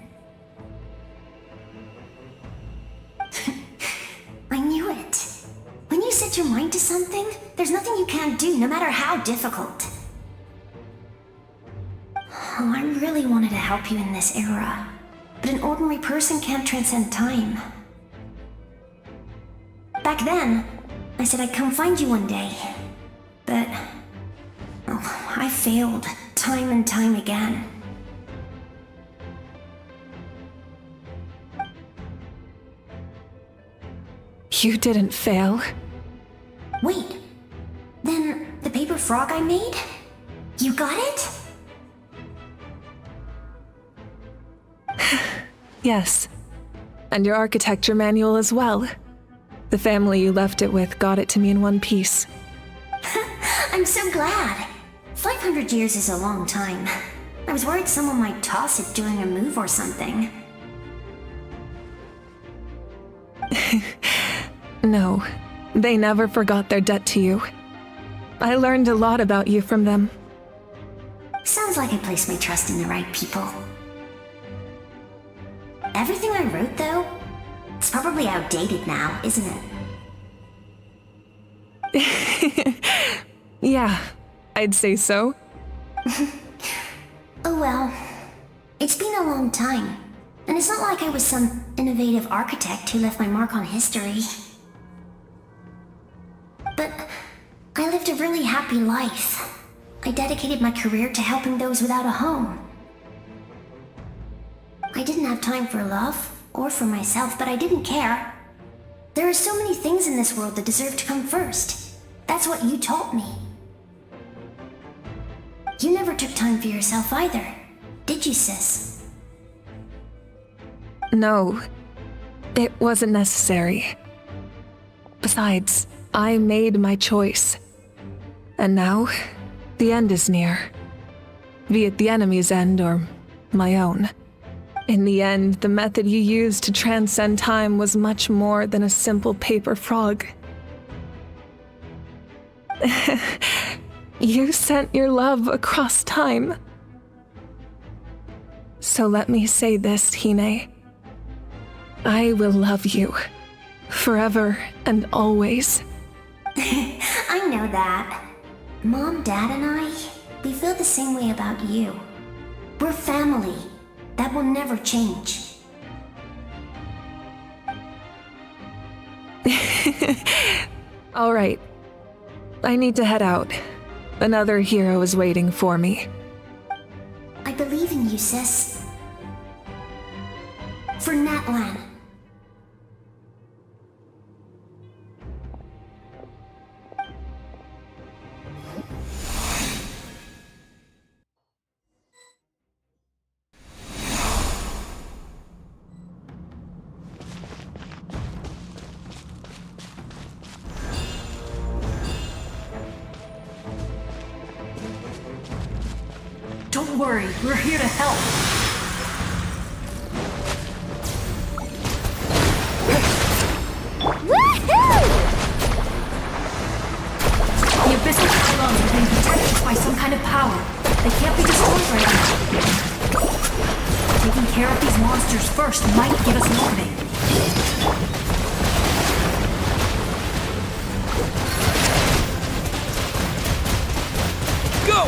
I knew it. When you set your mind to something, there's nothing you can't do, no matter how difficult. Oh, I really wanted to help you in this era. but an ordinary person can't transcend time. Back then, I said I'd come find you one day. But... oh, I failed, time and time again. You didn't fail. Wait, then the paper frog I made? You got it? Yes. And your architecture manual as well. The family you left it with got it to me in one piece. I'm so glad. 500 years is a long time. I was worried someone might toss it during a move or something. No, they never forgot their debt to you. I learned a lot about you from them. Sounds like I placed my trust in the right people. Everything I wrote, though, it's probably outdated now, isn't it? Yeah, I'd say so. Oh well. It's been a long time, and it's not like I was some innovative architect who left my mark on history. But I lived a really happy life. I dedicated my career to helping those without a home. I didn't have time for love, or for myself, but I didn't care. There are so many things in this world that deserve to come first. That's what you taught me. You never took time for yourself either, did you, sis? No, it wasn't necessary. Besides, I made my choice. And now, the end is near. Be it the enemy's end or my own. In the end, the method you used to transcend time was much more than a simple paper frog. You sent your love across time. So let me say this, Hine. I will love you. Forever and always. I know that. Mom, Dad, and I, we feel the same way about you. We're family. That will never change. All right. I need to head out. Another hero is waiting for me. I believe in you, sis. For Natlan. Don't worry, we're here to help. Woohoo! The abyssal pylons are being protected by some kind of power. They can't be destroyed right now. Taking care of these monsters first might give us an opening. Go!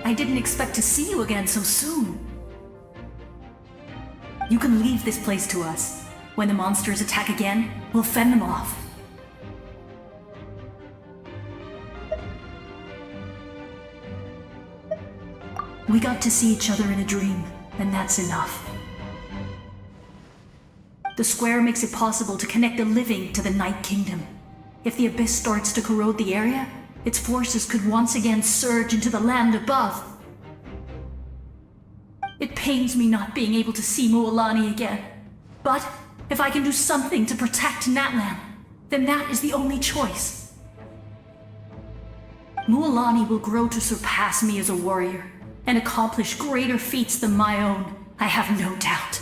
I didn't expect to see you again so soon. You can leave this place to us. When the monsters attack again, we'll fend them off. We got to see each other in a dream, and that's enough. The square makes it possible to connect the living to the Night Kingdom. If the abyss starts to corrode the area, its forces could once again surge into the land above. It pains me not being able to see Mualani again. But if I can do something to protect Natlan, then that is the only choice. Mualani will grow to surpass me as a warrior and accomplish greater feats than my own, I have no doubt.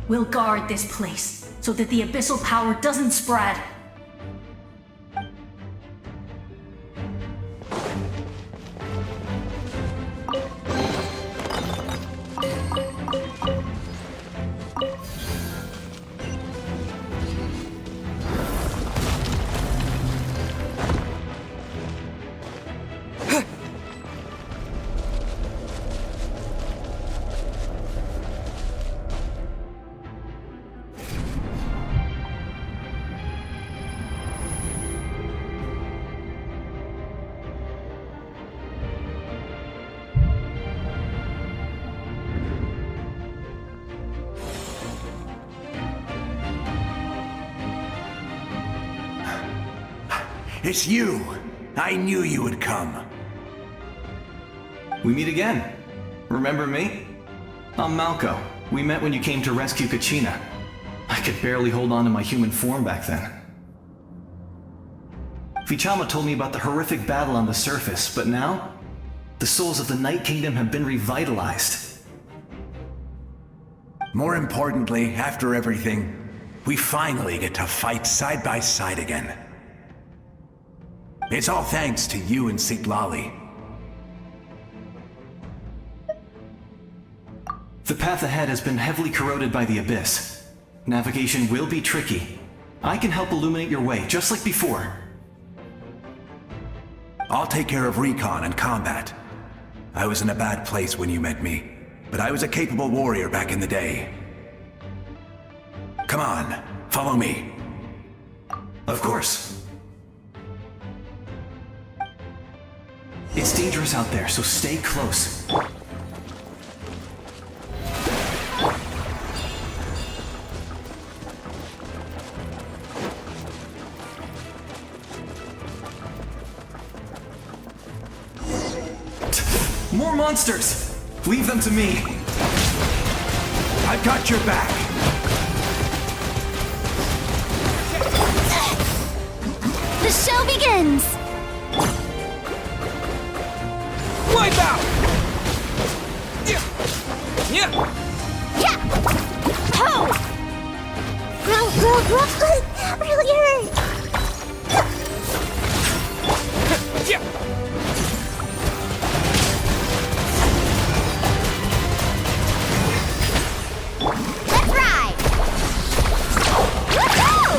We'll guard this place so that the abyssal power doesn't spread. It's you! I knew you would come. We meet again. Remember me? I'm Malco. We met when you came to rescue Kachina. I could barely hold on to my human form back then. Vichama told me about the horrific battle on the surface, but now, the souls of the Night Kingdom have been revitalized. More importantly, after everything, we finally get to fight side by side again. It's all thanks to you and Sitlali. The path ahead has been heavily corroded by the abyss. Navigation will be tricky. I can help illuminate your way, just like before. I'll take care of recon and combat. I was in a bad place when you met me, but I was a capable warrior back in the day. Come on, follow me. Of course. It's dangerous out there, so stay close. More monsters! Leave them to me. I've got your back. The show begins! Wipe out! Yeah! Yeah! Ho! Really hurt! Yeah! Let's ride! Woohoo!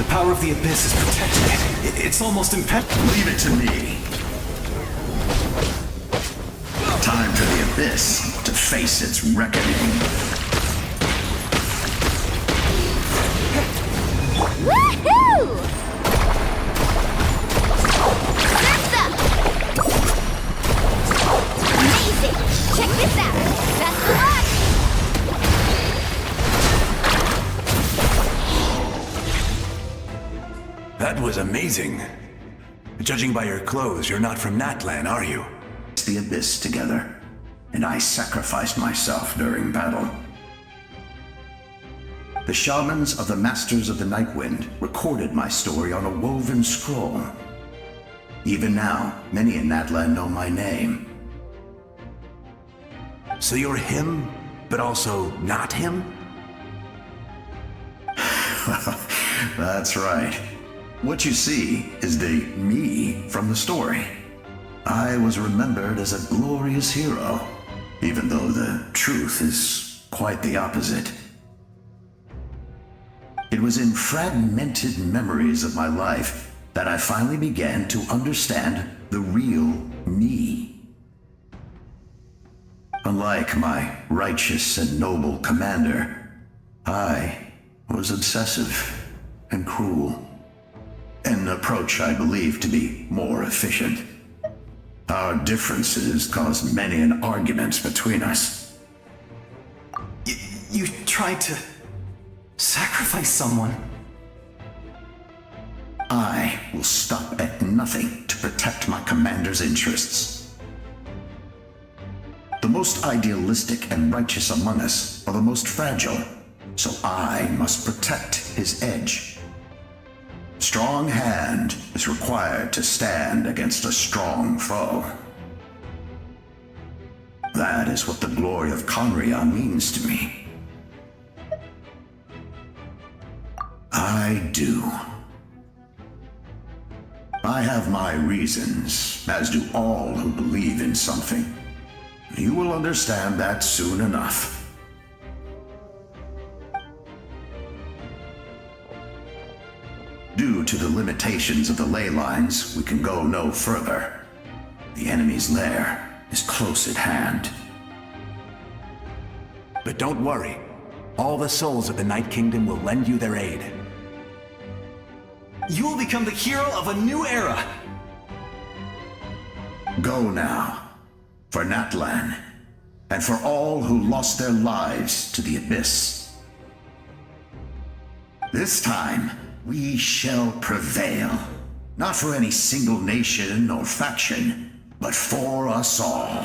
The power of the Abyss is protecting it. It's almost impenetrable. Leave it to me. Time for the Abyss to face its reckoning. Woohoo! Surf's up! Amazing! Check this out! Best of luck! That was amazing. Judging by your clothes, you're not from Natlan, are you? It's the Abyss together, and I sacrificed myself during battle. The shamans of the Masters of the Nightwind recorded my story on a woven scroll. Even now, many in Natlan know my name. So you're him, but also not him? That's right. What you see is the me from the story. I was remembered as a glorious hero, even though the truth is quite the opposite. It was in fragmented memories of my life that I finally began to understand the real me. Unlike my righteous and noble commander, I was obsessive and cruel. An approach I believe to be more efficient. Our differences caused many an arguments between us. You tried to sacrifice someone. I will stop at nothing to protect my commander's interests. The most idealistic and righteous among us are the most fragile, so I must protect his edge. Strong hand is required to stand against a strong foe. That is what the glory of Conria means to me. I do. I have my reasons, as do all who believe in something. You will understand that soon enough. Due to the limitations of the ley lines, we can go no further. The enemy's lair is close at hand. But don't worry. All the souls of the Night Kingdom will lend you their aid. You will become the hero of a new era! Go now, for Natlan, and for all who lost their lives to the Abyss. This time, we shall prevail, not for any single nation or faction, but for us all.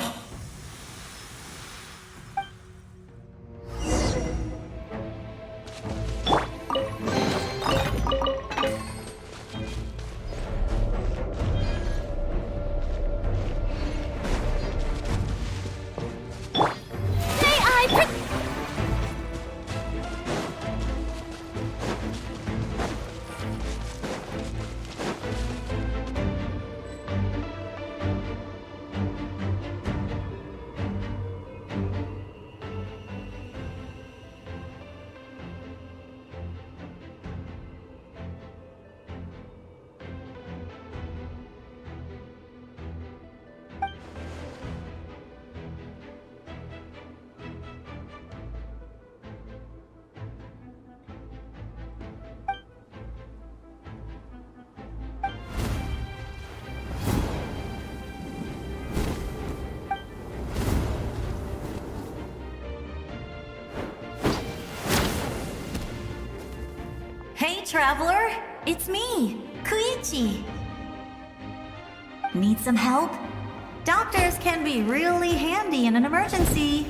Hey, traveler! It's me, Koichi. Need some help? Doctors can be really handy in an emergency.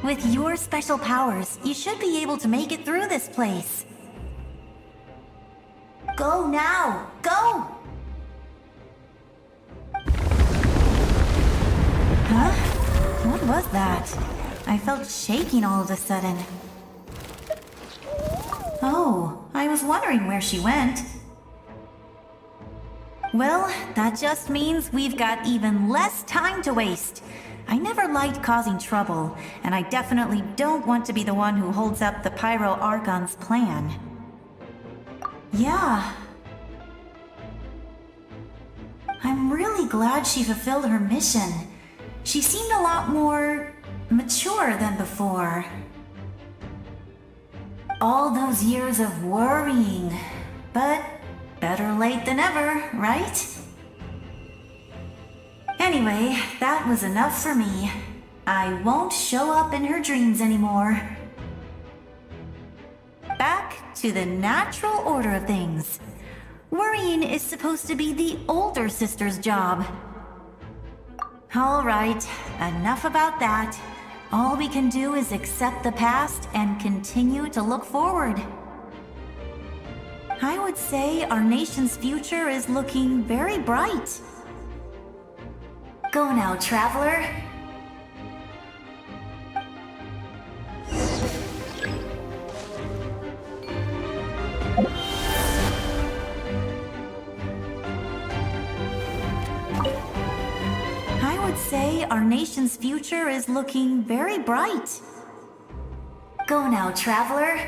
With your special powers, you should be able to make it through this place. Go now! Go! Huh? What was that? I felt shaking all of a sudden. Oh, I was wondering where she went. Well, that just means we've got even less time to waste. I never liked causing trouble, and I definitely don't want to be the one who holds up the Pyro Archon's plan. Yeah. I'm really glad she fulfilled her mission. She seemed a lot more mature than before. All those years of worrying, but better late than ever, right? Anyway, that was enough for me. I won't show up in her dreams anymore. Back to the natural order of things. Worrying is supposed to be the older sister's job. All right, enough about that. All we can do is accept the past and continue to look forward. I would say our nation's future is looking very bright. Go now, traveler. I would say our nation's future is looking very bright. Go now, traveler.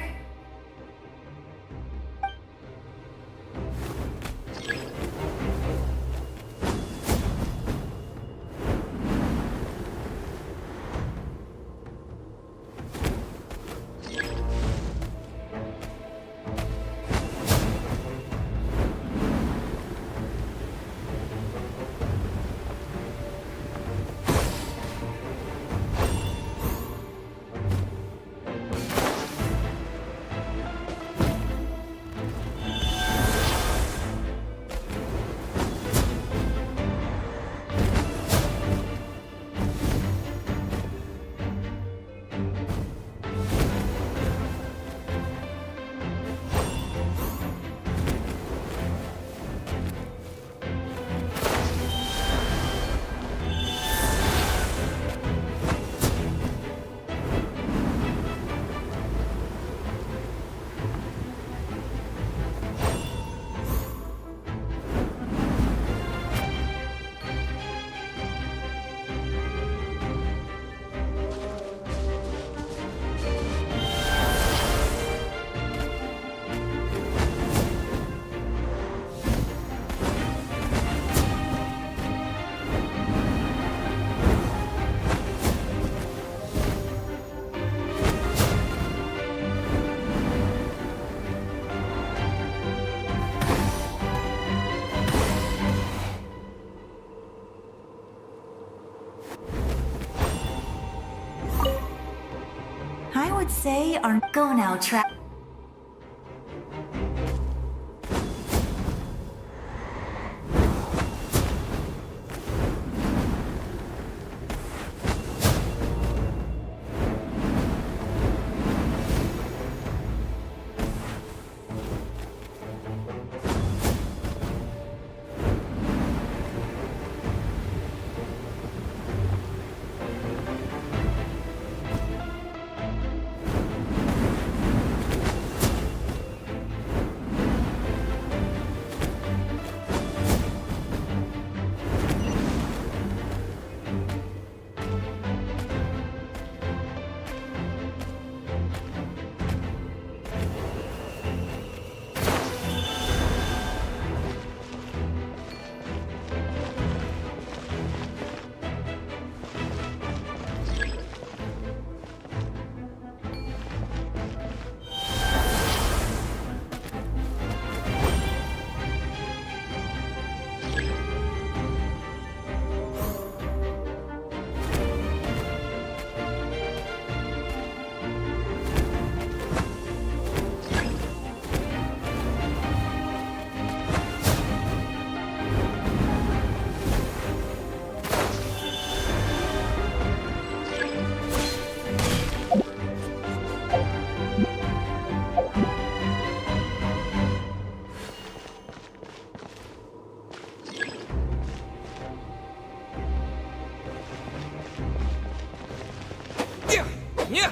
I would say our go now, Yeah!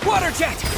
Water jet!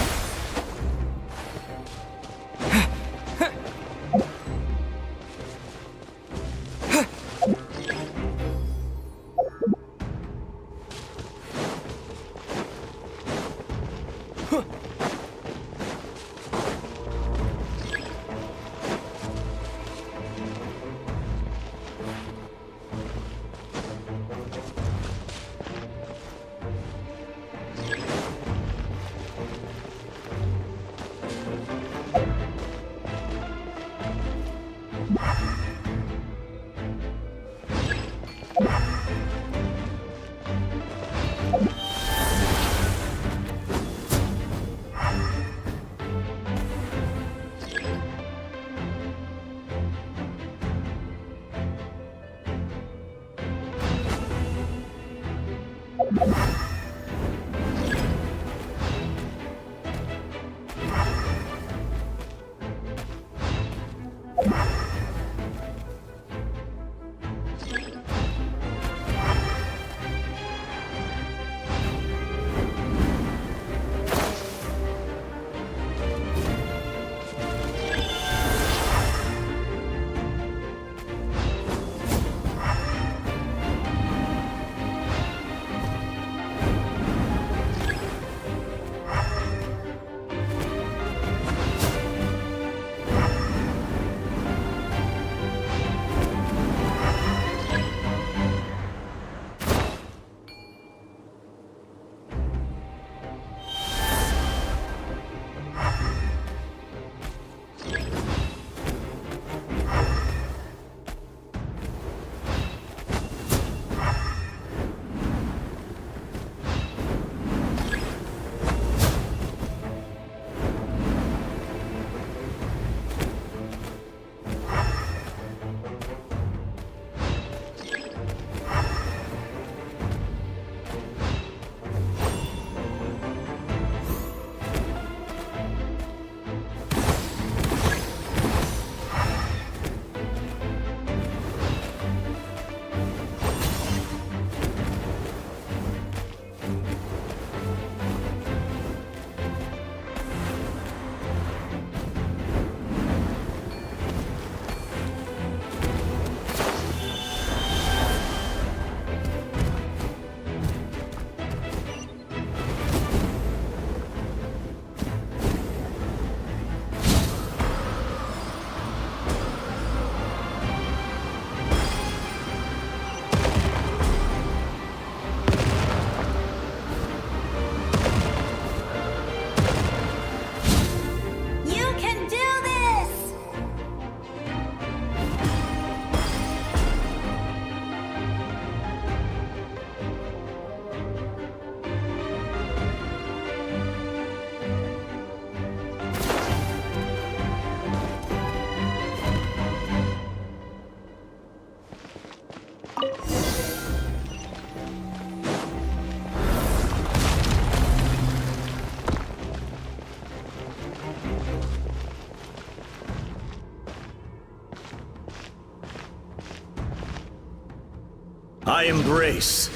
I embrace.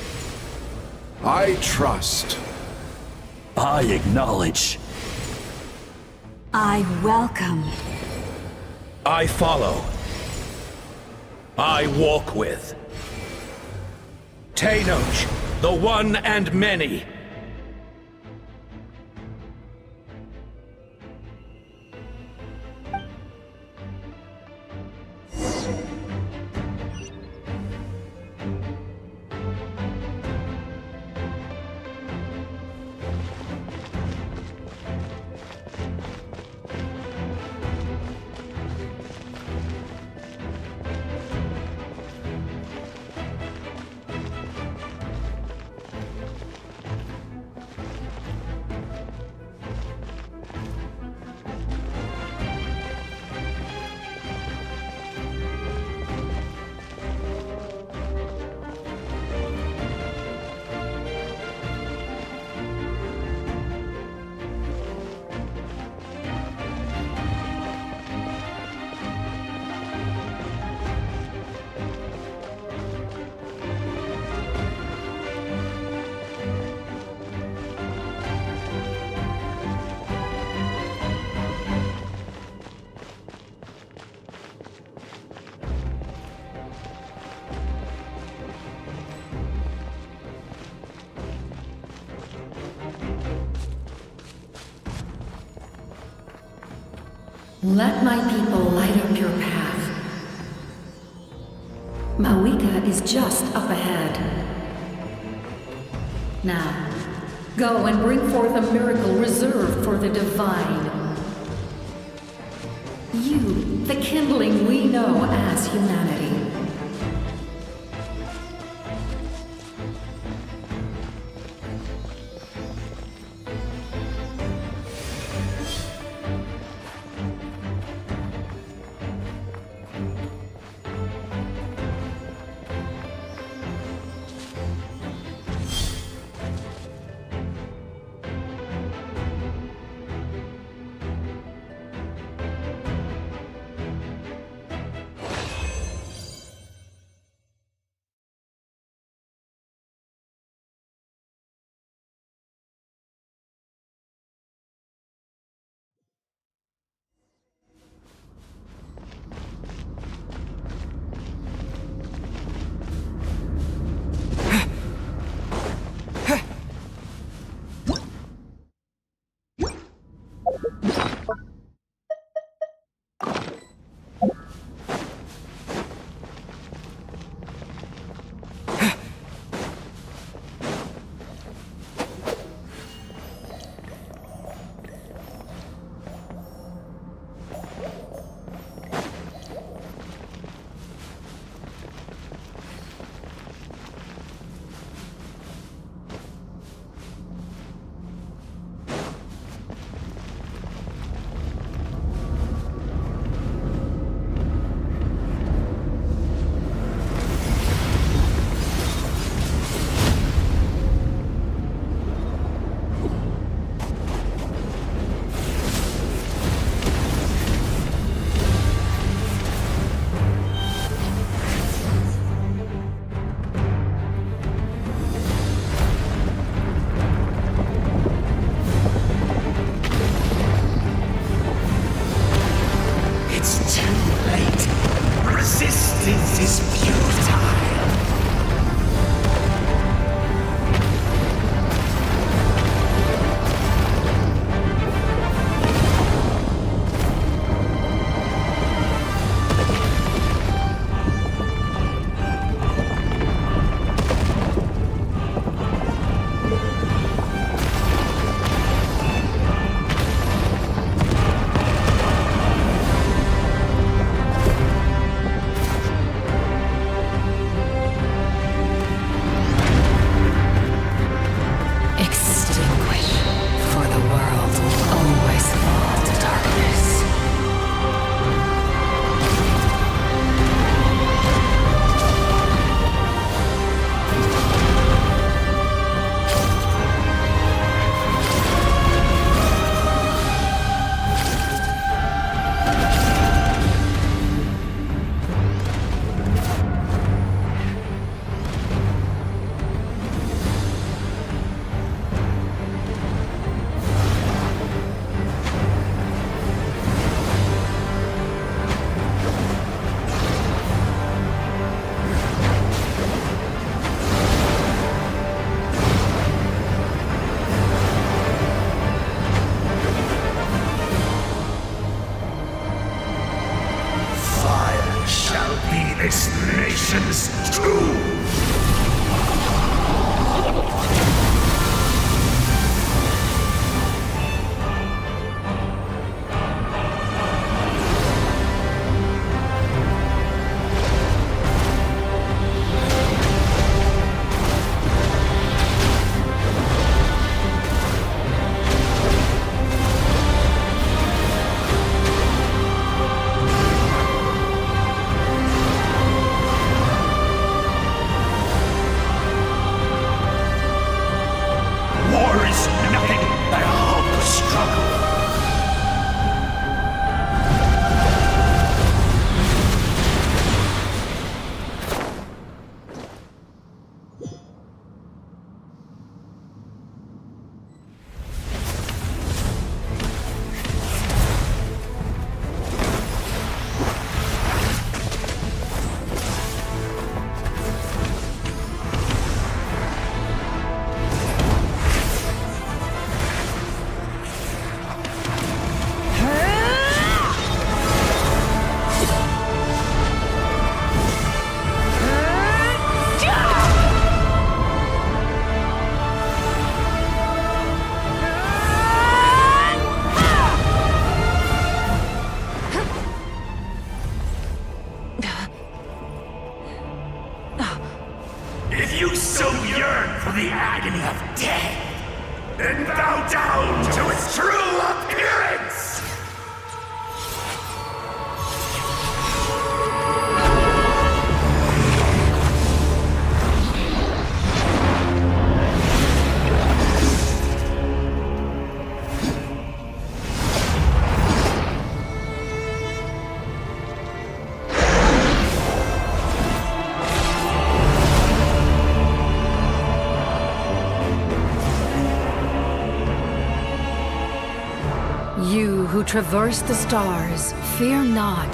I trust. I acknowledge. I welcome. I follow. I walk with. Tenoch, the one and many. Let my people light up your path. Mawika is just up ahead. Now, go and bring forth a miracle reserved for the divine. You, the kindling we know as humanity. Resistance is futile. This nation's tomb! you so yearn for the agony of death, then bow down to its true appearance! You who traverse the stars, fear not.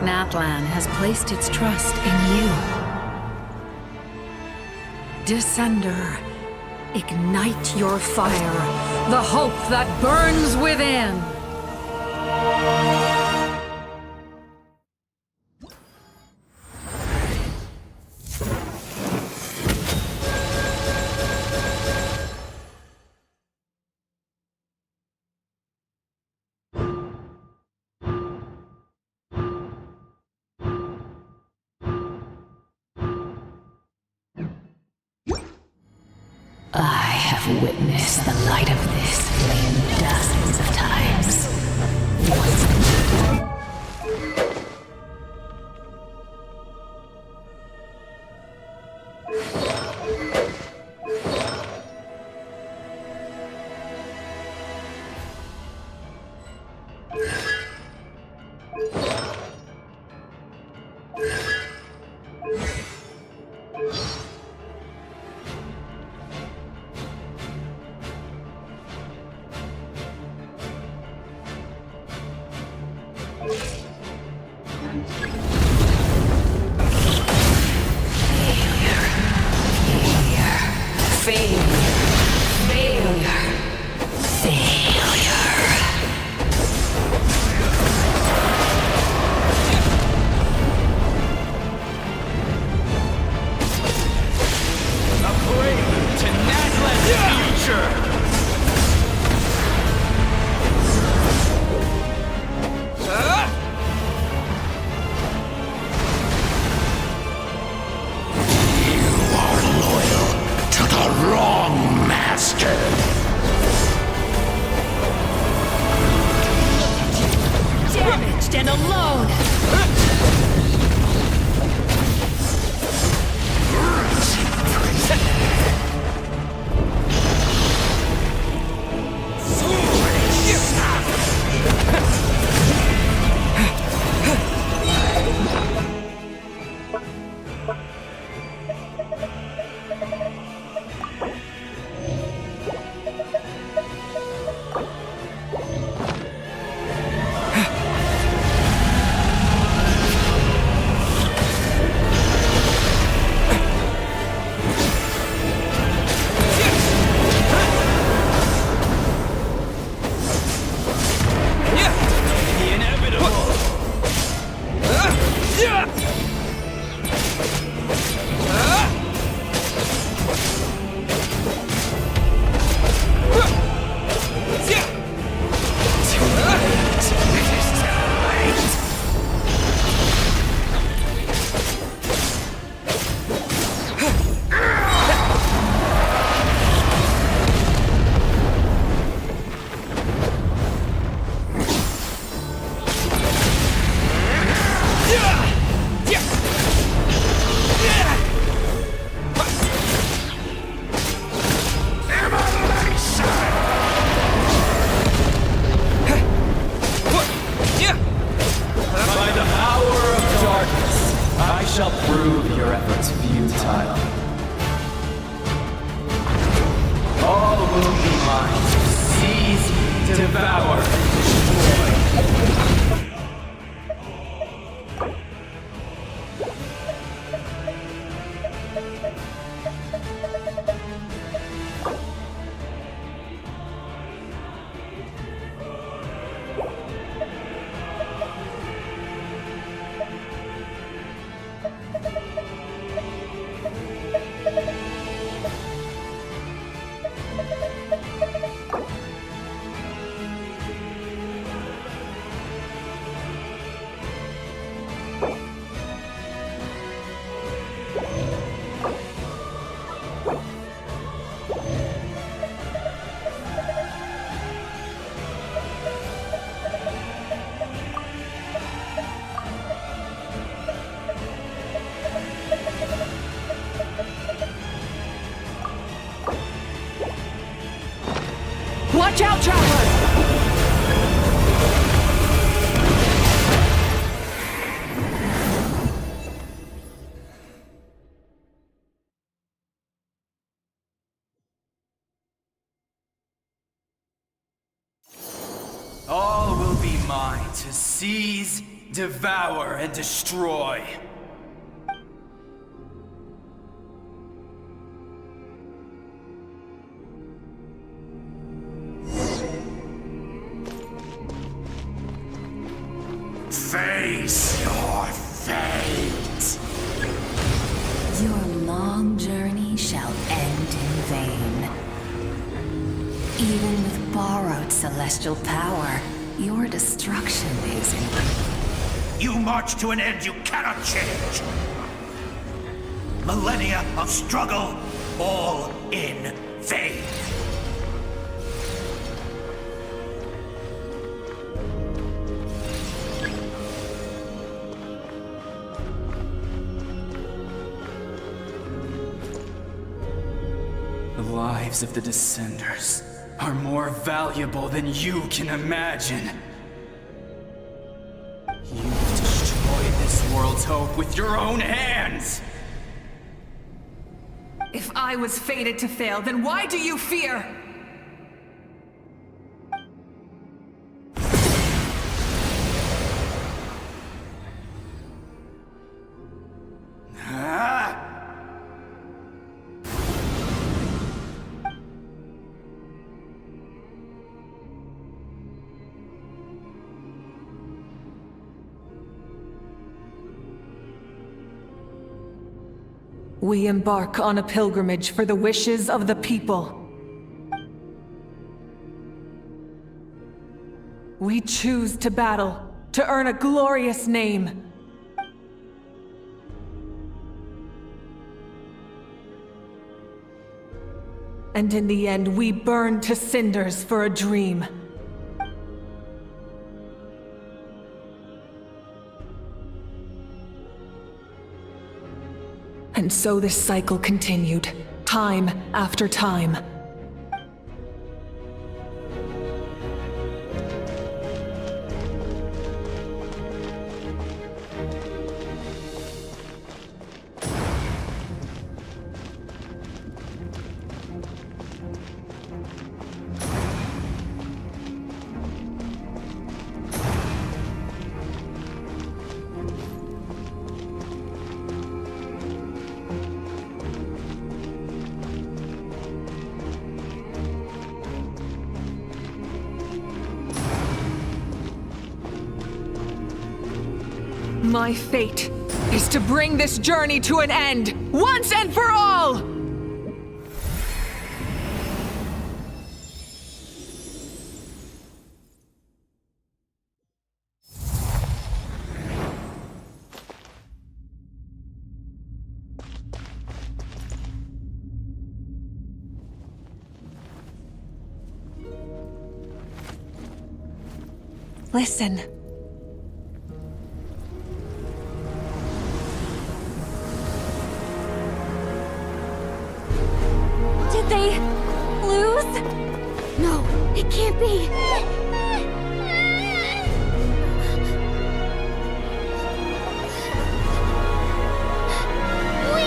Natlan has placed its trust in you. Descender, ignite your fire, the hope that burns within. I have witnessed the light of this flame dozens of times. Damaged and alone! shall prove your efforts futile. All will be mine. Seize, devour, destroy. Watch out, traveler! All will be mine to seize, devour, and destroy. Face your fate. Your long journey shall end in vain. Even with borrowed celestial power, your destruction is in... You march to an end you cannot change. Millennia of struggle, all in vain. The lives of the Descenders are more valuable than you can imagine. You've destroyed this world's hope with your own hands! If I was fated to fail, then why do you fear? We embark on a pilgrimage for the wishes of the people. We choose to battle, to earn a glorious name. And in the end, we burn to cinders for a dream. And so this cycle continued, time after time. My fate is to bring this journey to an end, once and for all! Listen. Did they lose? No, it can't be. We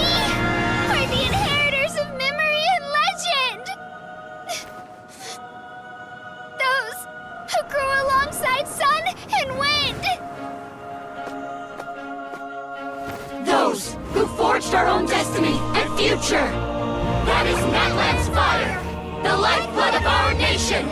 are the inheritors of memory and legend. Those who grew alongside sun and wind. Those who forged our own destiny and future. That is Natlan's fire, the lifeblood of our nation!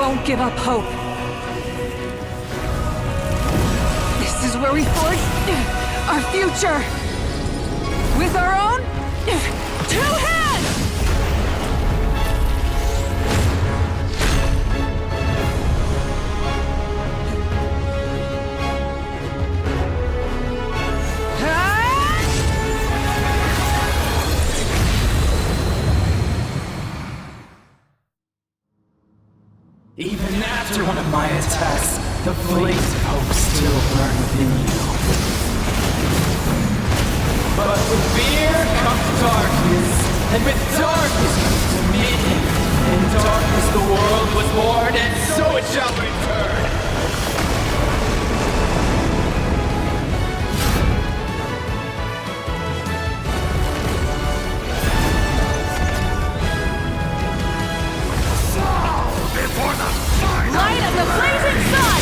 won't give up hope. This is where we forge our future. With our own 2 hands! Even after one of my attacks, the flames of hope still burn within you. But with fear comes darkness, and with darkness comes dominion. In darkness the world was born, and so it shall return. Before the final Light of the blazing sun!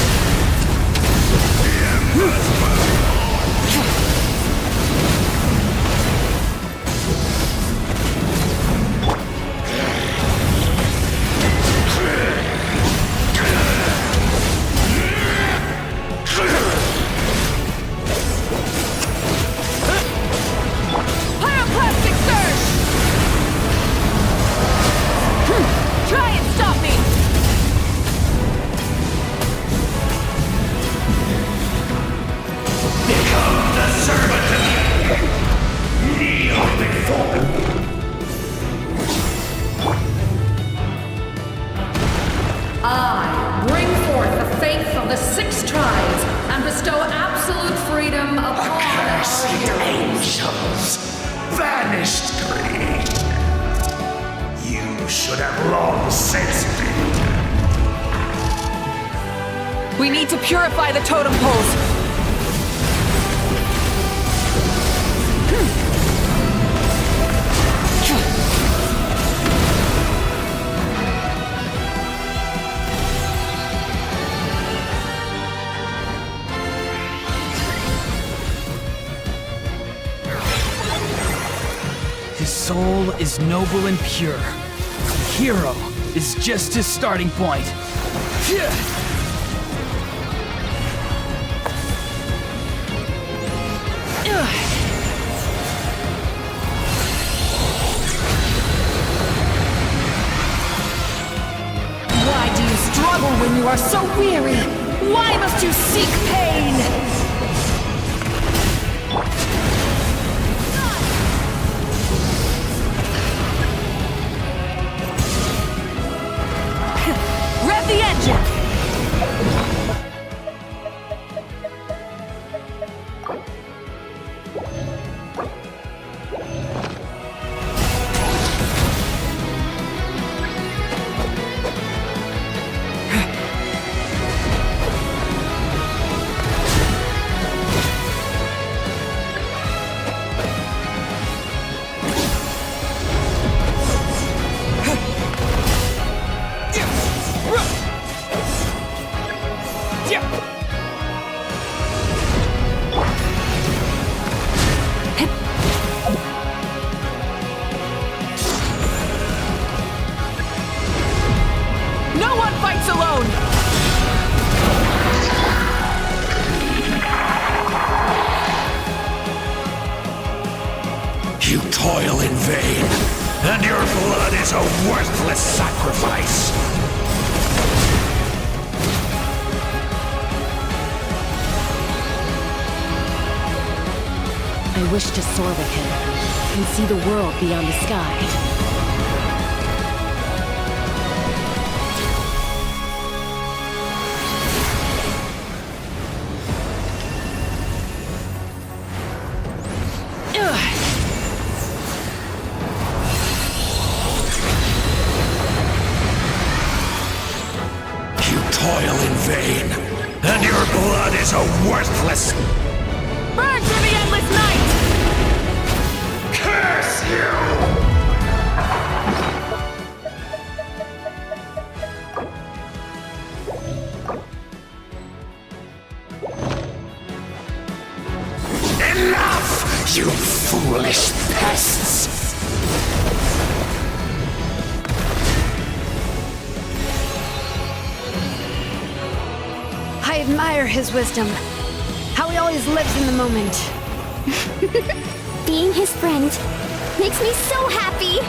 Pyroclastic surge! Try and stop me! Become the servant of the kneel before. I bring forth the faith of the 6 tribes and bestow absolute freedom upon Accursed our heroes. angels, vanished greed. You should have long since been. We need to purify the totem poles. His soul is noble and pure. The hero is just his starting point. Why do you struggle when you are so weary? Why must you seek pain? Rev the engine! No one fights alone! You toil in vain, and your blood is a worthless sacrifice. I wish to soar with him and see the world beyond the sky. Toil in vain, and your blood is a worthless... Burn through the endless night! Curse you! Enough, you foolish pests! I admire his wisdom. How he always lives in the moment. Being his friend makes me so happy!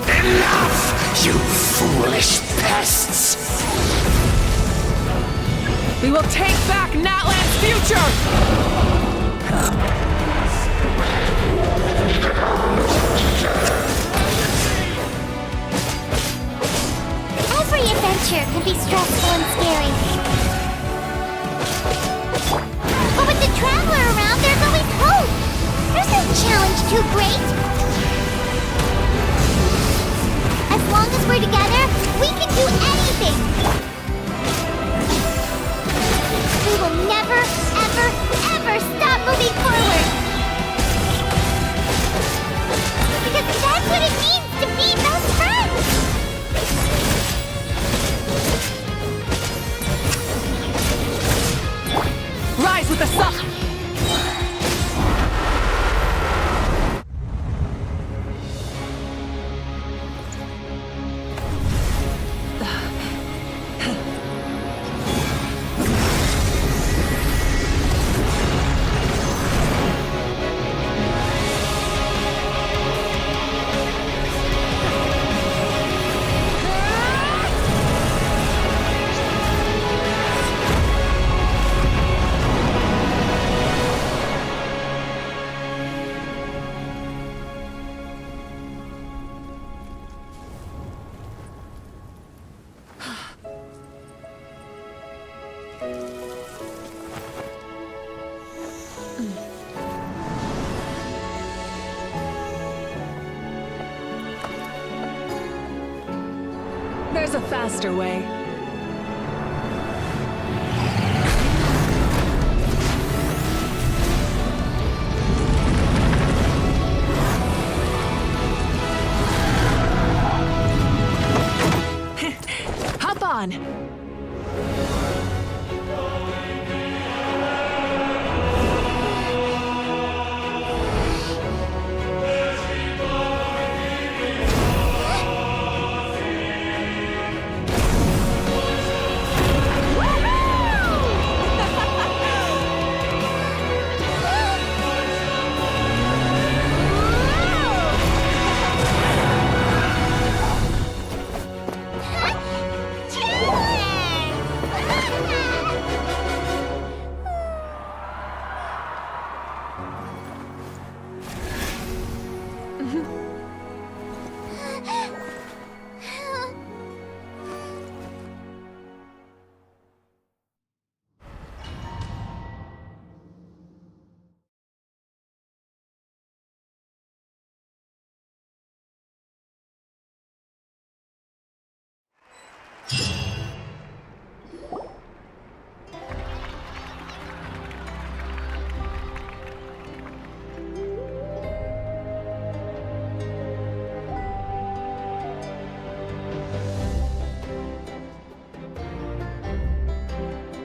Enough, you foolish pests! We will take back Natlan's future! Every adventure can be stressful and scary. But with the Traveler around, there's always hope! There's no challenge too great! As long as we're together, we can do anything! We will never, ever, ever stop moving forward! Because that's what it means to be best friends! Rise with the sun! There's a faster way. Hop on!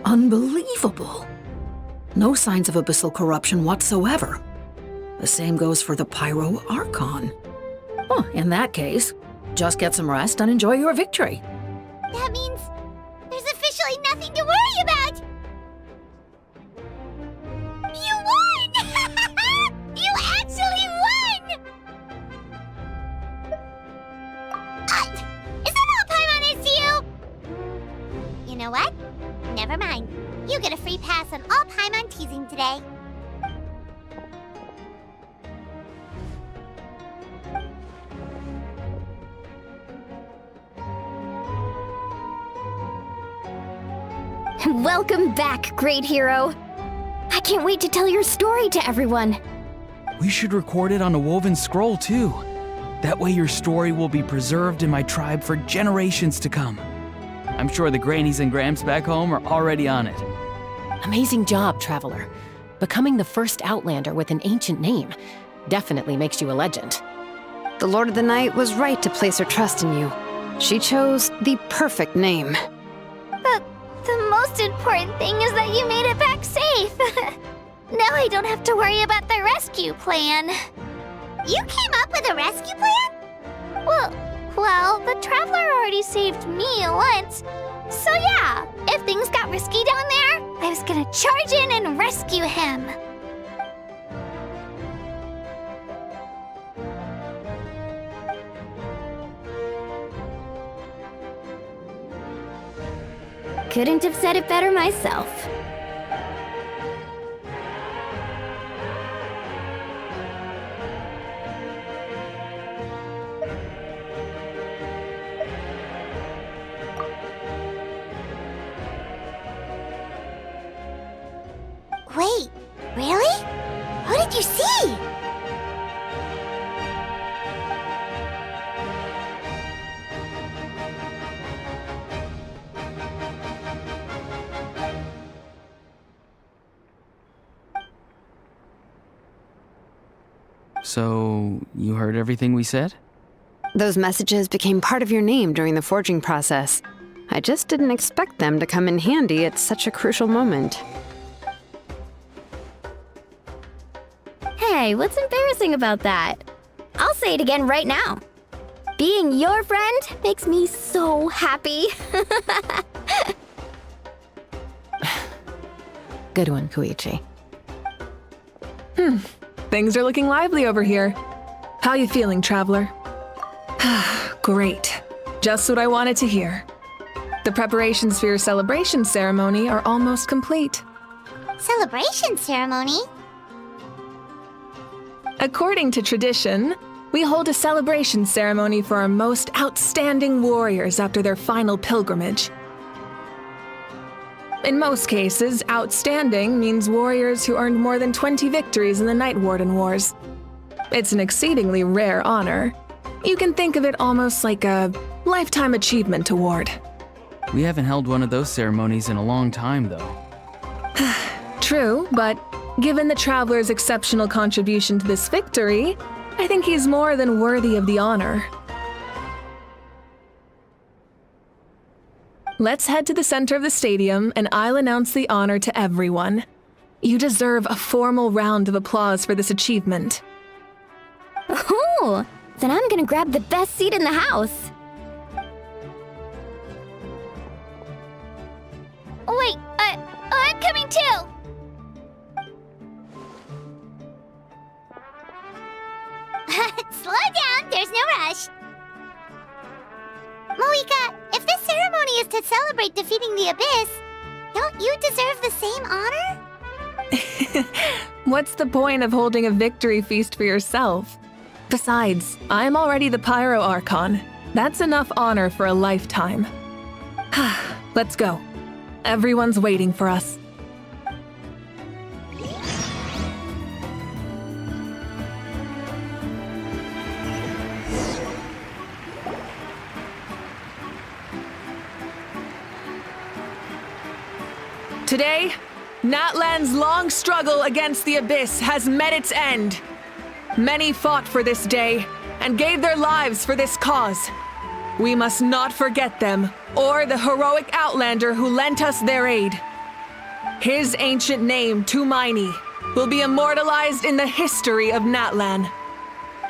Unbelievable. No signs of abyssal corruption whatsoever. The same goes for the Pyro Archon. Well, in that case, just get some rest and enjoy your victory. That means there's officially nothing to worry about! You won! You actually won! Is that all Paimon is to you? You know what? Never mind. You get a free pass on all Paimon teasing today. Welcome back, great hero! I can't wait to tell your story to everyone! We should record it on a woven scroll, too. That way your story will be preserved in my tribe for generations to come. I'm sure the grannies and gramps back home are already on it. Amazing job, Traveler. Becoming the first Outlander with an ancient name definitely makes you a legend. The Lord of the Night was right to place her trust in you. She chose the perfect name. The most important thing is that you made it back safe. Now I don't have to worry about the rescue plan. You came up with a rescue plan? Well, the Traveler already saved me once. So yeah, if things got risky down there, I was gonna charge in and rescue him. Couldn't have said it better myself. Wait, really? Who did you see? So, you heard everything we said? Those messages became part of your name during the forging process. I just didn't expect them to come in handy at such a crucial moment. Hey, what's embarrassing about that? I'll say it again right now. Being your friend makes me so happy. Good one, Koichi. Things are looking lively over here. How you feeling, Traveler? Great. Just what I wanted to hear. The preparations for your celebration ceremony are almost complete. Celebration ceremony? According to tradition, we hold a celebration ceremony for our most outstanding warriors after their final pilgrimage. In most cases, outstanding means warriors who earned more than 20 victories in the Night Warden Wars. It's an exceedingly rare honor. You can think of it almost like a lifetime achievement award. We haven't held one of those ceremonies in a long time, though. True, but given the Traveler's exceptional contribution to this victory, I think he's more than worthy of the honor. Let's head to the center of the stadium, and I'll announce the honor to everyone. You deserve a formal round of applause for this achievement. Ooh, then I'm gonna grab the best seat in the house. Wait, I'm coming too! Slow down, there's no rush. Moika, if this ceremony is to celebrate defeating the Abyss, don't you deserve the same honor? What's the point of holding a victory feast for yourself? Besides, I'm already the Pyro Archon. That's enough honor for a lifetime. Let's go. Everyone's waiting for us. Today, Natlan's long struggle against the Abyss has met its end. Many fought for this day and gave their lives for this cause. We must not forget them or the heroic Outlander who lent us their aid. His ancient name, Tumaini, will be immortalized in the history of Natlan.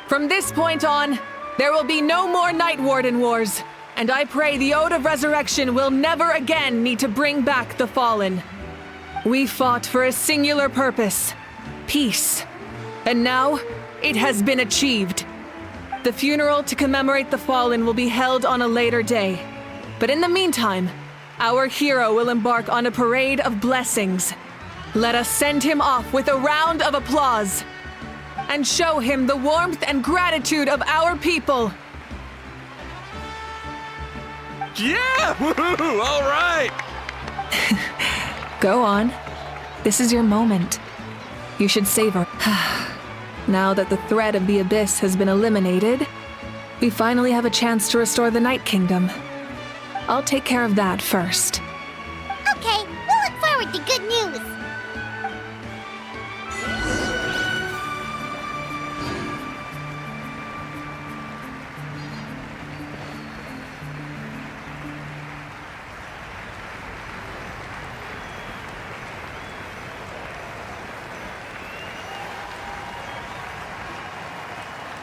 From this point on, there will be no more Night Warden Wars, and I pray the Ode of Resurrection will never again need to bring back the Fallen. We fought for a singular purpose, peace, and now it has been achieved. The funeral to commemorate the Fallen will be held on a later day, but in the meantime, our hero will embark on a parade of blessings. Let us send him off with a round of applause and show him the warmth and gratitude of our people. Yeah! Woohoo! All right! Go on. This is your moment. You should savor. Now that the threat of the Abyss has been eliminated, we finally have a chance to restore the Night Kingdom. I'll take care of that first. Okay, we'll look forward to good news.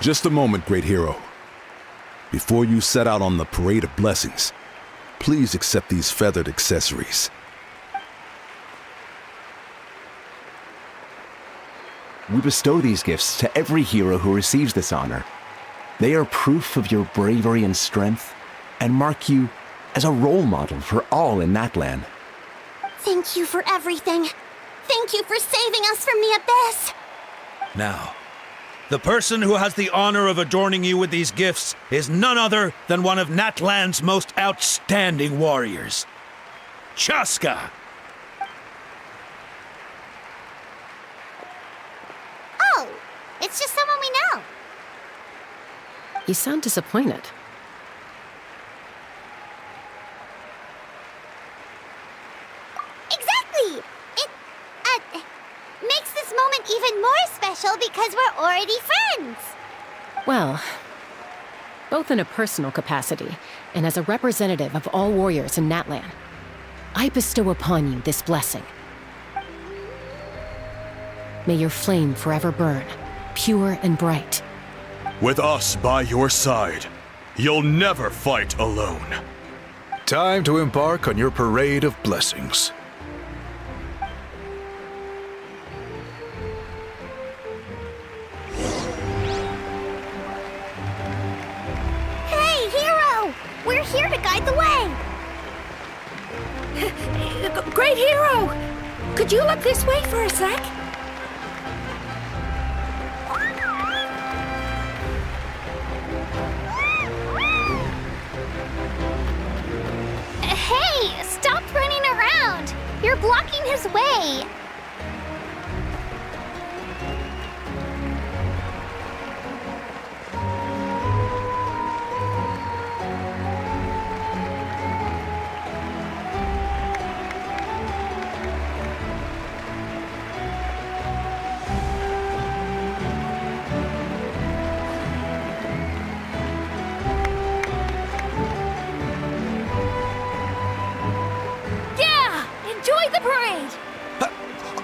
Just a moment, great hero. Before you set out on the Parade of Blessings, please accept these feathered accessories. We bestow these gifts to every hero who receives this honor. They are proof of your bravery and strength, and mark you as a role model for all in Natlan. Thank you for everything. Thank you for saving us from the abyss. Now, the person who has the honor of adorning you with these gifts is none other than one of Natlan's most outstanding warriors, Chaska. Oh, it's just someone we know. You sound disappointed. Exactly! It, makes this moment even more special because we're already friends. Well, both in a personal capacity and as a representative of all warriors in Natlan, I bestow upon you this blessing. May your flame forever burn, pure and bright. With us by your side, you'll never fight alone. Time to embark on your Parade of Blessings. Hey, hero! We're here to guide the way. Great hero! Could you look this way for a sec? Hey, stop running around! You're blocking his way. Yeah! Enjoy the parade!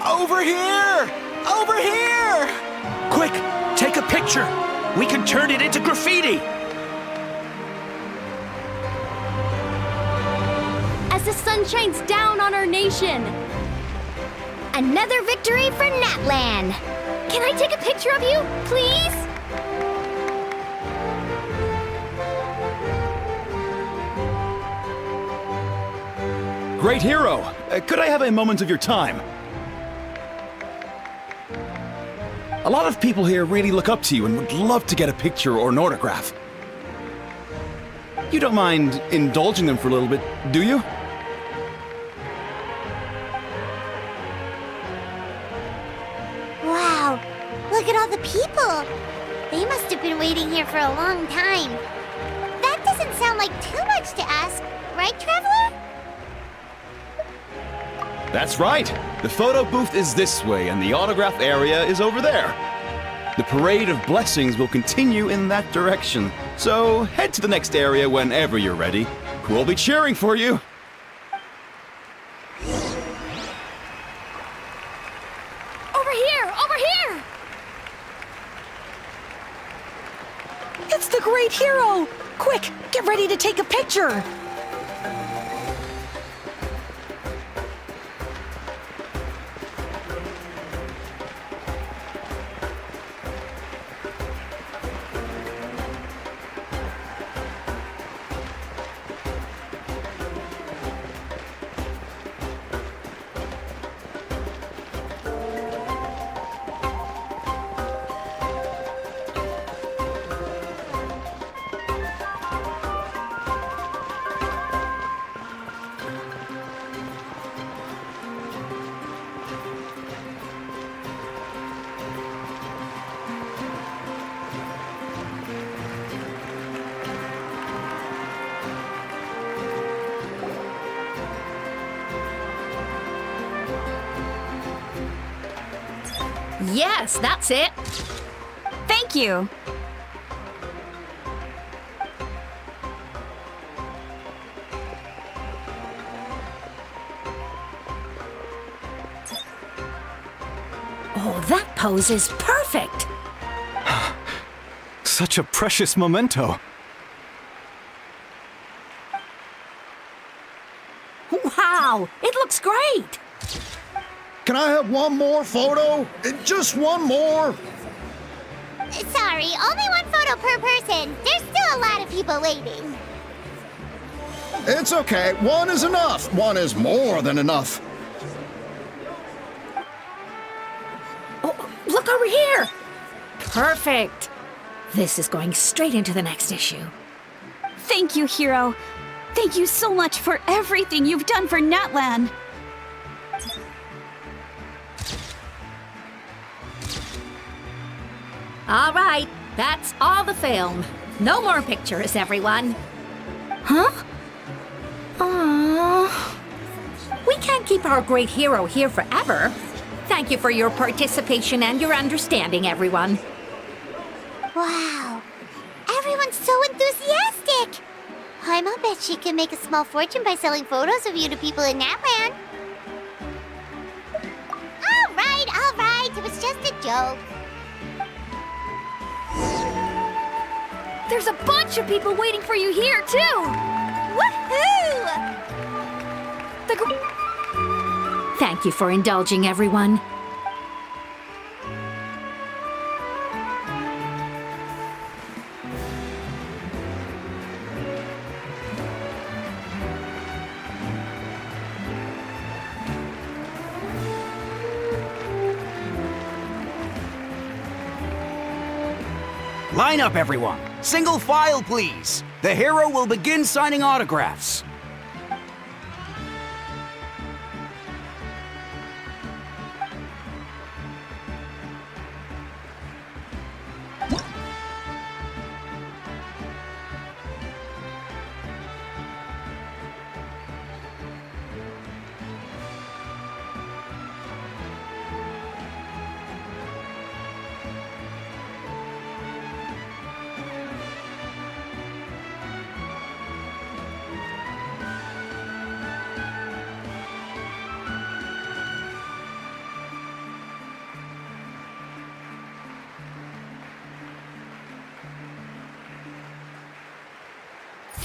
Over here! Over here! Quick, take a picture. We can turn it into graffiti. As the sun shines down on our nation. Another victory for Natlan. Can I take a picture of you, please? Great hero! Could I have a moment of your time? A lot of people here really look up to you and would love to get a picture or an autograph. You don't mind indulging them for a little bit, do you? Wow, look at all the people. They must have been waiting here for a long time. That doesn't sound like too much to ask, right, Traveler? That's right. The photo booth is this way and the autograph area is over there. The Parade of Blessings will continue in that direction. So head to the next area whenever you're ready. We'll be cheering for you. Over here! Over here! It's the great hero! Quick, get ready to take a picture! Yes, that's it. Thank you. Oh, that pose is perfect. Such a precious memento. Wow, it looks great! Can I have one more photo? Just one more. Sorry, only one photo per person. There's still a lot of people waiting. It's okay. One is enough. One is more than enough. Oh, look over here! Perfect! This is going straight into the next issue. Thank you, Hero. Thank you so much for everything you've done for Natlan. All right, that's all the film. No more pictures, everyone. Huh? Aww. We can't keep our great hero here forever. Thank you for your participation and your understanding, everyone. Wow. Everyone's so enthusiastic. I'll bet she can make a small fortune by selling photos of you to people in Natlan. All right. It was just a joke. There's a bunch of people waiting for you here, too! Woohoo! Thank you for indulging, everyone. Line up, everyone. Single file, please. The hero will begin signing autographs.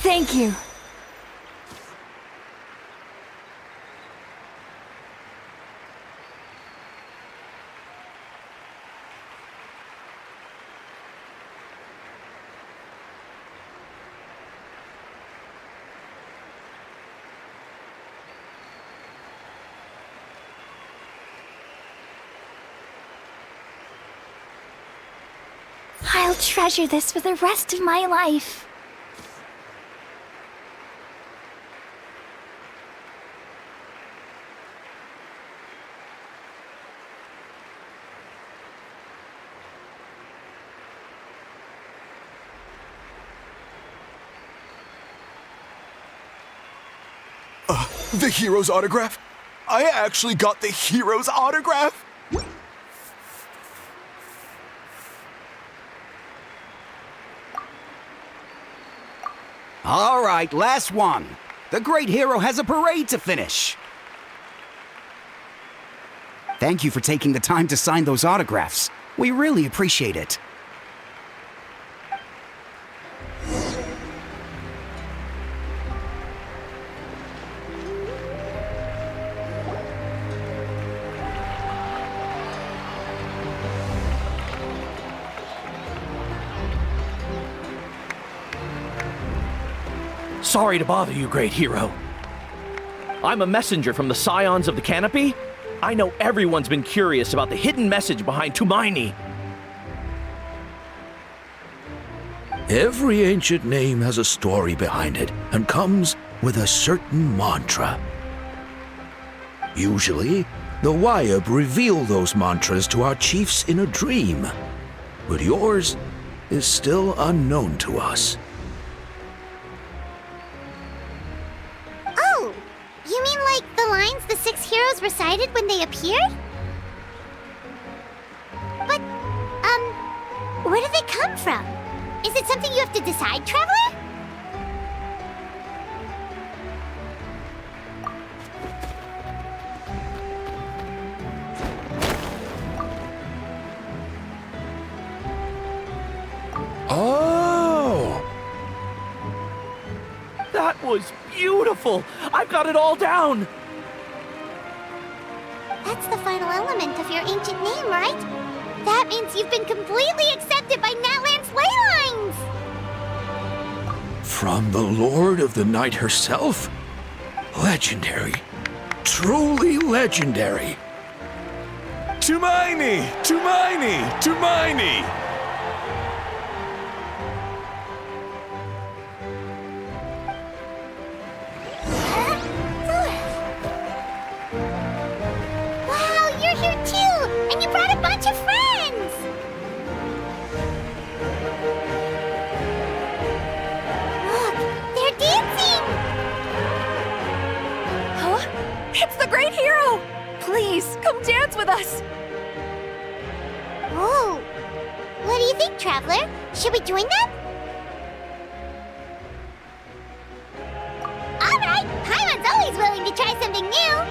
Thank you. I'll treasure this for the rest of my life. The hero's autograph? I actually got the hero's autograph? All right, last one. The great hero has a parade to finish. Thank you for taking the time to sign those autographs. We really appreciate it. Sorry to bother you, great hero. I'm a messenger from the Scions of the Canopy. I know everyone's been curious about the hidden message behind Tumaini. Every ancient name has a story behind it and comes with a certain mantra. Usually, the Wayab reveal those mantras to our chiefs in a dream, but yours is still unknown to us. Oh, you mean like the lines the 6 heroes recited when they appeared? But, where do they come from? Is it something you have to decide, Traveler? That was beautiful! I've got it all down! That's the final element of your ancient name, right? That means you've been completely accepted by Natlan's ley lines! From the Lord of the Night herself? Legendary. Truly legendary. Tumaini! Tumaini! Tumaini! Wow, you're here too! And you brought a bunch of friends! Look, they're dancing! Huh? It's the great hero! Please, come dance with us! Oh! What do you think, Traveler? Should we join them? Alright! Paimon's always willing to try something new!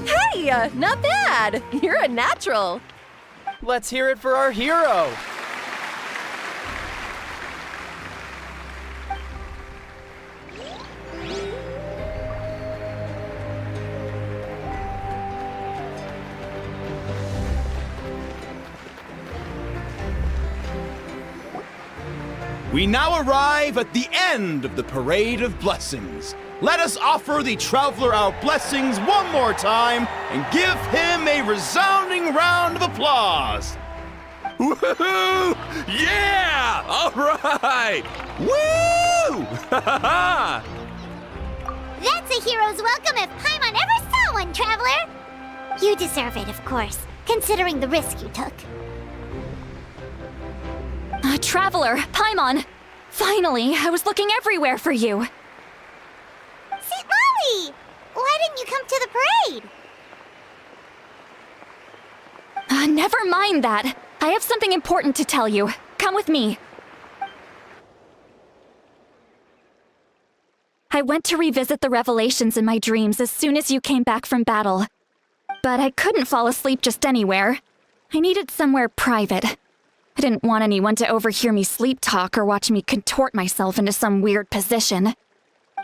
Hey, not bad! You're a natural! Let's hear it for our hero! We now arrive at the end of the Parade of Blessings. Let us offer the Traveler our blessings one more time and give him a resounding round of applause. Woohoo! Yeah! All right! Woo! That's a hero's welcome if Paimon ever saw one, Traveler! You deserve it, of course, considering the risk you took. Traveler, Paimon! Finally, I was looking everywhere for you. St. Molly! Why didn't you come to the parade? Never mind that. I have something important to tell you. Come with me. I went to revisit the revelations in my dreams as soon as you came back from battle. But I couldn't fall asleep just anywhere. I needed somewhere private. I didn't want anyone to overhear me sleep talk or watch me contort myself into some weird position.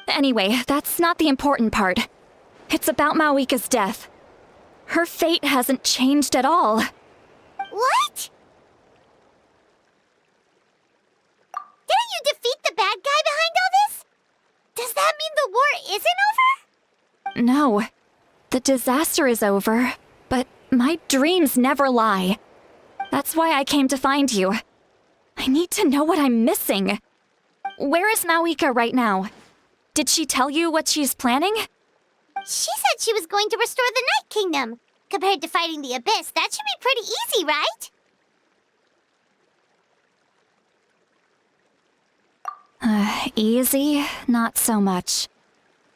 Anyway, that's not the important part. It's about Mawika's death. Her fate hasn't changed at all. What? Didn't you defeat the bad guy behind all this? Does that mean the war isn't over? No. The disaster is over, but my dreams never lie. That's why I came to find you. I need to know what I'm missing. Where is Mawika right now? Did she tell you what she's planning? She said she was going to restore the Night Kingdom. Compared to fighting the Abyss, that should be pretty easy, right? Easy? Not so much.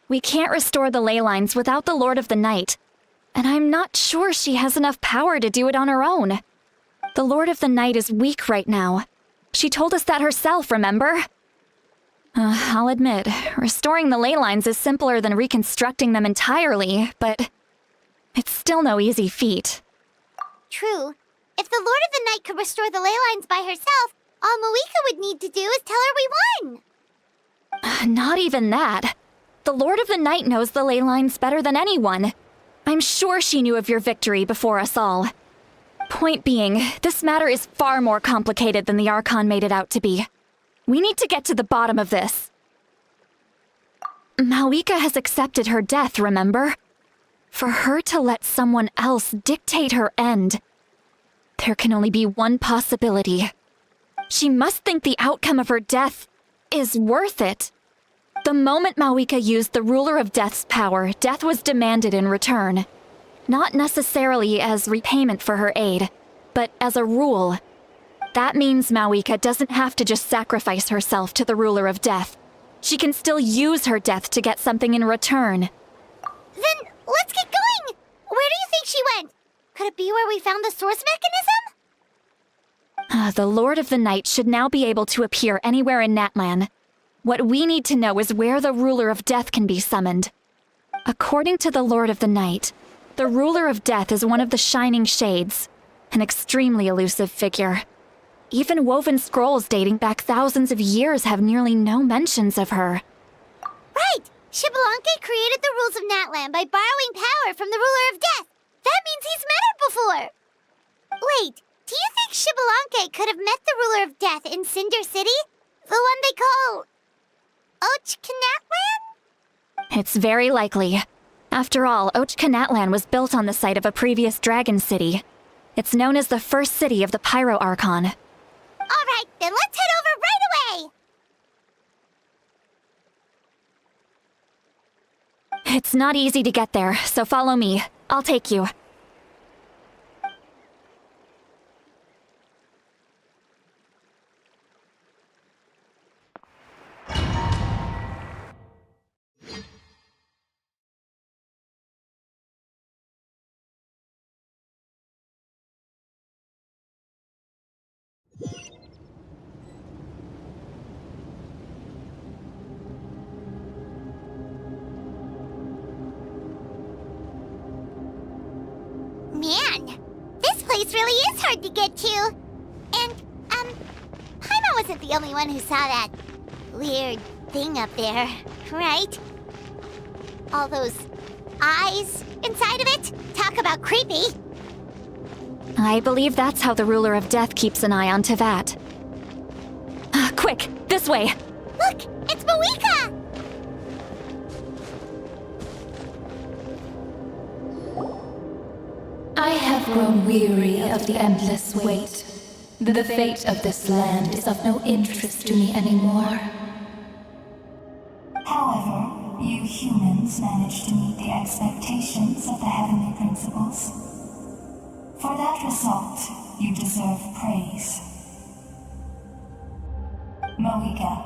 We can't restore the ley lines without the Lord of the Night, and I'm not sure she has enough power to do it on her own. The Lord of the Night is weak right now. She told us that herself, remember? I'll admit, restoring the ley lines is simpler than reconstructing them entirely, but it's still no easy feat. True. If the Lord of the Night could restore the ley lines by herself, all Mawika would need to do is tell her we won. Not even that. The Lord of the Night knows the ley lines better than anyone. I'm sure she knew of your victory before us all. Point being, this matter is far more complicated than the Archon made it out to be. We need to get to the bottom of this. Mawika has accepted her death, remember? For her to let someone else dictate her end, there can only be one possibility. She must think the outcome of her death is worth it. The moment Mawika used the Ruler of Death's power, death was demanded in return. Not necessarily as repayment for her aid, but as a rule. That means Mawika doesn't have to just sacrifice herself to the ruler of death. She can still use her death to get something in return. Then let's get going! Where do you think she went? Could it be where we found the source mechanism? The Lord of the Night should now be able to appear anywhere in Natlan. What we need to know is where the ruler of death can be summoned. According to the Lord of the Night, the ruler of death is one of the Shining Shades, an extremely elusive figure. Even woven scrolls dating back thousands of years have nearly no mentions of her. Right! Xbalanque created the rules of Natlan by borrowing power from the ruler of death. That means he's met her before. Wait, do you think Xbalanque could have met the ruler of death in Cinder City? The one they call... Ochkanatlan? It's very likely. After all, Ochkanatlan was built on the site of a previous dragon city. It's known as the first city of the Pyro Archon. Alright, then let's head over right away! It's not easy to get there, so follow me. I'll take you. Man, this place really is hard to get to. And, Paimon wasn't the only one who saw that weird thing up there, right? All those eyes inside of it? Talk about creepy. I believe that's how the ruler of death keeps an eye on Tevat. Quick, this way! Look, it's Mawika! I have grown weary of the endless wait. The fate of this land is of no interest to me anymore. However, you humans managed to meet the expectations of the heavenly principles. For that result, you deserve praise. Mawika,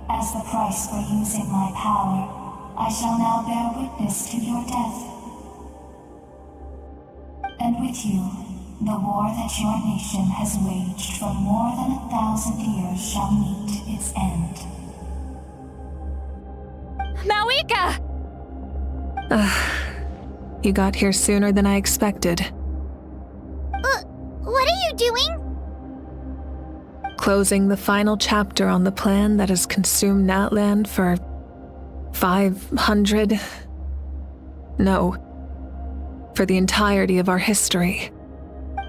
as the price for using my power, I shall now bear witness to your death. And with you, the war that your nation has waged for more than 1,000 years shall meet its end. Mawika! You got here sooner than I expected. What are you doing? Closing the final chapter on the plan that has consumed Natlan for 500... No. For the entirety of our history.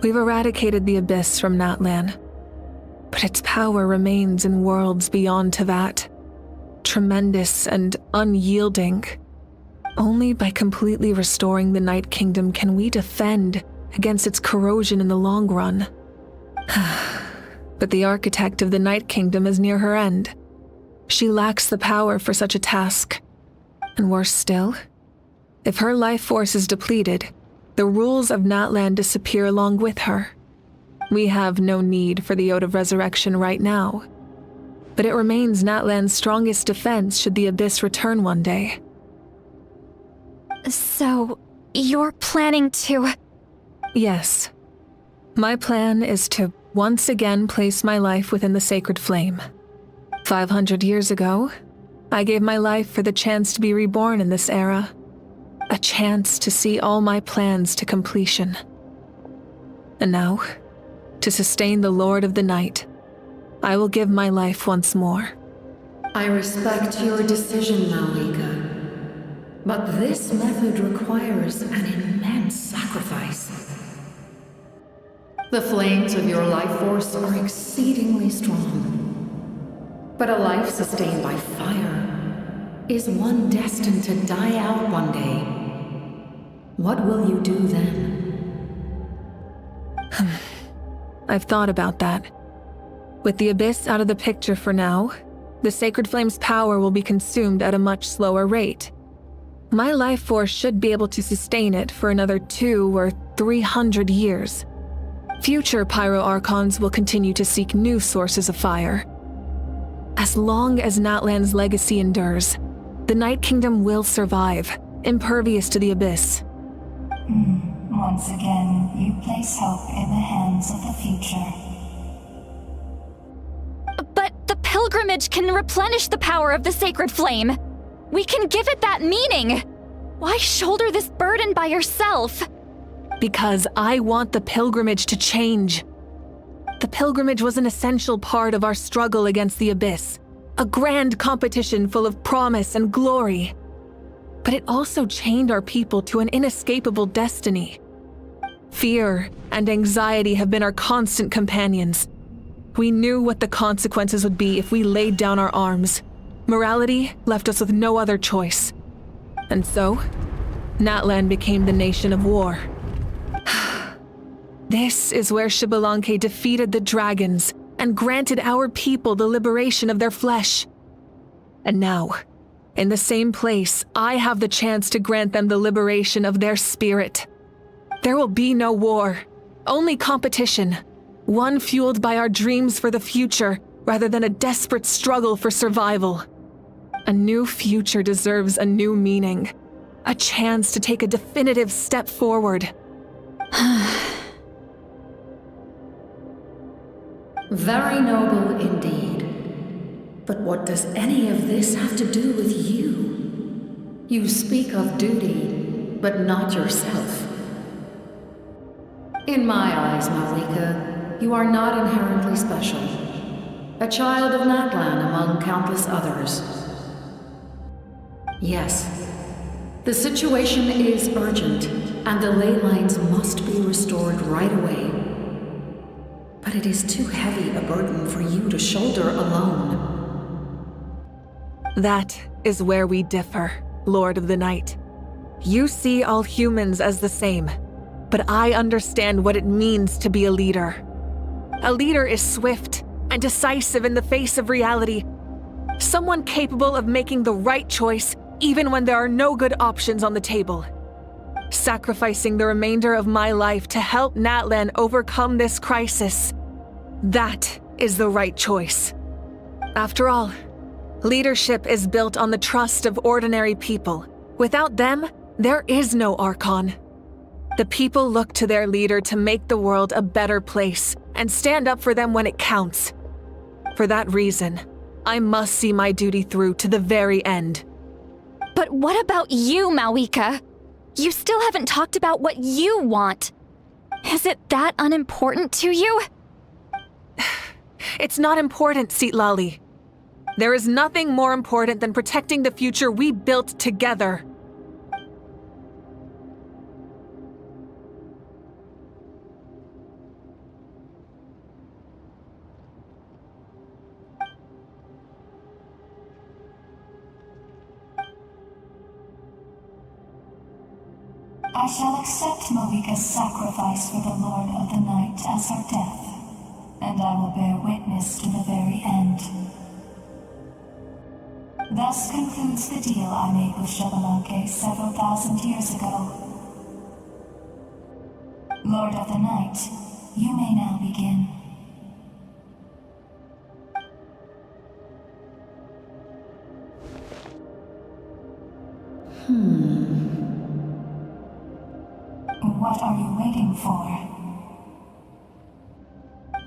We've eradicated the Abyss from Natlan, but its power remains in worlds beyond Tevat. Tremendous and unyielding. Only by completely restoring the Night Kingdom can we defend against its corrosion in the long run. But the architect of the Night Kingdom is near her end. She lacks the power for such a task. And worse still, if her life force is depleted, the rules of Natlan disappear along with her. We have no need for the Ode of Resurrection right now, but it remains Natlan's strongest defense should the Abyss return one day. So, you're planning to... Yes. My plan is to once again place my life within the sacred flame. 500 years ago, I gave my life for the chance to be reborn in this era. A chance to see all my plans to completion. And now, to sustain the Lord of the Night, I will give my life once more. I respect your decision, Mawika. But this method requires an immense sacrifice. The flames of your life force are exceedingly strong. But a life sustained by fire is one destined to die out one day. What will you do then? I've thought about that. With the Abyss out of the picture for now, the Sacred Flame's power will be consumed at a much slower rate. My life force should be able to sustain it for another 200 or 300 years. Future Pyro-Archons will continue to seek new sources of fire. As long as Natlan's legacy endures, the Night Kingdom will survive, impervious to the abyss. Once again, you place hope in the hands of the future. But the pilgrimage can replenish the power of the sacred flame. We can give it that meaning. Why shoulder this burden by yourself? Because I want the pilgrimage to change. The pilgrimage was an essential part of our struggle against the abyss, a grand competition full of promise and glory. But it also chained our people to an inescapable destiny. Fear and anxiety have been our constant companions. We knew what the consequences would be if we laid down our arms. Morality left us with no other choice. And so, Natlan became the nation of war. This is where Xbalanque defeated the dragons and granted our people the liberation of their flesh. And now, in the same place, I have the chance to grant them the liberation of their spirit. There will be no war, only competition, one fueled by our dreams for the future rather than a desperate struggle for survival. A new future deserves a new meaning, a chance to take a definitive step forward. Very noble indeed. But what does any of this have to do with you? You speak of duty, but not yourself. In my eyes, Malika, you are not inherently special. A child of Natlan among countless others. Yes, the situation is urgent, and the ley lines must be restored right away. But it is too heavy a burden for you to shoulder alone. That is where we differ, Lord of the Night. You see all humans as the same, but I understand what it means to be a leader. A leader is swift and decisive in the face of reality. Someone capable of making the right choice even when there are no good options on the table. Sacrificing the remainder of my life to help Natlan overcome this crisis. That is the right choice. After all, leadership is built on the trust of ordinary people. Without them, there is no Archon. The people look to their leader to make the world a better place and stand up for them when it counts. For that reason, I must see my duty through to the very end. But what about you, Malika? You still haven't talked about what you want. Is it that unimportant to you? It's not important, Citlali. There is nothing more important than protecting the future we built together. I shall accept Malika's sacrifice for the Lord of the Night as her death, and I will bear witness to the very end. Thus concludes the deal I made with Xbalanque several thousand years ago. Lord of the Night, you may now begin. What are you waiting for?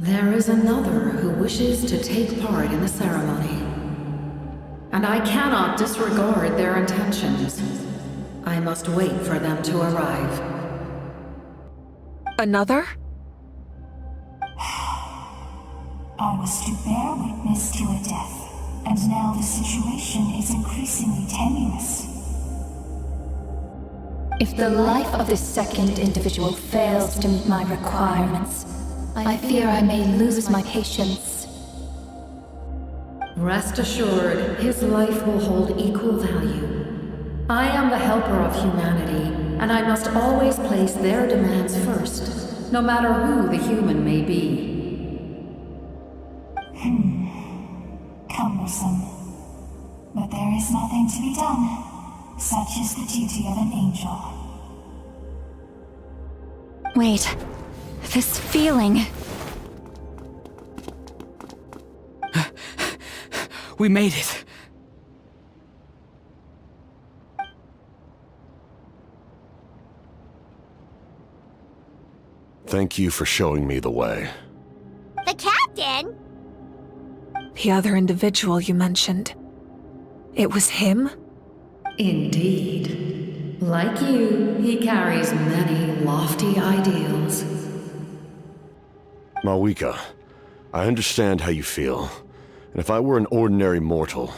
There is another who wishes to take part in the ceremony. And I cannot disregard their intentions. I must wait for them to arrive. Another? I was to bear witness to a death, and now the situation is increasingly tenuous. If the life of this second individual fails to meet my requirements, I fear I may lose my patience. Rest assured, his life will hold equal value. I am the helper of humanity, and I must always place their demands first, no matter who the human may be. Cumbersome. But there is nothing to be done. Such is the duty of an angel. Wait, this feeling. We made it. Thank you for showing me the way. The captain? The other individual you mentioned. It was him? Indeed. Like you, he carries many lofty ideals. Mawika, I understand how you feel. And if I were an ordinary mortal,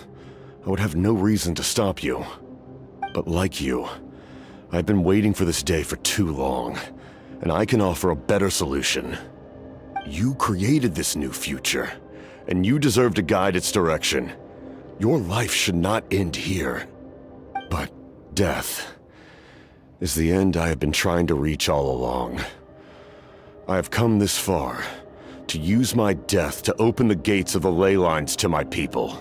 I would have no reason to stop you. But like you, I've been waiting for this day for too long, and I can offer a better solution. You created this new future, and you deserve to guide its direction. Your life should not end here. But death is the end I have been trying to reach all along. I have come this far to use my death to open the gates of the ley lines to my people.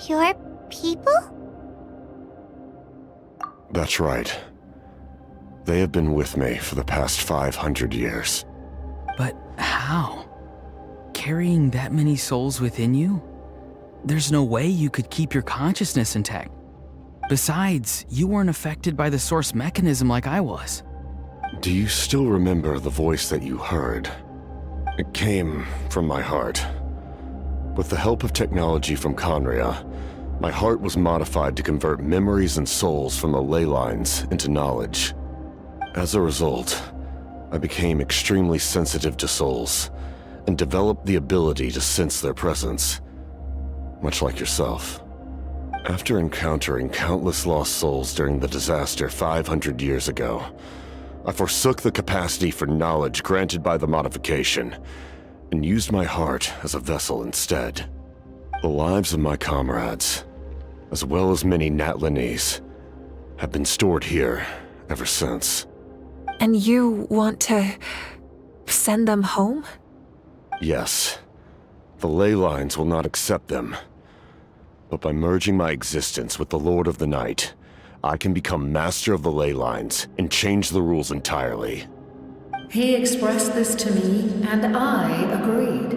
Your people? That's right. They have been with me for the past 500 years. But how? Carrying that many souls within you? There's no way you could keep your consciousness intact. Besides, you weren't affected by the source mechanism like I was. Do you still remember the voice that you heard? It came from my heart. With the help of technology from Conria, my heart was modified to convert memories and souls from the ley lines into knowledge. As a result, I became extremely sensitive to souls, and developed the ability to sense their presence, much like yourself. After encountering countless lost souls during the disaster 500 years ago, I forsook the capacity for knowledge granted by the modification, and used my heart as a vessel instead. The lives of my comrades, as well as many Natlanese, have been stored here ever since. And you want to send them home? Yes. The ley lines will not accept them. But by merging my existence with the Lord of the Night, I can become master of the ley lines and change the rules entirely. He expressed this to me, and I agreed.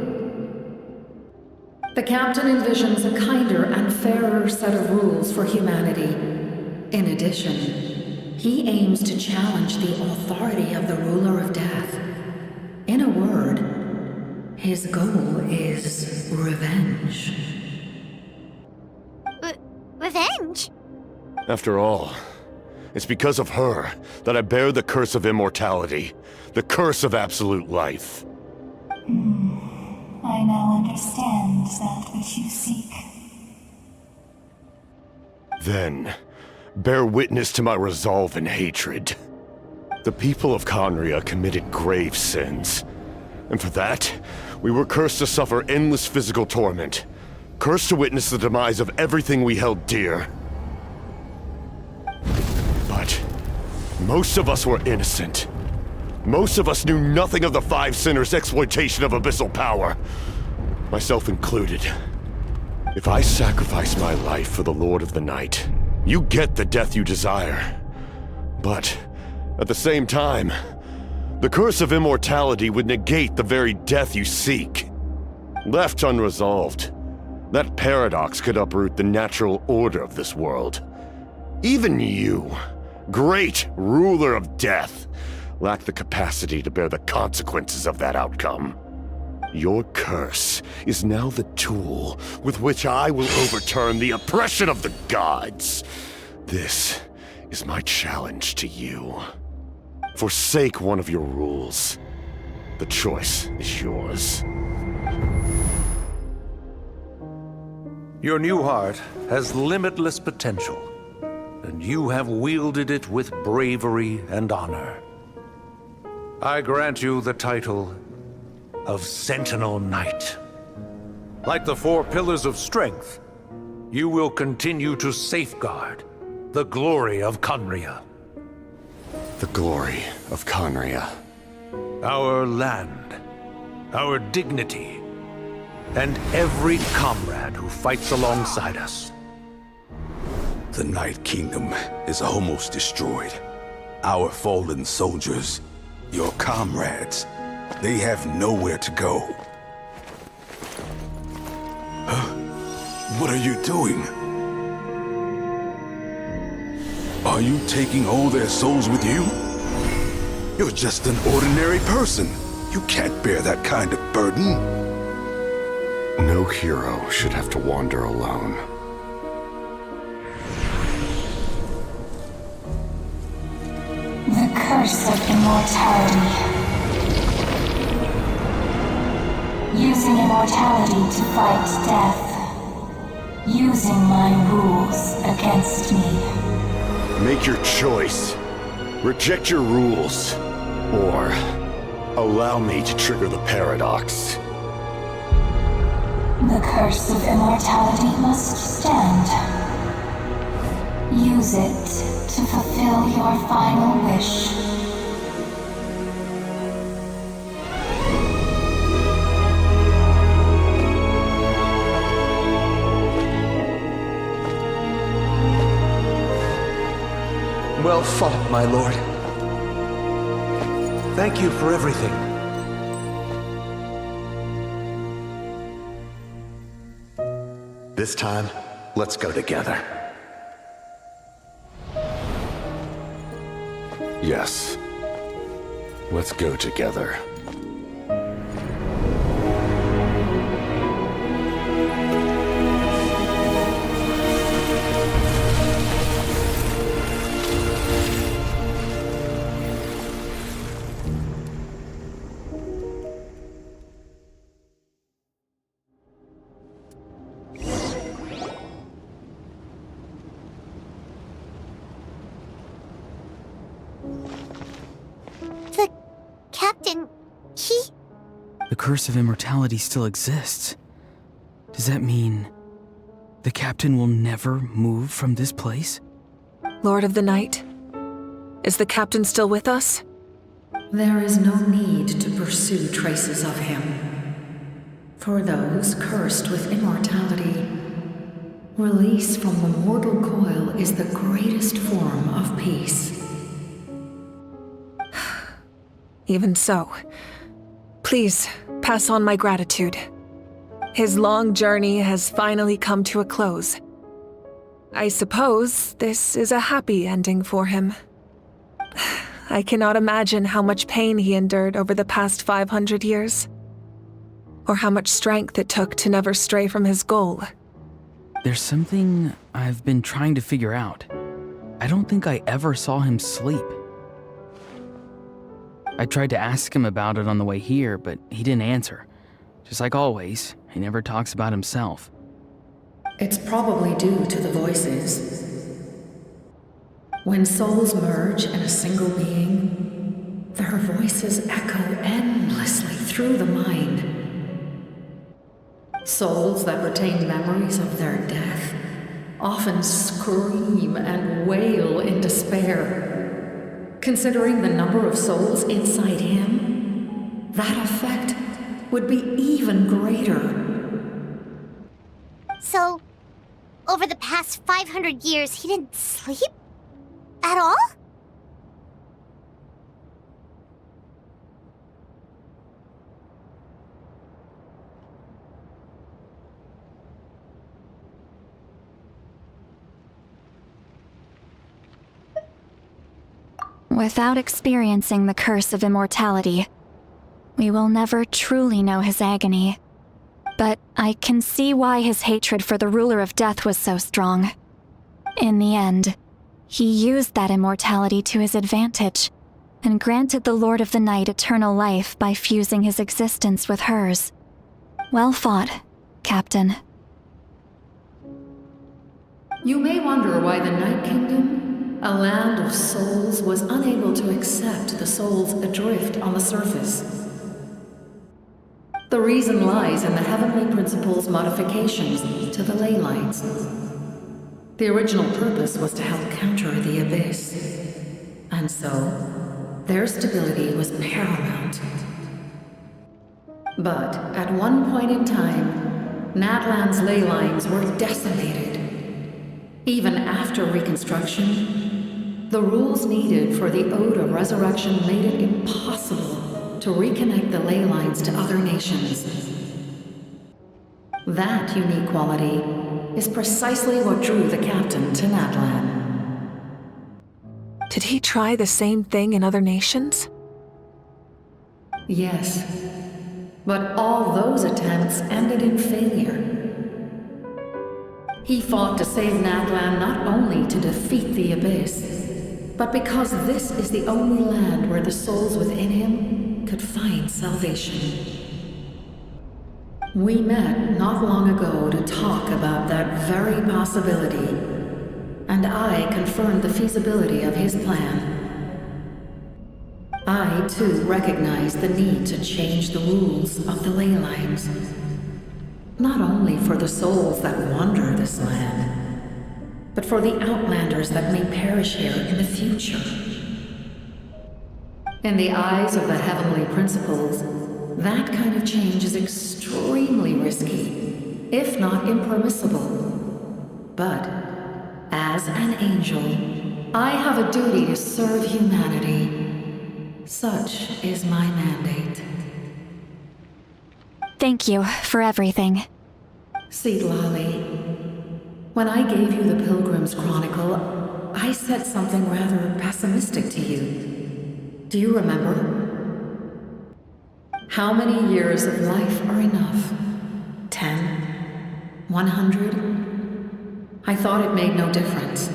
The captain envisions a kinder and fairer set of rules for humanity. In addition, he aims to challenge the authority of the ruler of death. In a word, his goal is revenge. Revenge? After all, it's because of her that I bear the curse of immortality, the curse of absolute life. I now understand that which you seek. Then, bear witness to my resolve and hatred. The people of Conria committed grave sins, and for that, we were cursed to suffer endless physical torment, cursed to witness the demise of everything we held dear. But most of us were innocent. Most of us knew nothing of the Five Sinners' exploitation of abyssal power, myself included. If I sacrifice my life for the Lord of the Night, you get the death you desire. But at the same time, the curse of immortality would negate the very death you seek. Left unresolved, that paradox could uproot the natural order of this world. Even you, great ruler of death, lack the capacity to bear the consequences of that outcome. Your curse is now the tool with which I will overturn the oppression of the gods. This is my challenge to you. Forsake one of your rules. The choice is yours. Your new heart has limitless potential, and you have wielded it with bravery and honor. I grant you the title of Sentinel Knight. Like the four pillars of strength, you will continue to safeguard the glory of Conria. The glory of Conria. Our land, our dignity, and every comrade who fights alongside us. The Night Kingdom is almost destroyed. Our fallen soldiers, your comrades, they have nowhere to go. Huh? What are you doing? Are you taking all their souls with you? You're just an ordinary person. You can't bear that kind of burden. No hero should have to wander alone. The curse of immortality. Using immortality to fight death. Using my rules against me. Make your choice. Reject your rules. Or allow me to trigger the paradox. The curse of immortality must stand. Use it to fulfill your final wish. Well fought, my lord. Thank you for everything. This time, let's go together. Yes. Let's go together. Captain, The curse of immortality still exists. Does that mean the captain will never move from this place? Lord of the Night, is the captain still with us? There is no need to pursue traces of him. For those cursed with immortality, release from the mortal coil is the greatest form of peace. Even so, please pass on my gratitude. His long journey has finally come to a close. I suppose this is a happy ending for him. I cannot imagine how much pain he endured over the past 500 years, or how much strength it took to never stray from his goal. There's something I've been trying to figure out. I don't think I ever saw him sleep. I tried to ask him about it on the way here, but he didn't answer. Just like always, he never talks about himself. It's probably due to the voices. When souls merge in a single being, their voices echo endlessly through the mind. Souls that retain memories of their death often scream and wail in despair. Considering the number of souls inside him, that effect would be even greater. So, over the past 500 years, he didn't sleep? At all? Without experiencing the curse of immortality, we will never truly know his agony. But I can see why his hatred for the ruler of death was so strong. In the end, he used that immortality to his advantage, and granted the Lord of the Night eternal life by fusing his existence with hers. Well fought, Captain. You may wonder why the Night Kingdom, a land of souls, was unable to accept the souls adrift on the surface. The reason lies in the Heavenly Principle's modifications to the ley lines. The original purpose was to help counter the abyss, and so their stability was paramount. But at one point in time, Natlan's ley lines were decimated. Even after reconstruction, the rules needed for the Ode of Resurrection made it impossible to reconnect the ley lines to other nations. That unique quality is precisely what drew the captain to Natlan. Did he try the same thing in other nations? Yes, but all those attempts ended in failure. He fought to save Natlan not only to defeat the Abyss, but because this is the only land where the souls within him could find salvation. We met not long ago to talk about that very possibility, and I confirmed the feasibility of his plan. I, too, recognized the need to change the rules of the ley lines. Not only for the souls that wander this land, but for the outlanders that may perish here in the future. In the eyes of the heavenly principles, that kind of change is extremely risky, if not impermissible. But, as an angel, I have a duty to serve humanity. Such is my mandate. Thank you for everything. Seedlolly, when I gave you the Pilgrim's Chronicle, I said something rather pessimistic to you. Do you remember? How many years of life are enough? 10? 100? I thought it made no difference.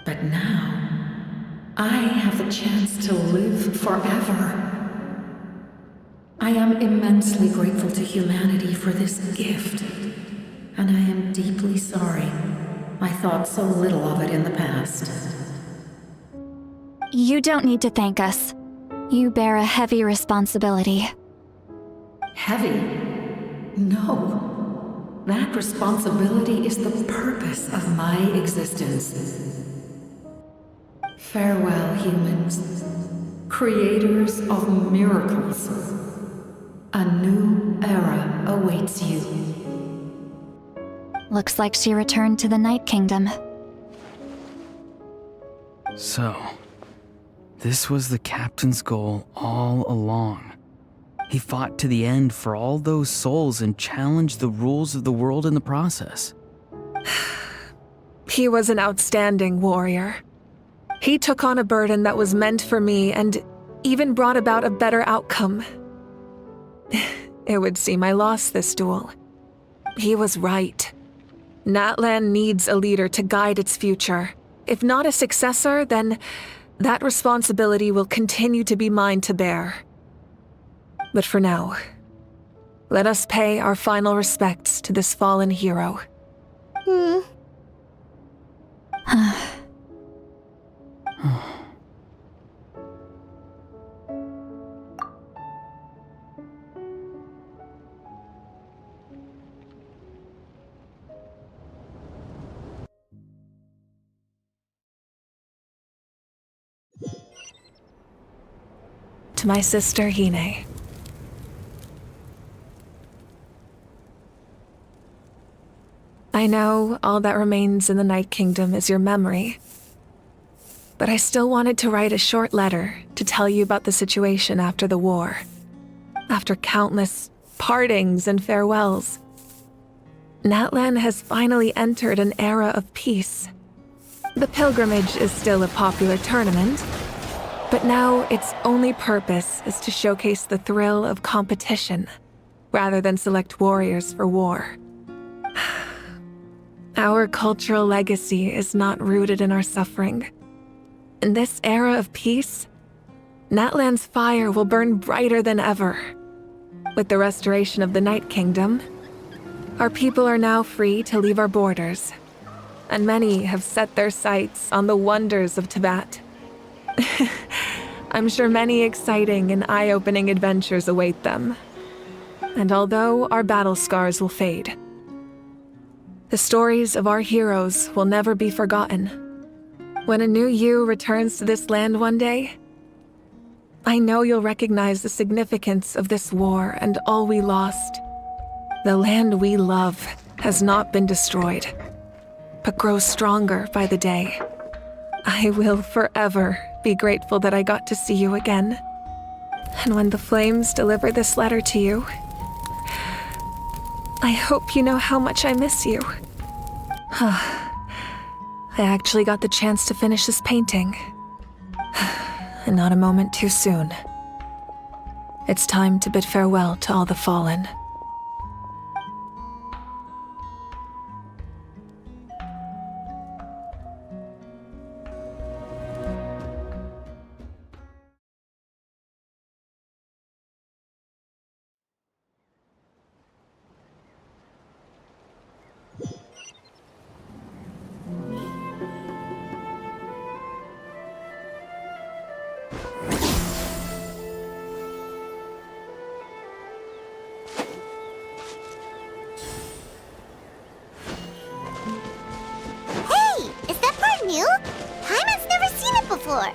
But now, I have the chance to live forever. I am immensely grateful to humanity for this gift, and I am deeply sorry I thought so little of it in the past. You don't need to thank us. You bear a heavy responsibility. Heavy? No. That responsibility is the purpose of my existence. Farewell, humans, creators of miracles. A new era awaits you. Looks like she returned to the Night Kingdom. So, this was the captain's goal all along. He fought to the end for all those souls and challenged the rules of the world in the process. He was an outstanding warrior. He took on a burden that was meant for me and even brought about a better outcome. It would seem I lost this duel. He was right. Natlan needs a leader to guide its future. If not a successor, then that responsibility will continue to be mine to bear. But for now, let us pay our final respects to this fallen hero. To my sister, Hine. I know all that remains in the Night Kingdom is your memory, but I still wanted to write a short letter to tell you about the situation after the war. After countless partings and farewells, Natlan has finally entered an era of peace. The pilgrimage is still a popular tournament, but now its only purpose is to showcase the thrill of competition, rather than select warriors for war. Our cultural legacy is not rooted in our suffering. In this era of peace, Natlan's fire will burn brighter than ever. With the restoration of the Night Kingdom, our people are now free to leave our borders, and many have set their sights on the wonders of Tibet. I'm sure many exciting and eye-opening adventures await them. And although our battle scars will fade, the stories of our heroes will never be forgotten. When a new you returns to this land one day, I know you'll recognize the significance of this war and all we lost. The land we love has not been destroyed. but grows stronger by the day. I will forever be grateful that I got to see you again. And when the flames deliver this letter to you, I hope you know how much I miss you. I actually got the chance to finish this painting. And not a moment too soon. It's time to bid farewell to all the fallen. Is that part new? Paimon's never seen it before.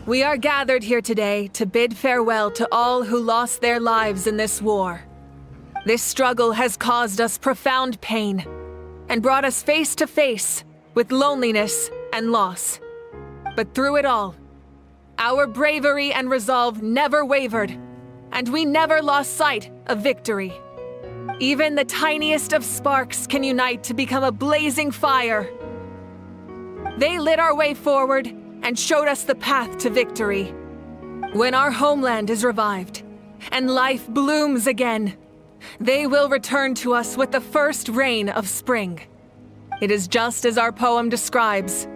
We are gathered here today to bid farewell to all who lost their lives in this war. This struggle has caused us profound pain and brought us face to face with loneliness and loss. But through it all, our bravery and resolve never wavered, and we never lost sight of victory. Even the tiniest of sparks can unite to become a blazing fire. They lit our way forward and showed us the path to victory. When our homeland is revived and life blooms again, they will return to us with the first rain of spring. It is just as our poem describes.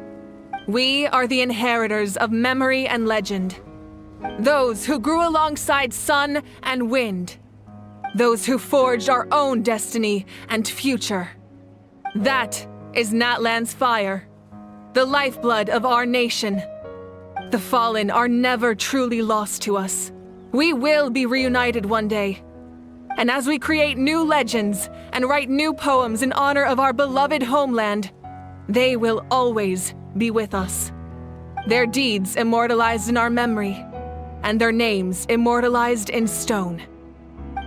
We are the inheritors of memory and legend. Those who grew alongside sun and wind. Those who forged our own destiny and future. That is Natlan's fire, the lifeblood of our nation. The fallen are never truly lost to us. We will be reunited one day. And as we create new legends and write new poems in honor of our beloved homeland, they will always be with us. Their deeds immortalized in our memory, and their names immortalized in stone.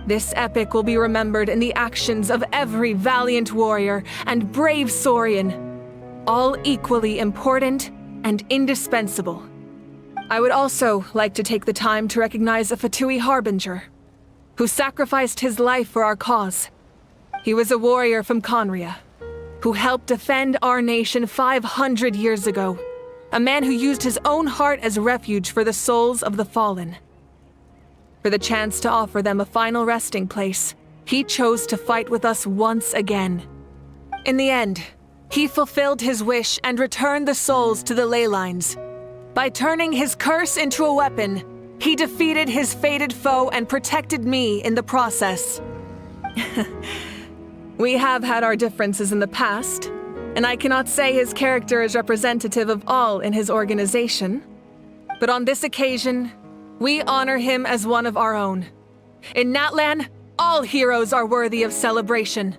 This epic will be remembered in the actions of every valiant warrior and brave Saurian, all equally important and indispensable. I would also like to take the time to recognize a Fatui Harbinger, who sacrificed his life for our cause. He was a warrior from Conria, who helped defend our nation 500 years ago, a man who used his own heart as refuge for the souls of the fallen. For the chance to offer them a final resting place, he chose to fight with us once again. In the end, he fulfilled his wish and returned the souls to the ley lines. By turning his curse into a weapon, he defeated his fated foe and protected me in the process. We have had our differences in the past, and I cannot say his character is representative of all in his organization. But on this occasion, we honor him as one of our own. In Natlan, all heroes are worthy of celebration.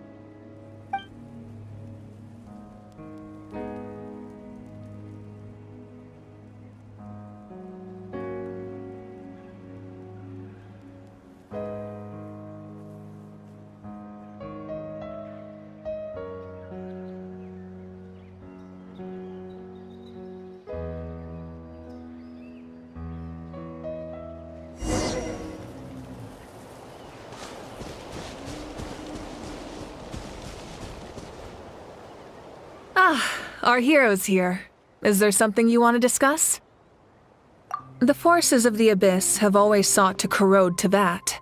our hero's here. Is there something you want to discuss? The forces of the Abyss have always sought to corrode Teyvat.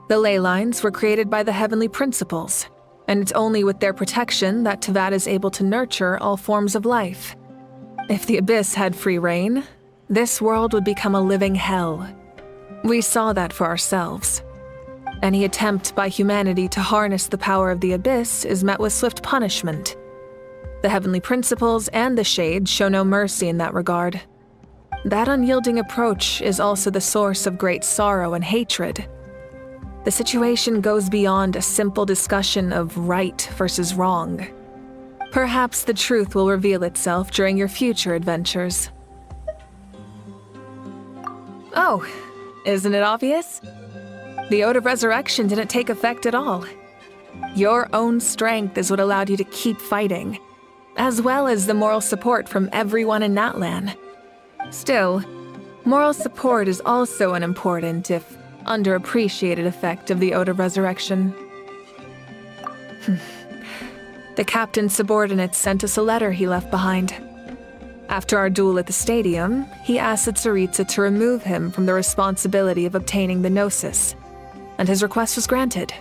The ley lines were created by the Heavenly Principles, and it's only with their protection that Teyvat is able to nurture all forms of life. If the Abyss had free reign, this world would become a living hell. We saw that for ourselves. Any attempt by humanity to harness the power of the Abyss is met with swift punishment. The Heavenly Principles and the Shades show no mercy in that regard. That unyielding approach is also the source of great sorrow and hatred. The situation goes beyond a simple discussion of right versus wrong. Perhaps the truth will reveal itself during your future adventures. Oh, isn't it obvious? The Ode of Resurrection didn't take effect at all. Your own strength is what allowed you to keep fighting, as well as the moral support from everyone in Natlan. Still, moral support is also an important, if underappreciated, effect of the Ode of Resurrection. The captain's subordinates sent us a letter he left behind. After our duel at the stadium, he asked Tsaritsa to remove him from the responsibility of obtaining the Gnosis, and his request was granted.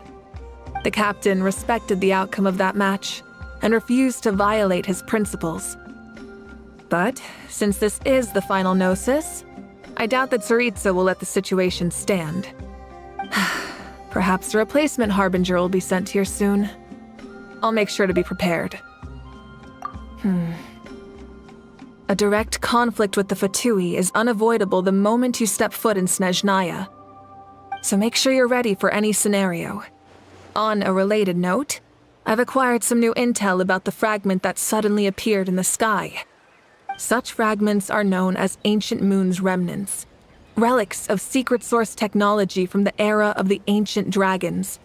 The captain respected the outcome of that match and refused to violate his principles. But since this is the final Gnosis, I doubt that Tsaritsa will let the situation stand. Perhaps a replacement Harbinger will be sent here soon. I'll make sure to be prepared. A direct conflict with the Fatui is unavoidable the moment you step foot in Snezhnaya. So make sure you're ready for any scenario. On a related note, I've acquired some new intel about the fragment that suddenly appeared in the sky. Such fragments are known as Ancient Moon's remnants, relics of secret source technology from the era of the ancient dragons.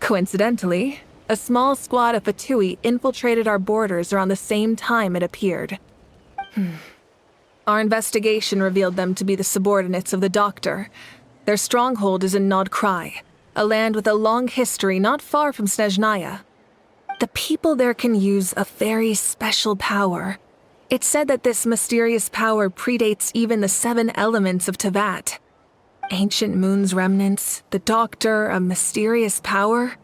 Coincidentally, a small squad of Fatui infiltrated our borders around the same time it appeared. Our investigation revealed them to be the subordinates of the Doctor. Their stronghold is in Nod Krai, a land with a long history not far from Snezhnaya. The people there can use a very special power. It's said that this mysterious power predates even the 7 elements of Teyvat. Ancient Moon's remnants, the Doctor, a mysterious power.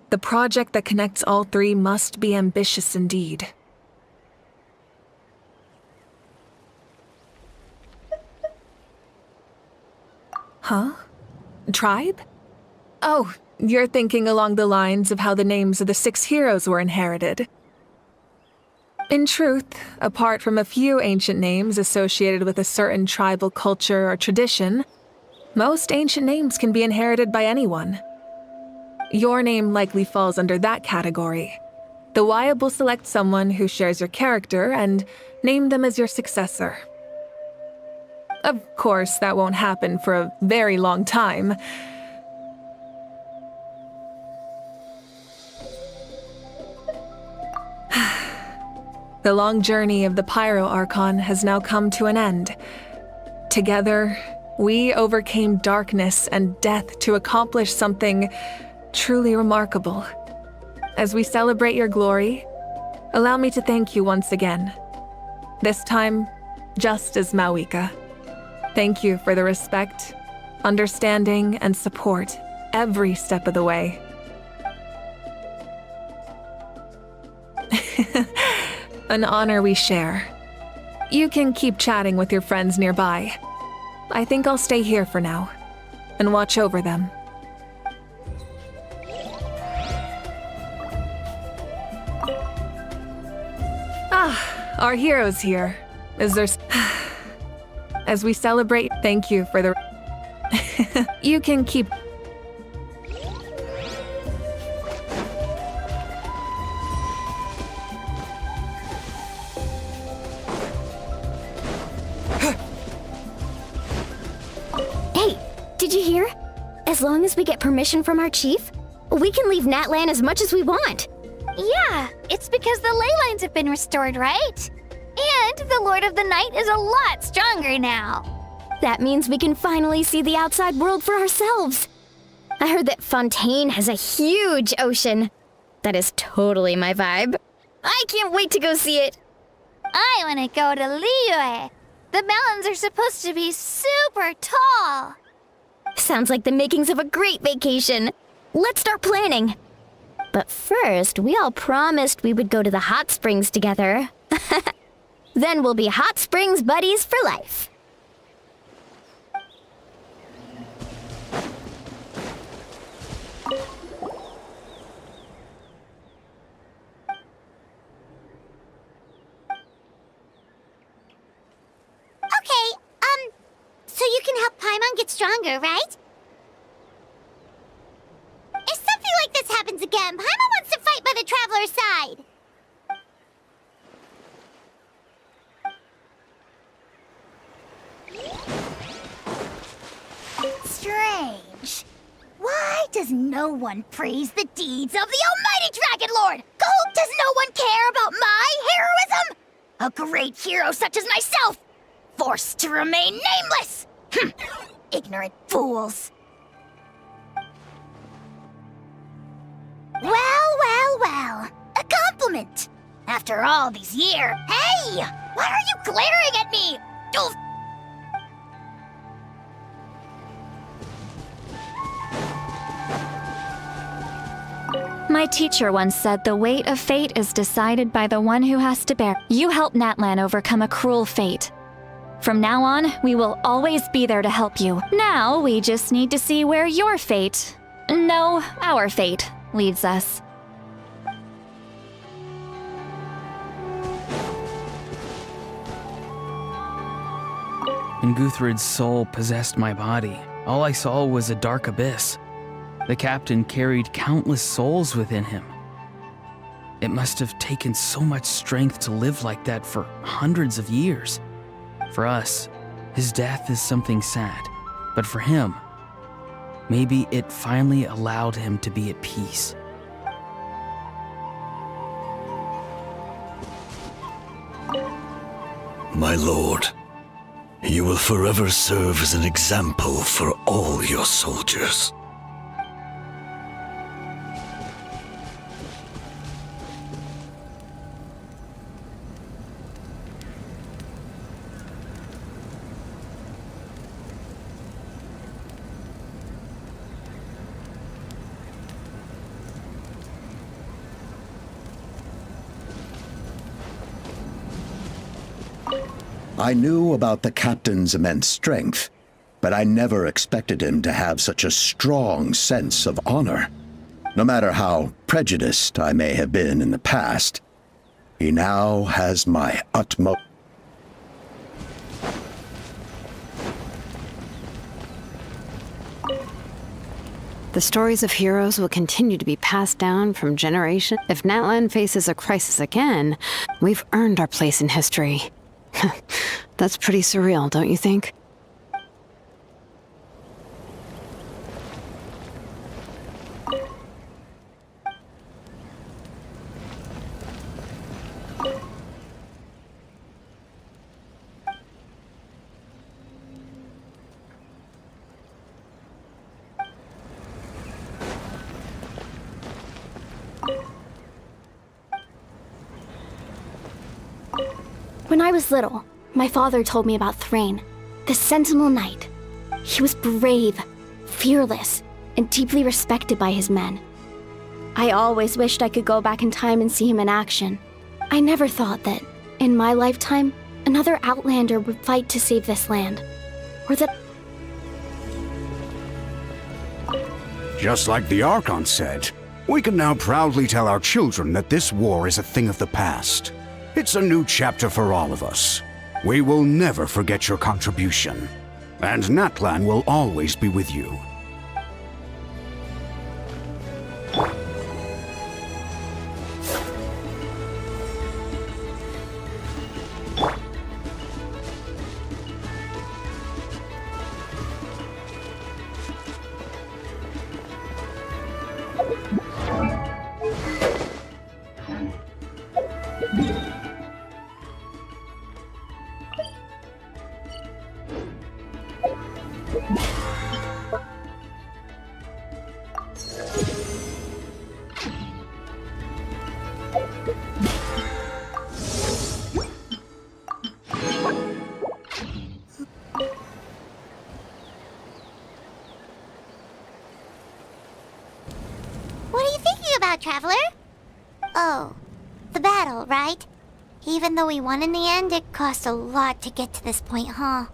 The project that connects all 3 must be ambitious indeed. Huh? Tribe? Oh, you're thinking along the lines of how the names of the 6 heroes were inherited. In truth, apart from a few ancient names associated with a certain tribal culture or tradition, most ancient names can be inherited by anyone. Your name likely falls under that category. The Wyatt will select someone who shares your character and name them as your successor. Of course, that won't happen for a very long time. The long journey of the Pyro Archon has now come to an end. Together, we overcame darkness and death to accomplish something truly remarkable. As we celebrate your glory, allow me to thank you once again. This time, just as Mawika. Thank you for the respect, understanding, and support every step of the way. An honor we share. You can keep chatting with your friends nearby. I think I'll stay here for now and watch over them. Ah, our hero's here. Is there... As we celebrate, thank you for the... You can keep... Hey, did you hear? As long as we get permission from our chief, we can leave Natlan as much as we want. Yeah, it's because the ley lines have been restored, right? And the Lord of the Night is a lot stronger now. That means we can finally see the outside world for ourselves. I heard that Fontaine has a huge ocean. That is totally my vibe. I can't wait to go see it. I want to go to Liyue. The mountains are supposed to be super tall. Sounds like the makings of a great vacation. Let's start planning. But first, we all promised we would go to the hot springs together. Then we'll be hot springs buddies for life. Okay, so you can help Paimon get stronger, right? If something like this happens again, Paimon wants to fight by the Traveler's side. Strange. Why does no one praise the deeds of the Almighty Dragon Lord? Does no one care about my heroism? A great hero such as myself, forced to remain nameless! Ignorant fools. Well. A compliment. After all these years. Hey! Why are you glaring at me? Oof. My teacher once said the weight of fate is decided by the one who has to bear. You helped Natlan overcome a cruel fate. From now on, we will always be there to help you. Now, we just need to see where your fate, no, our fate, leads us. When Guthred's soul possessed my body, all I saw was a dark abyss. The captain carried countless souls within him. It must have taken so much strength to live like that for hundreds of years. For us, his death is something sad, but for him, maybe it finally allowed him to be at peace. My lord, you will forever serve as an example for all your soldiers. I knew about the captain's immense strength, but I never expected him to have such a strong sense of honor. No matter how prejudiced I may have been in the past, he now has my utmost. The stories of heroes will continue to be passed down from generation. If Natlan faces a crisis again, we've earned our place in history. That's pretty surreal, don't you think? When I was little, my father told me about Thrain, the Sentinel Knight. He was brave, fearless, and deeply respected by his men. I always wished I could go back in time and see him in action. I never thought that, in my lifetime, another Outlander would fight to save this land. Or that... Just like the Archon said, we can now proudly tell our children that this war is a thing of the past. It's a new chapter for all of us. We will never forget your contribution, and Natlan will always be with you. Traveler? Oh, the battle, right? Even though we won in the end, it cost a lot to get to this point, huh?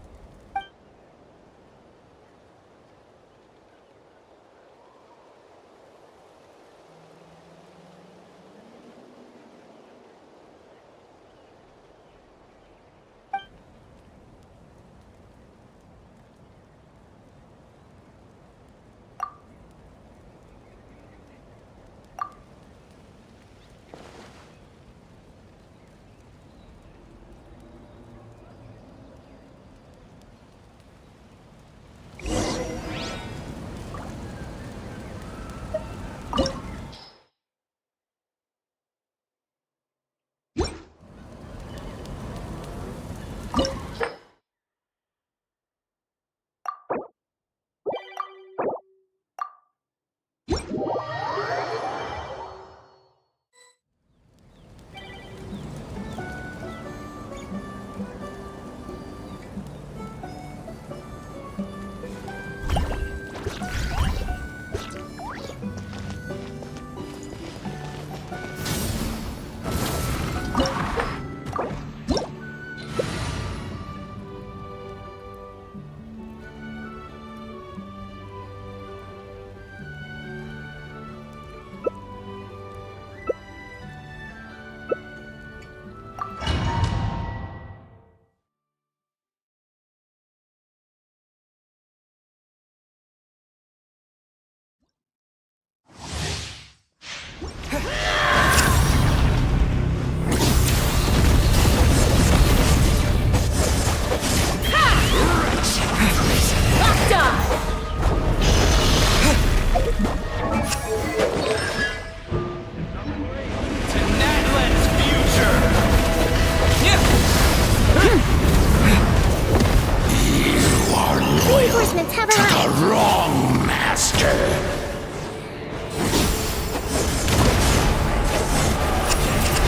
Reinforcements have arrived. Wrong, Master.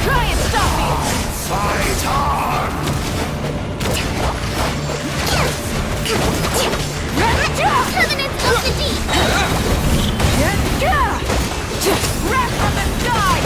Try and stop me! Fight on! Covenants of the Deep! Wrath from the sky!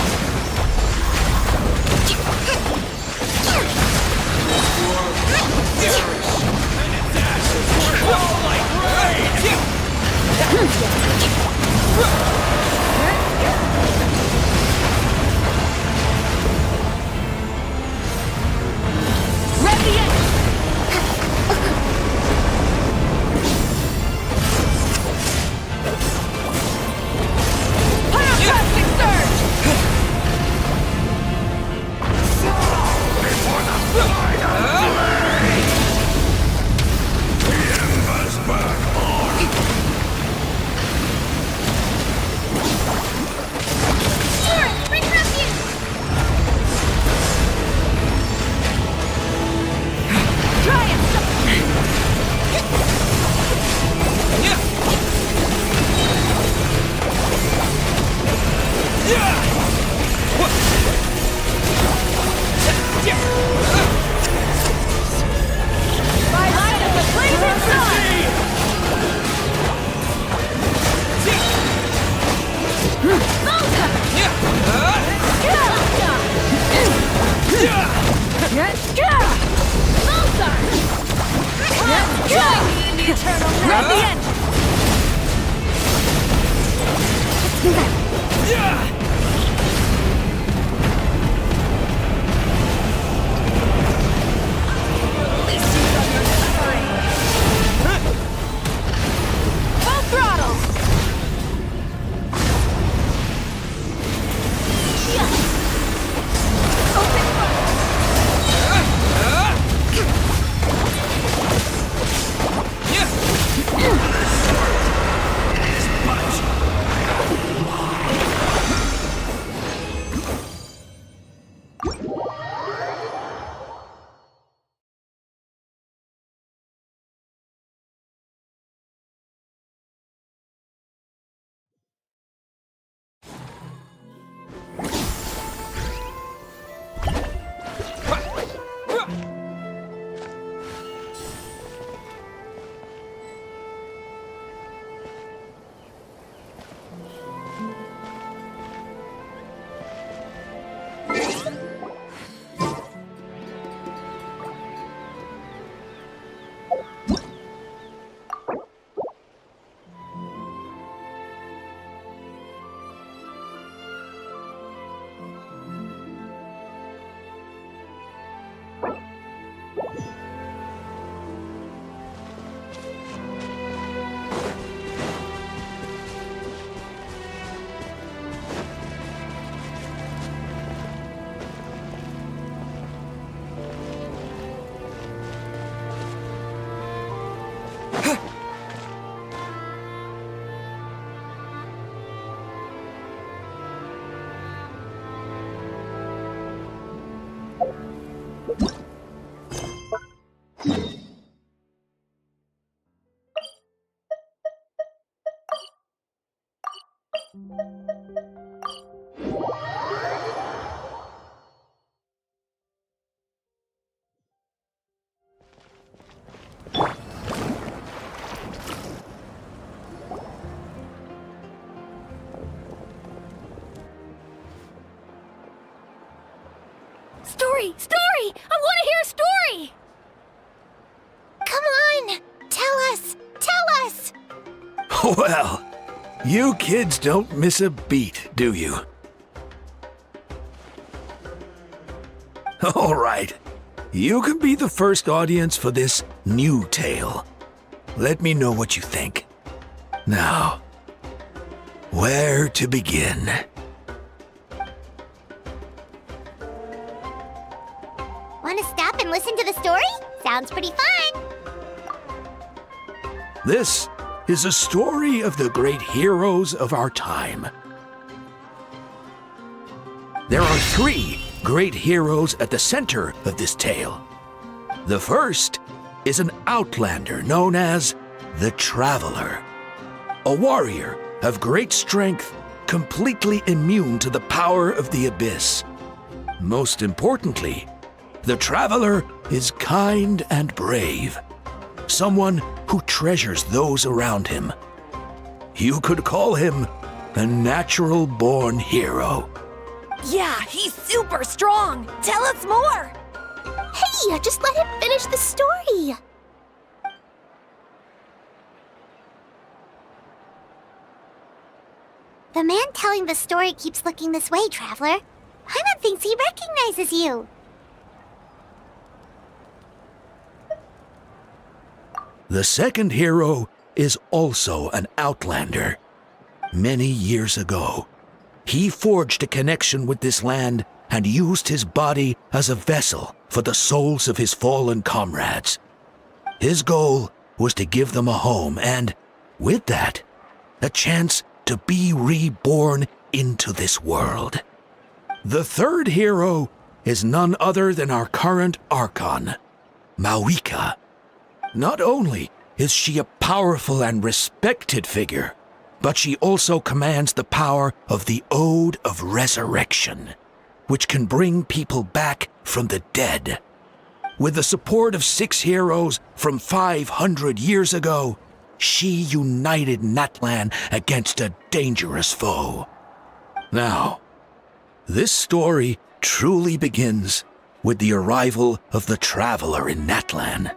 story! Story! I want to hear a story! Come on! Tell us! Tell us! Well, you kids don't miss a beat, do you? All right. You can be the first audience for this new tale. Let me know what you think. Now, where to begin? Want to stop and listen to the story? Sounds pretty fun. This is a story of the great heroes of our time. There are 3 great heroes at the center of this tale. The first is an outlander known as the Traveler, a warrior of great strength, completely immune to the power of the abyss. Most importantly, the Traveler is kind and brave, someone who treasures those around him. You could call him a natural-born hero. Yeah, he's super strong! Tell us more! Hey, just let him finish the story! The man telling the story keeps looking this way, Traveler. Paimon thinks he recognizes you. The second hero is also an outlander. Many years ago, he forged a connection with this land and used his body as a vessel for the souls of his fallen comrades. His goal was to give them a home and, with that, a chance to be reborn into this world. The third hero is none other than our current Archon, Mawika. Not only is she a powerful and respected figure, but she also commands the power of the Ode of Resurrection, which can bring people back from the dead. With the support of 6 heroes from 500 years ago, she united Natlan against a dangerous foe. Now, this story truly begins with the arrival of the Traveler in Natlan.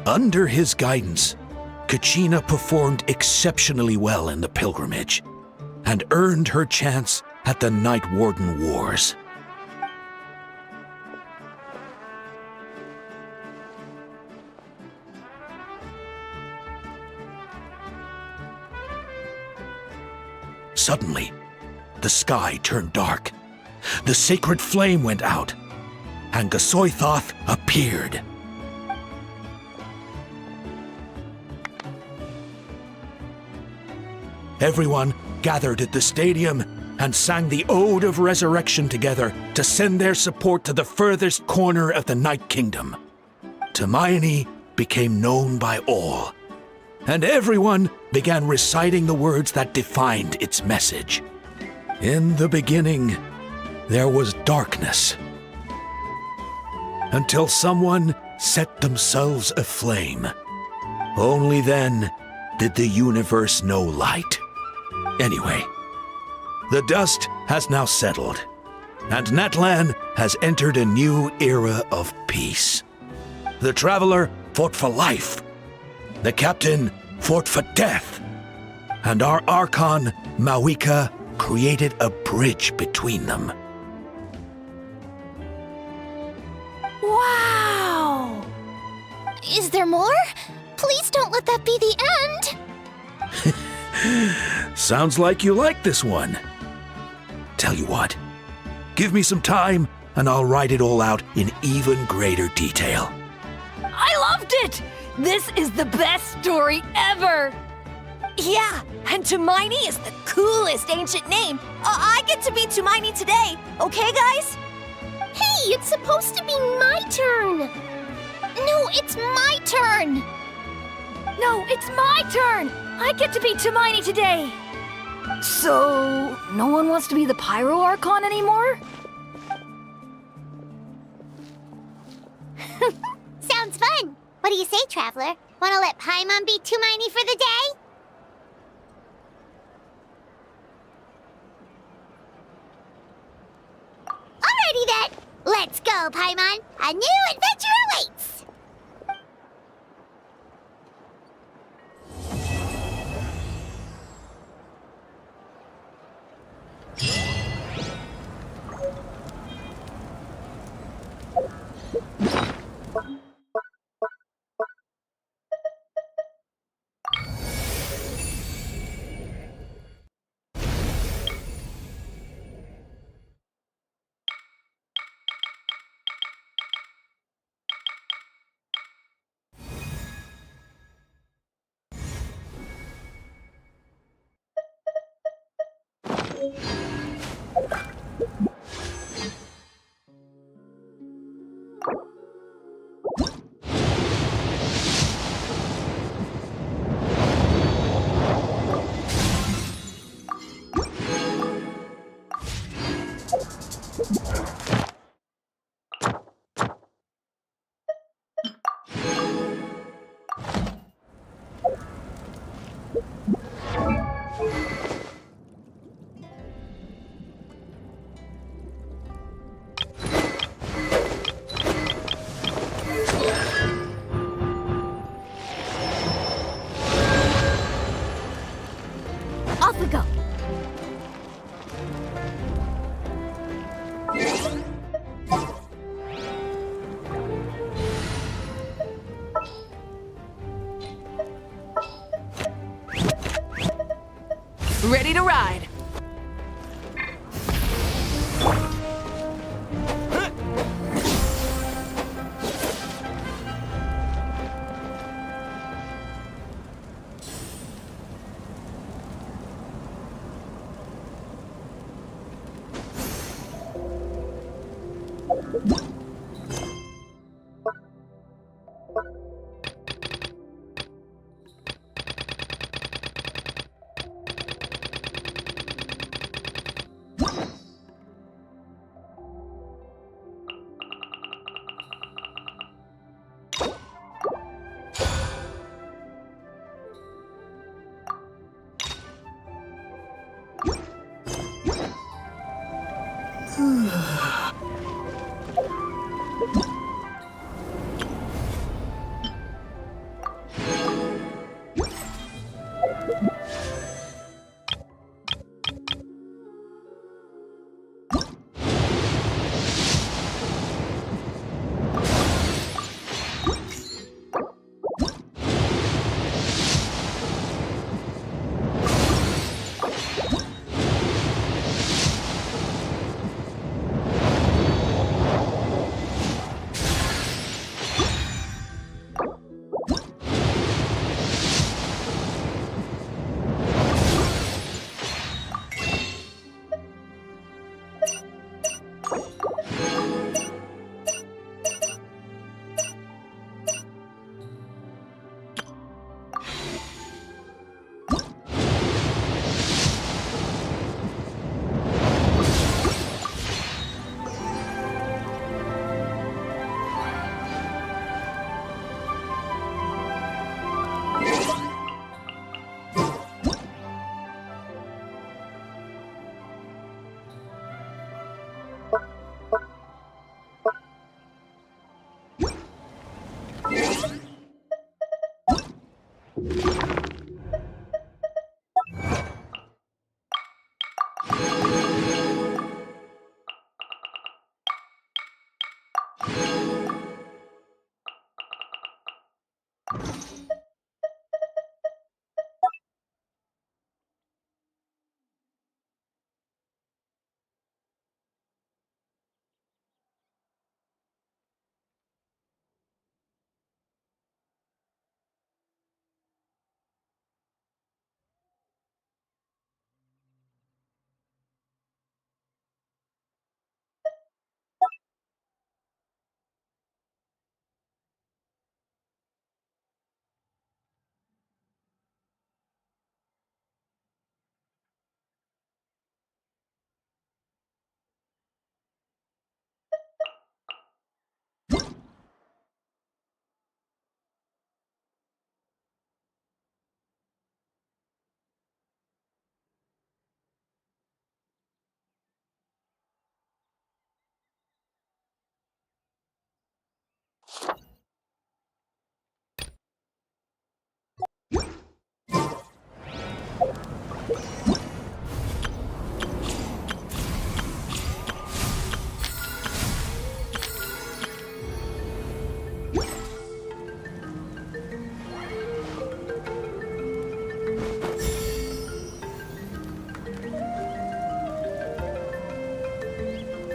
Under his guidance, Kachina performed exceptionally well in the pilgrimage and earned her chance at the Night Warden Wars. Suddenly, the sky turned dark, the sacred flame went out, and Gasoithoth appeared. Everyone gathered at the stadium and sang the Ode of Resurrection together to send their support to the furthest corner of the Night Kingdom. Hermione became known by all, and everyone began reciting the words that defined its message. In the beginning, there was darkness, until someone set themselves aflame. Only then did the universe know light. Anyway, the dust has now settled, and Natlan has entered a new era of peace. The Traveler fought for life, the Captain fought for death, and our Archon, Mawika, created a bridge between them. Wow! Is there more? Please don't let that be the end! Sounds like you like this one. Tell you what, give me some time and I'll write it all out in even greater detail. I loved it! This is the best story ever! Yeah, and Hermione is the coolest ancient name. I get to be Hermione today, okay guys? Hey, it's supposed to be my turn! No, it's my turn! No, it's my turn! I get to be Hermione today! So, no one wants to be the Pyro Archon anymore? Sounds fun! What do you say, Traveler? Wanna let Paimon be Hermione for the day? then. Let's go, Paimon. A new adventure awaits. Off we go. Ready to ride.